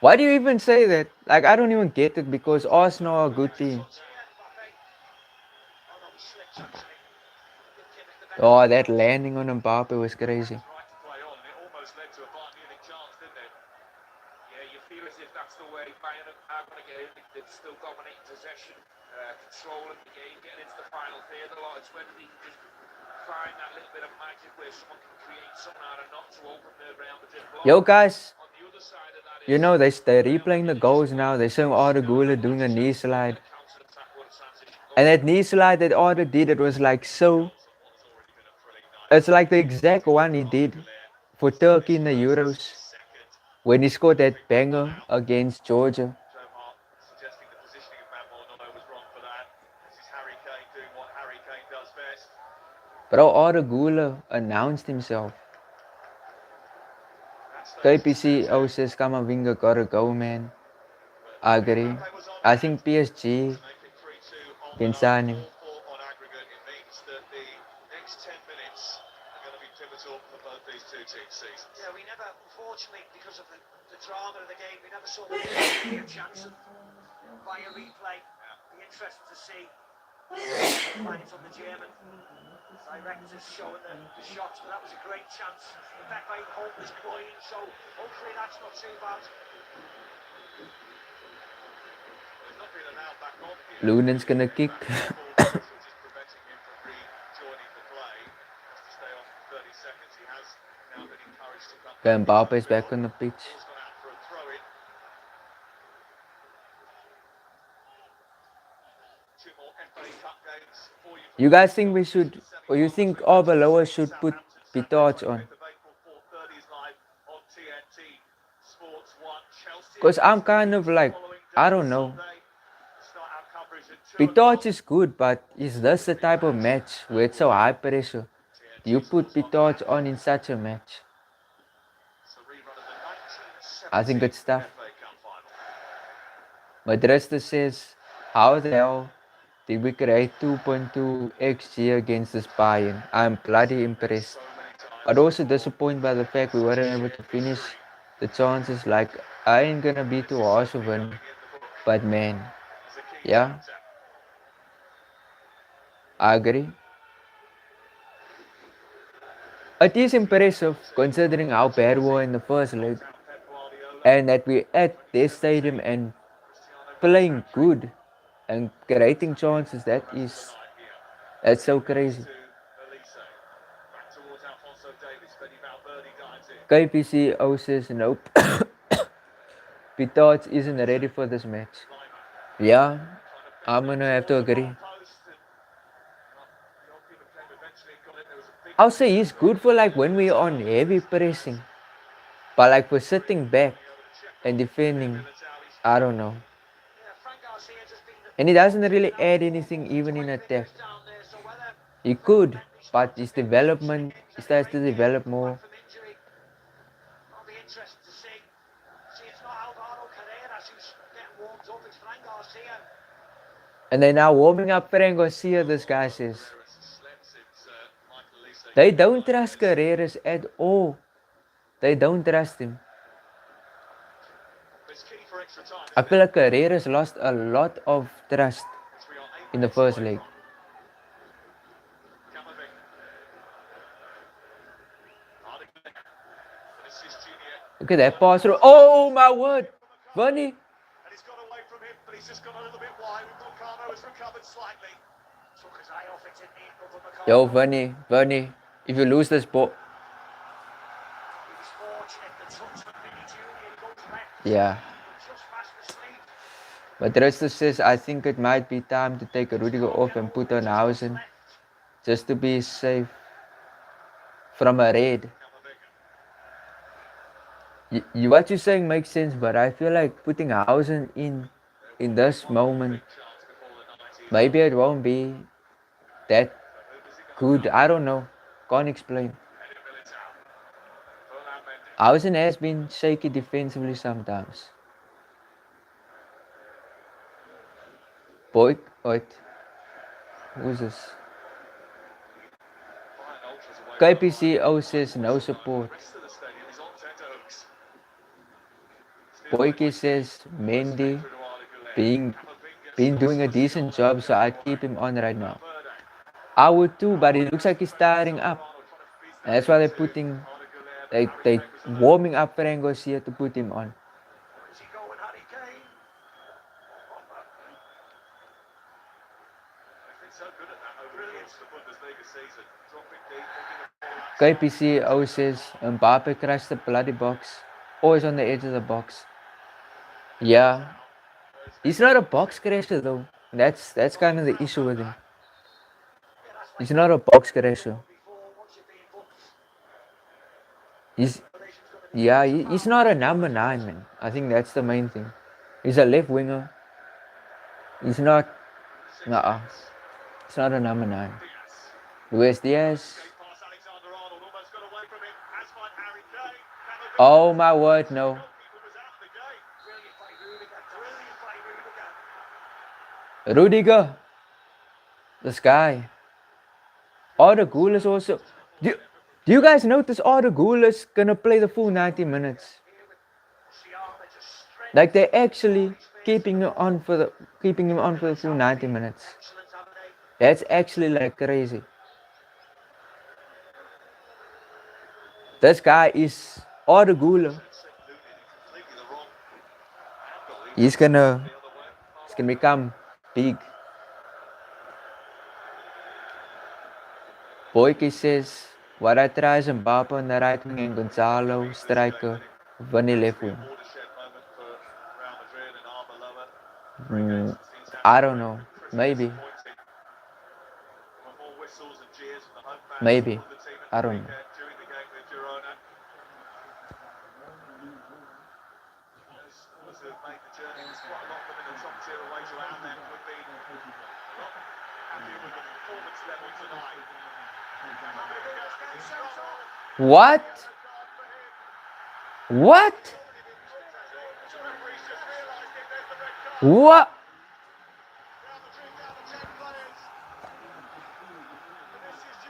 Why do you even say that? Like, I don't even get it because Arsenal are a good team. Oh, that landing on Mbappe was crazy. Right to play on, and it almost led to a Bayern Munich chance, didn't it? Yeah, you feel as if that's the way Bayern are going to get in. They've still dominating possession, controlling the game, getting into the final third a lot. It's whether they can just find that little bit of magic where someone can create something out of not to open the Real Madrid block. Yo, guys, On the other side of that, you know, they're replaying the goals now. They're showing Arda Guler doing a knee slide. counter-attack or a transition goal. And that knee slide that Arda did, it was like so. It's like the exact one he did for Turkey in the Euros when he scored that banger against Georgia. Joe Hart suggesting the positioning of Van Bommel was wrong for that. This is Harry Kane doing what Harry Kane does best. Bro, Arda Guler announced himself. KPC says Kamavinga gotta go, man. I agree. I think PSG can sign him. On aggregate, it means that the next 10 minutes are going to be pivotal for both these two teams' seasons. Yeah, we never, unfortunately, because of the drama of the game, we never saw the clear chance by a replay. Be interested to see playing from the German directors showing the shots, but that was a great chance. Pepe Holt was crying, so hopefully that's not too bad. There's not been allowed back on here. Lunen's gonna kick. Which is preventing him from rejoining the play. Has to stay on for 30 seconds. He has now been encouraged to come Okay, Mbappe's back on the pitch. Ball's gone out for a throw-in. Two more FA Cup games for you. You guys think we should, or you think Arbeloa should put Pitarch on? Because I'm kind of like, I don't know. Pitarch is good, but is this the type of match where it's so high pressure? You put Pitarch on in such a match? I think it's tough. Madrid says, how the hell did we create 2.2 XG against this Bayern? I'm bloody impressed. But also disappointed by the fact we weren't able to finish the chances. Like, I ain't gonna be too harsh of him. But man, yeah, I agree. It is impressive considering how bad we were in the first leg. And that we're at their stadium and playing good and creating chances. That's so crazy. KPC says nope. Pitarch isn't ready for this match. Yeah, I'm gonna have to agree. I'll say he's good for like when we're on heavy pressing. But like for sitting back and defending, I don't know. And he doesn't really add anything even in attack. He could, but his development, he starts to develop more. I'll be interested to see. See, it's not Alvaro Carreras who's getting warmed up, it's Fran Garcia. And they're now warming up Fran Garcia, this guy says. They don't trust Carreras at all. They don't trust him. It's key for extra time, I isn't feel it? like Carreras lost a lot of trust Which we are 8 in the minutes first away leg. from. Kamavinga. Ardigan. Vinicius Junior. Look at that pass through. Oh my word! Bunny! And he's got away from him, but he's just gone a little bit wide. Moncano has recovered slightly. Took his eye off it, didn't he? Over McCall. Yo, Bunny. If you lose this ball. He was fortunate. The touch from Vinny Junior goes left. Yeah. Just past the sleeve. But Risto says I think it might be time to take Rudiger off and put on Hausen just to be safe from a red. Kamavinga. What you're saying makes sense, but I feel like putting Hausen in this moment, Chance before the 90s. maybe it won't be that good. I don't know. Can't explain. Heading Militao. Ferland Mendy. Hausen has been shaky defensively sometimes. Boy, wait. Who's this? Bayern ultras away from KPCO says no support. the rest of the stadium is on tenterhooks. Boyke says Mendy been doing a decent job, so I'd keep him on right now. I would too, but it looks like he's tiring up. And that's why they're putting, they warming up Frank Garcia to put him on. Where's he going, Harry Kane? They've been so good at that over the course of the Bundesliga season. Dropping deep, picking the ball out. KPCO says Mbappe crashed the bloody box. Always on the edge of the box. Yeah. He's not a box crasher though. That's kind of the issue with him. He's not a box crasher. He's not a number 9, man. I think that's the main thing. He's a left winger. He's not. It's not a number 9. Luis Diaz. Pass Alexander-Arnold almost got away from him. Has found Harry Kane. Kamavinga. Oh my word, no. Goalkeeper was out of the game. Brilliant play, Rudiger. Rudiger. This guy. Arda Guler also. Do you guys notice Arda Guler's gonna play the full 90 minutes? Like they're actually keeping him on for the full 90 minutes. That's actually like crazy. This guy is Arda Guler. Completely the wrong angle. He's gonna become big. Boyke says, what I try is Mbappe on the right wing and Gonzalo, striker, Vinny left wing. Watershed moment for Real Madrid and our beloved. I don't know. Maybe. More whistles and cheers from the home fans. Maybe. of the team at I the don't know. weekend during the game with Girona. Those who have made the journey, there's quite a lot of them in the top tier away to our them would be not happy with the performance level tonight. What? What? What?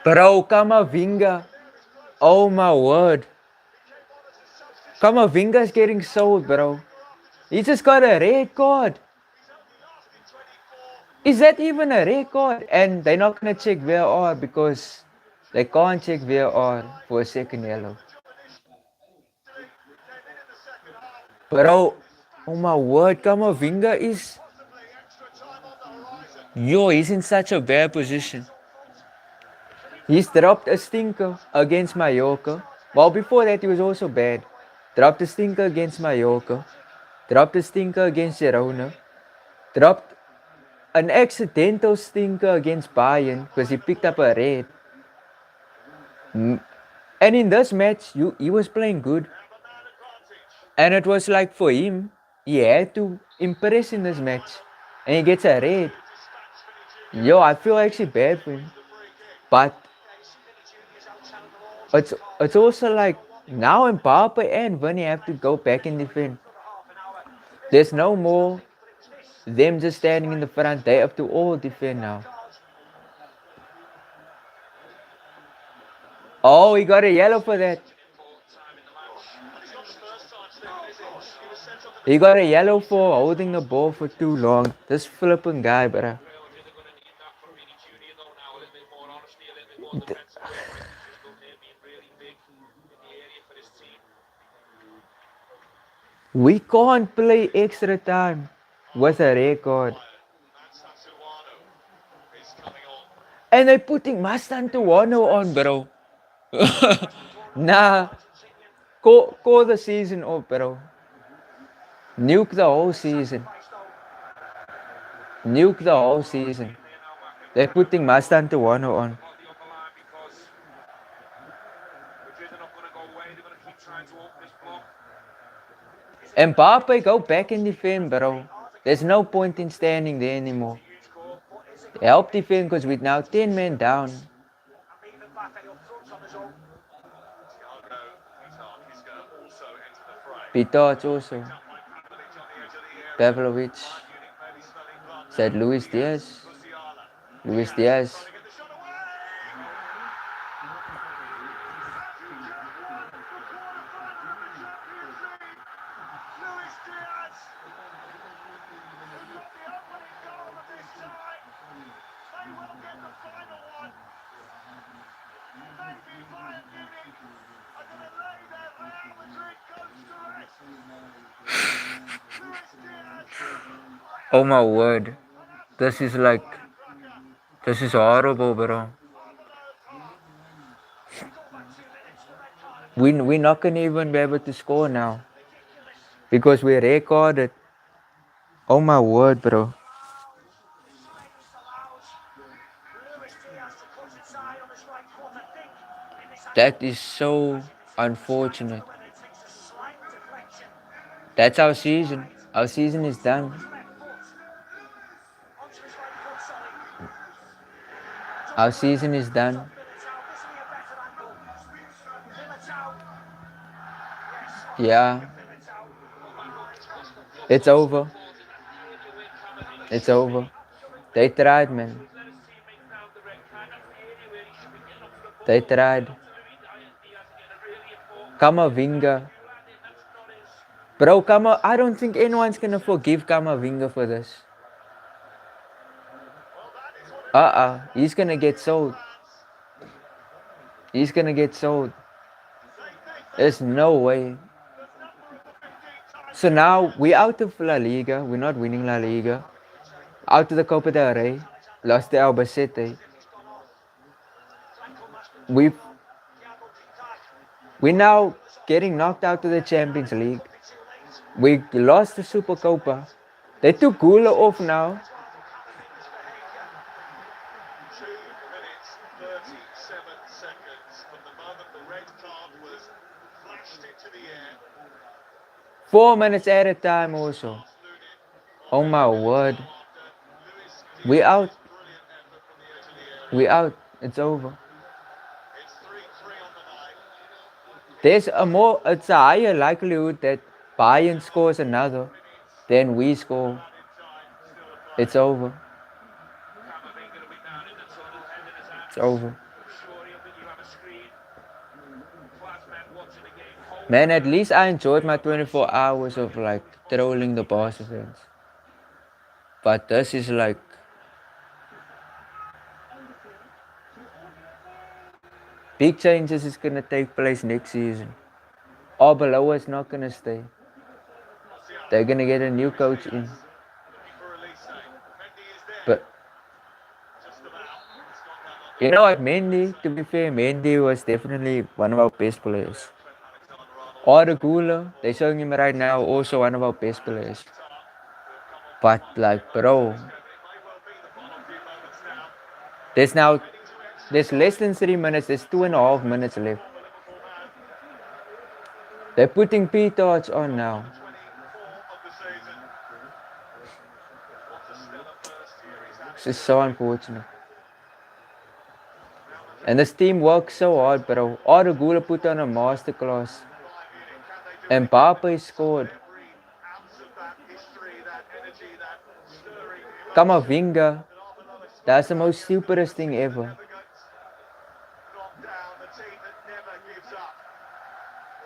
Bro, Kamavinga. Oh my word. Kamavinga's getting sold, bro. He just got a red card. Is that even a red card? And they're not gonna check VAR because they can't check VAR for a second yellow. Bro, oh my word, Kamavinga is... Yo, he's in such a bad position. He's dropped a stinker against Mallorca. Well, before that he was also bad. Dropped a stinker against Mallorca. Dropped a stinker against Girona. Dropped an accidental stinker against Bayern because he picked up a red. And in this match, he was playing good. And it was like for him, he had to impress in this match. And he gets a red. Yo, I feel actually bad for him. But it's also like now Mbappe and Vinny have to go back and defend. There's no more them just standing in the front. They have to all defend now. Oh, he got a yellow for that. Important time in the match. And it's not the first time, Stephen, is it? He was sent off in He the got a yellow for holding the ball for too long. This flipping guy, bruh. Real Madrid are going to need that from Vini Junior though now. A little bit more honesty, a little bit more defensive work. I think he's just done there being really big in the area for his team. We can't play extra time with a record. That's Sassuolo is coming on. And they're putting Mastantuano on, bro. Nah. Call the season off, bro. Nuke the whole season. Nuke the whole season. They're putting Mastantuano on. On the other line because Madrid are not going to go away. They're going to keep trying to open this block. Mbappe, go back and defend, bro. There's no point in standing there anymore. Huge goal. Help defend because we're now 10 men down. Thiago Kiska also entered the fray. Pitarch also. Up by Pavlovic on the edge of the area. Pavlovic. Munich maybe smelling blood. Said Luis Diaz. Musiala. Luis Diaz. Trying to get the shot away. Luis Diaz. Who got the opening goal of this tie. They will get the final one. Maybe Bayern Munich are going to lay their Real Madrid coach to rest. Luis Diaz. Oh my word. This is like. This is horrible, bro. We're not gonna even be able to score now. Because we recorded. Oh my word, bro. That is so unfortunate. That's our season. Our season is done. Our season is done. Yeah. It's over. It's over. They tried, man. They tried. Kamavinga. Bro, I don't think anyone's gonna forgive Kamavinga for this. He's gonna get sold. He's gonna get sold. There's no way. So now we're out of La Liga. We're not winning La Liga. Out of the Copa del Rey. Lost to Albacete. We're now getting knocked out of the Champions League. We lost the Super Copa. They took Guler off now. 2 minutes 37 seconds from the moment the red card was flashed into the air. 4 minutes at a time also. Oh my word. We out. We out. It's over. It's 3-3 on the night. It's a higher likelihood that Bayern scores another than we score. It's over. It's over. Man, at least I enjoyed my 24 hours of like trolling the Barca fans. But this is like. Big changes is gonna take place next season. Arbeloa is not gonna stay. They're gonna get a new coach in. But you know what, Mendy, to be fair, Mendy was definitely one of our best players. Or Guler, they're showing him right now, also one of our best players. But like, bro, there's less than 3 minutes, there's 2.5 minutes left. They're putting P-Torch on now. This is so unfortunate. And this team works so hard, bro. Guler put on a masterclass. And Mbappe scored. Kamavinga. That's the most stupidest thing ever.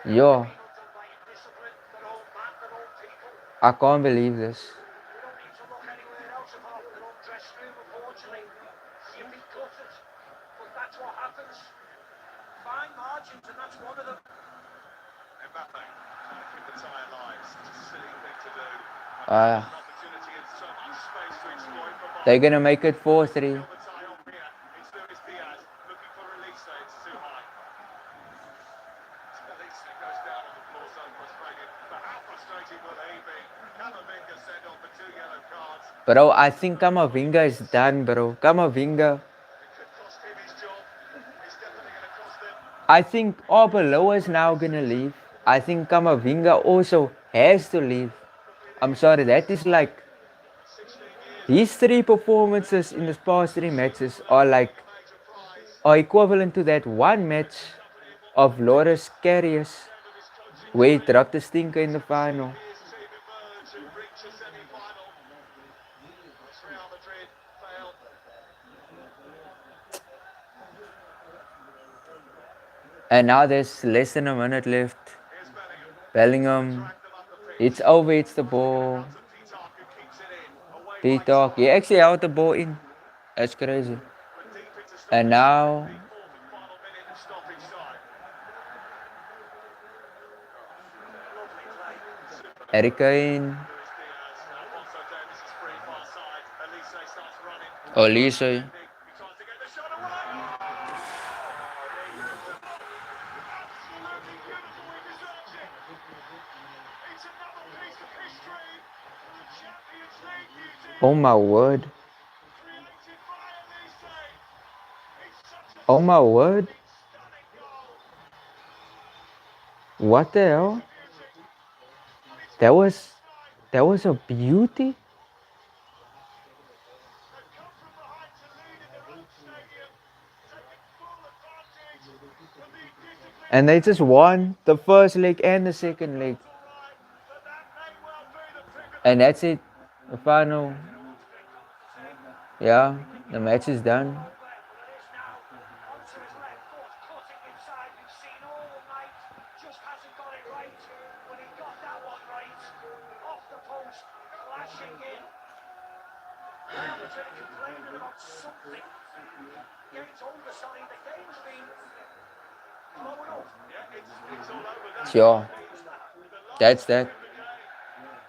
Yo, Not done by indiscipline. Their own man, their own people. I can't believe this. We don't need to look anywhere else apart from their own dressing room, unfortunately. You'd be gutted, but that's what happens. Fine margins, and that's one of them. Mbappe trying to keep the tie alive. Such a silly thing to do. Uh, An opportunity and so much space to exploit for they're Bayern. gonna make it 4-3. Steal the tie off here. It's Luis Diaz looking for release there. It's too high. Release goes down on the floor, so frustrated. But how frustrated will he be? Kamavinga sent off for 2 yellow cards. Bro, I think Kamavinga is done, bro. Kamavinga. It could cost him his job. It's definitely going to cost him. I think Arbeloa is now gonna leave. I think Kamavinga also has to leave. I'm sorry, that is like 16 years, these 3 performances in the past 3 matches are like major prize. are equivalent to that one match of Loris Karius where he dropped the stinker in the final. His team emerge and reach a semi-final. As Real Madrid fail. And now there's less than a minute left. Here's Bellingham, Bellingham. Drag them up the pitch. it's over, it's the ball. Out to Peacock, who keeps it in. Away by Peacock, he actually held the ball in. That's crazy. We're deep into And stoppage now time. The fourth and final minute of stoppage time. Lovely play. Harry Kane, Luis Diaz. Alfonso Davies is free far side. Elise starts running. Olise. He tries to get the shot away. Absolutely beautiful. He deserves it. It's another piece of history. The Champions League beauty Oh my word. created by Elise. It's such a Oh my word. stunning goal. What the hell? That was a beauty. They've come from behind to lead in their own stadium, taking full advantage of the indiscipline. And they just won the first leg and the second leg. All right, but that may well be the pick of And that's it. The final. Yeah, the match is done. Well, it is now. Onto his left foot, cutting inside. We've seen all night. Just hasn't got it right. When he got that one right, off the post, flashing in. Real Madrid complaining about something. Game's over, Sonny. The game's been blowing up. Yeah, it's all over now. Sure. That's that.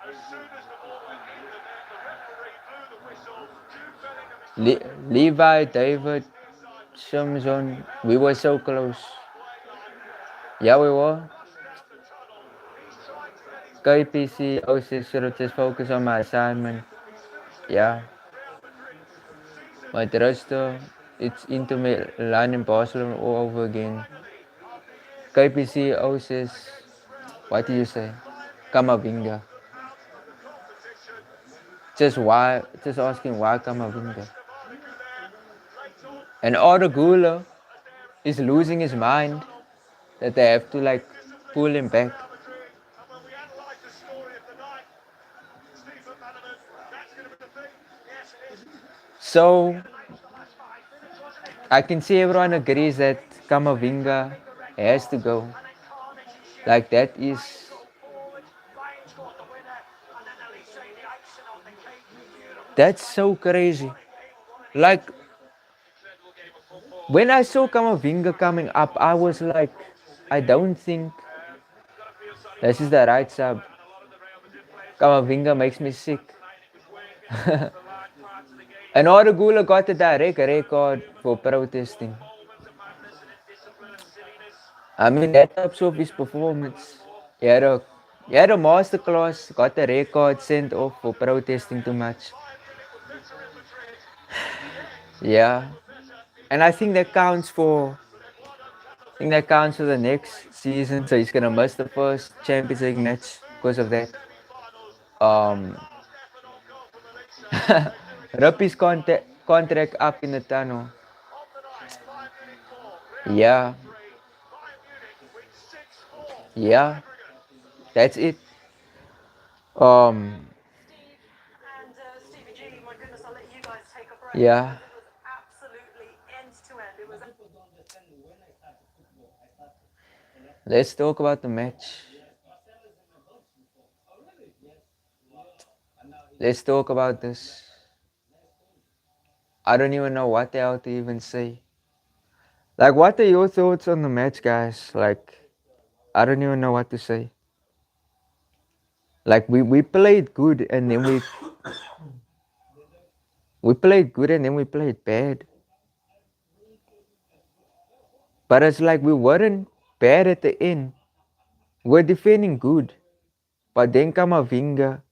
As soon as the ball went in the net, the referee blew the whistle. Jude Bellingham is Levi, David, Simpson, we were so close. Yeah, we were. KPC, OC should have just focused on my assignment. Yeah. But the rest, it's Inter Milan and Barcelona all over again. KPC, OC, what do you say? Kamavinga. Just asking why Kamavinga. And Otto Guler is losing his mind that they have to like pull him back. And when we analyse the story of the night, Stephen Bannerman, that's going to be the thing. Yes, it is. So I can see everyone agrees that Kamavinga has to go. Like that is Bayern scored the winner, and then Elise the icing on the cake. Beautiful. that's so crazy. Like when I saw Kamavinga coming up, I was like, I don't think this is the right sub. Kamavinga makes me sick. And Gula got a direct record for protesting. I mean, that tops off his performance. He had a masterclass, got a record sent off for protesting too much. Yeah. And I think that counts for the next season. So he's gonna miss the first Champions League match because of that. Rip his contract up in the tunnel. Yeah. Yeah. That's it. Steve and Stevie G, my goodness, I'll let you guys take a breath. Yeah. It was absolutely end to end. It was. Let's talk about the match. Let's talk about this. I don't even know what the hell to even say. Like, what are your thoughts on the match, guys? Like, I don't even know what to say. Like, we played good and then we played good and then we played bad. But it's like we weren't bad at the end. We're defending good. But then Kamavinga,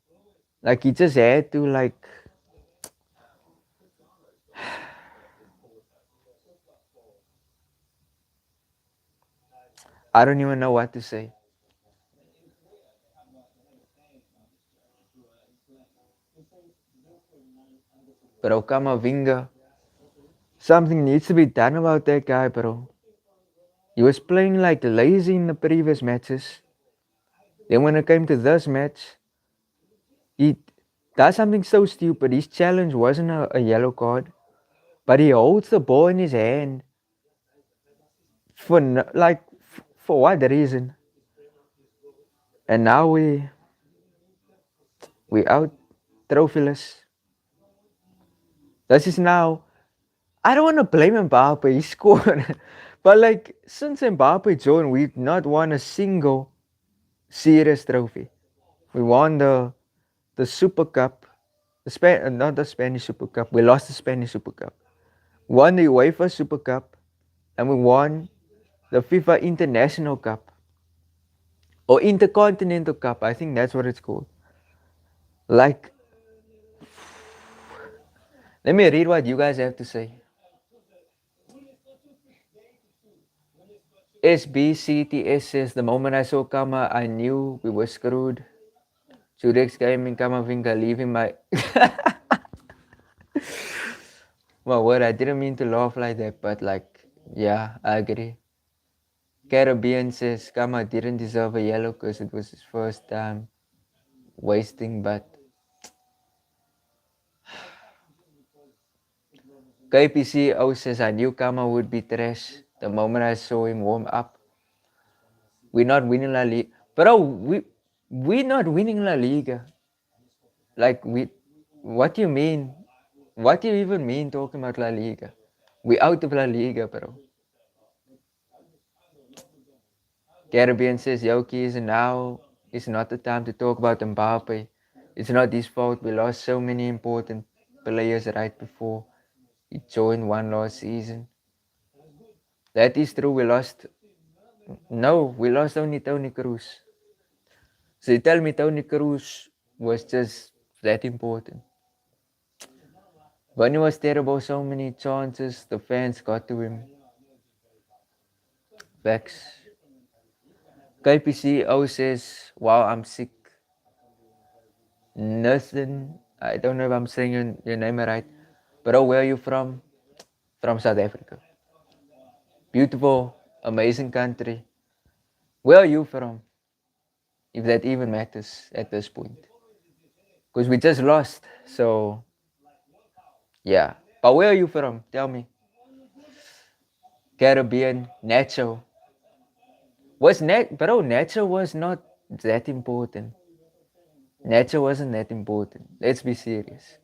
like he just had to like I don't even know what to say. Bro, Kamavinga, something needs to be done about that guy, bro. He was playing like lazy in the previous matches. Then when it came to this match, he does something so stupid. His challenge wasn't a yellow card, but he holds the ball in his hand for for what reason? And now we out trophyless. This is now. I don't want to blame Mbappe. He scored, but like since Mbappe joined, we've not won a single serious trophy. We won the Super Cup, not the Spanish Super Cup. We lost the Spanish Super Cup. Won the UEFA Super Cup, and we won the FIFA International Cup or Intercontinental Cup. I think that's what it's called. Like, let me read what you guys have to say. SBCTS says, the moment I saw Kama, I knew we were screwed. Judex Gaming, Kamavinga leaving my... My word, I didn't mean to laugh like that, but like, yeah, I agree. Caribbean says, Kama didn't deserve a yellow because it was his first time wasting, but... KPCO says, I knew Kama would be trash the moment I saw him warm up. We're not winning La Liga. Bro, we're not winning La Liga. Like, what do you mean? What do you even mean talking about La Liga? We out of La Liga, bro. Caribbean says Yoki is now is not the time to talk about Mbappe. It's not his fault. We lost so many important players right before he joined one last season. That is true. We lost only Tony Cruz. So you tell me Tony Cruz was just that important. When he was terrible, so many chances, the fans got to him. Vex. KPCO says, wow, I'm sick. Nothing. I don't know if I'm saying your name right. Bro, where are you from? From South Africa. Beautiful, amazing country. Where are you from? If that even matters at this point. Because we just lost. So, yeah. But where are you from? Tell me. Caribbean, Nacho. Bro, Nacho was not that important. Nacho wasn't that important. Let's be serious.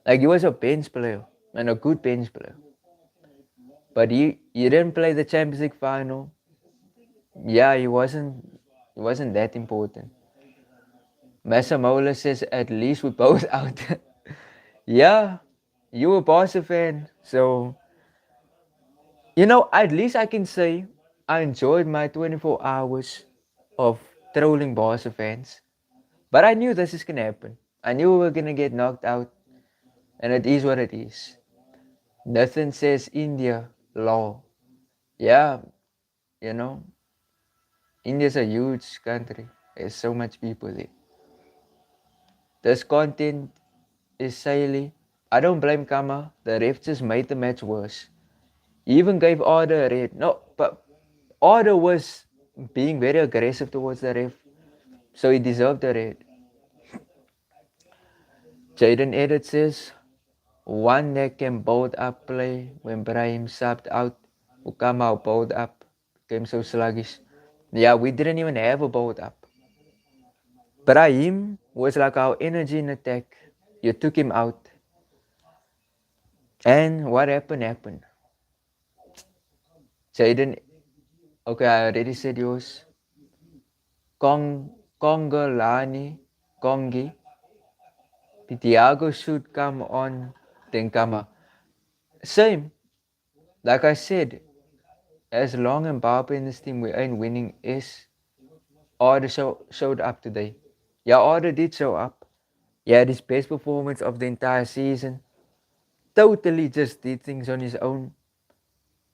Like, he was a bench player. And a good bench player. But he didn't play the Champions League final. Yeah, he wasn't that important. Massamola says at least we both out. Yeah, you a Barca fan, so at least I can say I enjoyed my 24 hours of trolling Barca fans. But I knew this is gonna happen. I knew we were gonna get knocked out, and it is what it is. Nothing says India law. Yeah, India's a huge country. There's so much people there. This content is silly. I don't blame Kama. The ref just made the match worse. He even gave Order a red. No, but Order was being very aggressive towards the ref. So he deserved a red. Jaden Edit says, one that can bolt up play when Brahim subbed out. Ukama bolt up. Became so sluggish. Yeah, we didn't even have a build up. Brahim was like our energy in attack. You took him out. And what happened? Jaden, okay, I already said yours. Kongalani, Kongi. Thiago should come on, then Kama. Same. Like I said, as long as Mbappe in this team we ain't winning is Order showed up today. Yeah, Order did show up. He had his best performance of the entire season. Totally just did things on his own.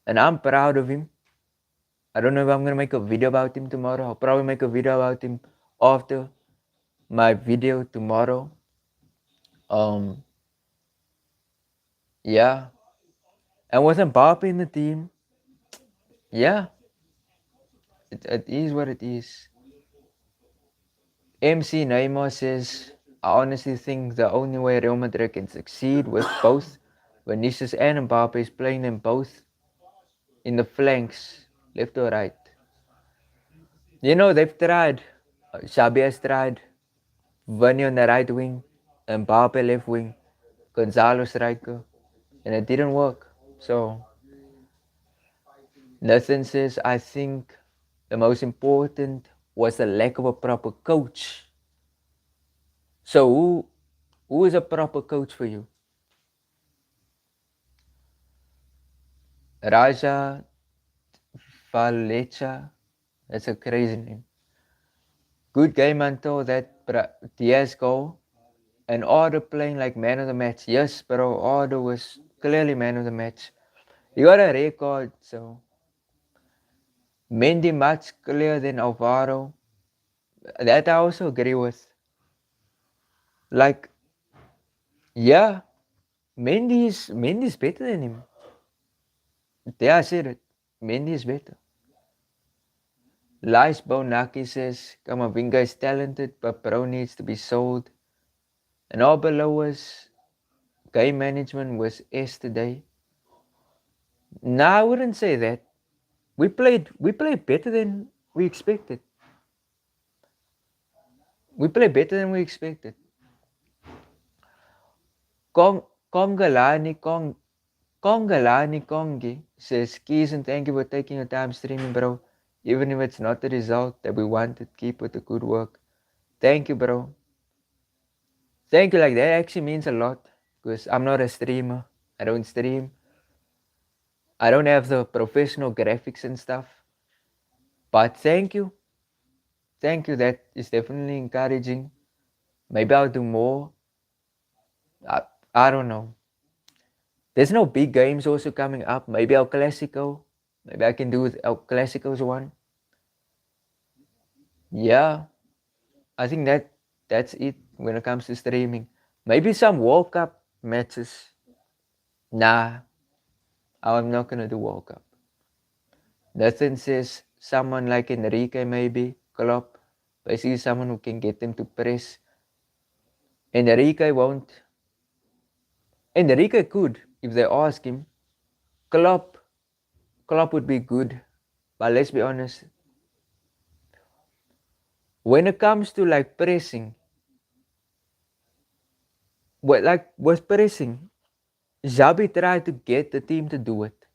And I'm proud of him. I don't know if I'm gonna make a video about him tomorrow. I'll probably make a video about him after my video tomorrow. Yeah. And with Mbappe in the team, yeah, it is what it is. MC Neymar says, I honestly think the only way Real Madrid can succeed with both Vinicius and Mbappe is playing them both in the flanks, left or right. You know, they've tried. Xabi has tried. Vini on the right wing, Mbappe left wing, Gonzalo striker, and it didn't work. So, Nathan says, I think the most important was the lack of a proper coach. So, who is a proper coach for you? Raja Valecha, that's a crazy name. Good game until that Diaz goal. And Order playing like man of the match. Yes, bro, Order was clearly man of the match. He got a record, so Mendy much clearer than Alvaro. That I also agree with. Like, yeah, Mendy's better than him. Yeah, I said it. Mendy is better. Lice Bonaki says Kamavinga is talented, but bro needs to be sold. And all below us, game management was S today. Nah, I wouldn't say that. We played better than we expected. We played better than we expected. Kongalani Kongi says, Keys, and thank you for taking your time streaming, bro. Even if it's not the result that we wanted, keep with the good work. Thank you, bro. Thank you, like that actually means a lot. Because I'm not a streamer. I don't stream. I don't have the professional graphics and stuff. But thank you. Thank you. That is definitely encouraging. Maybe I'll do more. I don't know. There's no big games also coming up. Maybe El Clasico. Maybe I can do with El Clasico's one. Yeah. I think that's it when it comes to streaming. Maybe some World Cup matches. Nah. I'm not gonna do World Cup. Nathan says someone like Enrique maybe. Klopp. Basically someone who can get them to press. Enrique won't. Enrique could if they ask him. Klopp would be good. But let's be honest. When it comes to like pressing, with pressing, Xabi tried to get the team to do it.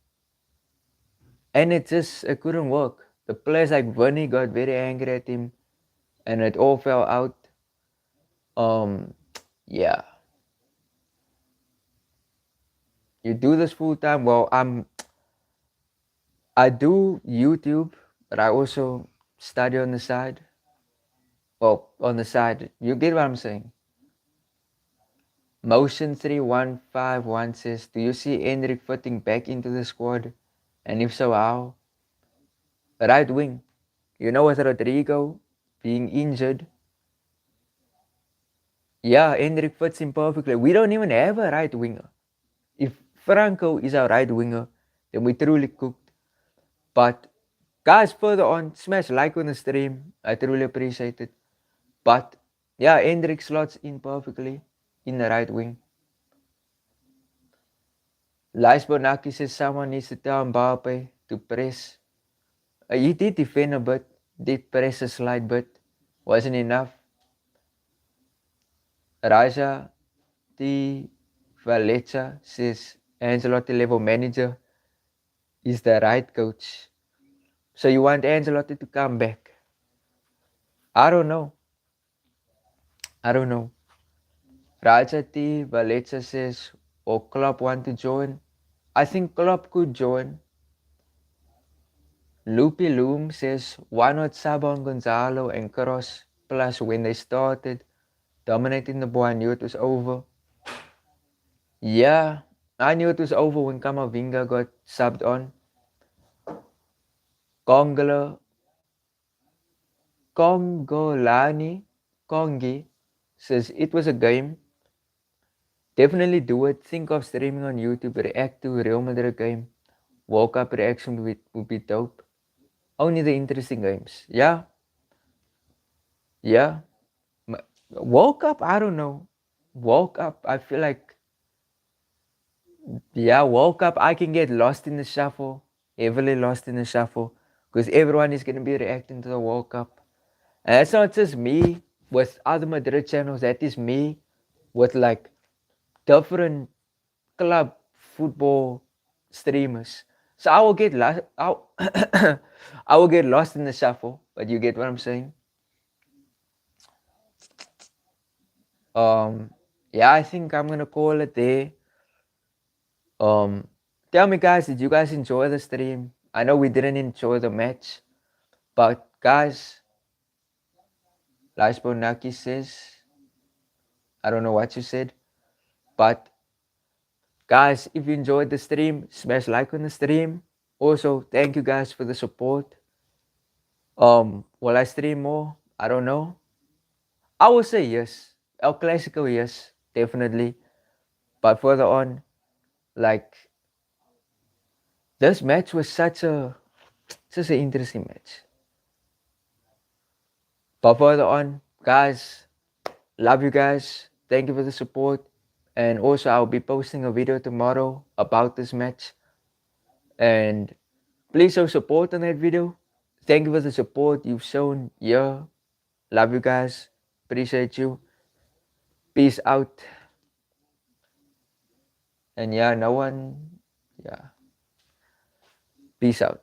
And it couldn't work. The players like Vini got very angry at him and it all fell out. Yeah. You do this full time. Well, I do YouTube, but I also study on the side. Well, on the side. You get what I'm saying? Motion 3151 says, do you see Endrick fitting back into the squad? And if so, how? Right wing. You know, with Rodrigo being injured. Yeah, Endrick fits in perfectly. We don't even have a right winger. If Franco is our right winger, then we truly cooked. But guys, further on, smash like on the stream. I truly appreciate it. But yeah, Endrick slots in perfectly in the right wing. Lais Bonaki says someone needs to tell Mbappe to press. He did defend a bit. did press a slight bit, wasn't enough. Raja T. Valecha says Ancelotti level manager is the right coach. So you want Ancelotti to come back? I don't know. Raja T. Valecha says, or Klopp want to join? I think Klopp could join. Loopy Loom says, why not Sabon Gonzalo and Kroos? Plus, when they started dominating the ball, I knew it was over. Yeah, I knew it was over when Kamavinga got subbed on. Kongi says, it was a game. Definitely do it. Think of streaming on YouTube, react to Real Madrid game. World Cup reaction would be dope. Only the interesting games. Yeah. World Cup, I don't know. World Cup, I feel like, yeah, World Cup, I can get lost in the shuffle, heavily lost in the shuffle, because everyone is going to be reacting to the World Cup. And that's not just me with other Madrid channels, that is me with like different club football streamers. So I will get lost. I will get lost in the shuffle, but you get what I'm saying. Yeah, I think I'm gonna call it there. Tell me, guys, did you guys enjoy the stream? I know we didn't enjoy the match, but guys, Lashbonaki says, I don't know what you said, but guys, if you enjoyed the stream, smash like on the stream. Also, thank you guys for the support. Will I stream more? I don't know. I will say yes. El Clasico, yes, definitely. But further on, like this match was such an interesting match. But further on, guys, love you guys. Thank you for the support. And also, I'll be posting a video tomorrow about this match. And please show support on that video. Thank you for the support you've shown. Yeah. Love you guys. Appreciate you. Peace out. And yeah, no one. Yeah. Peace out.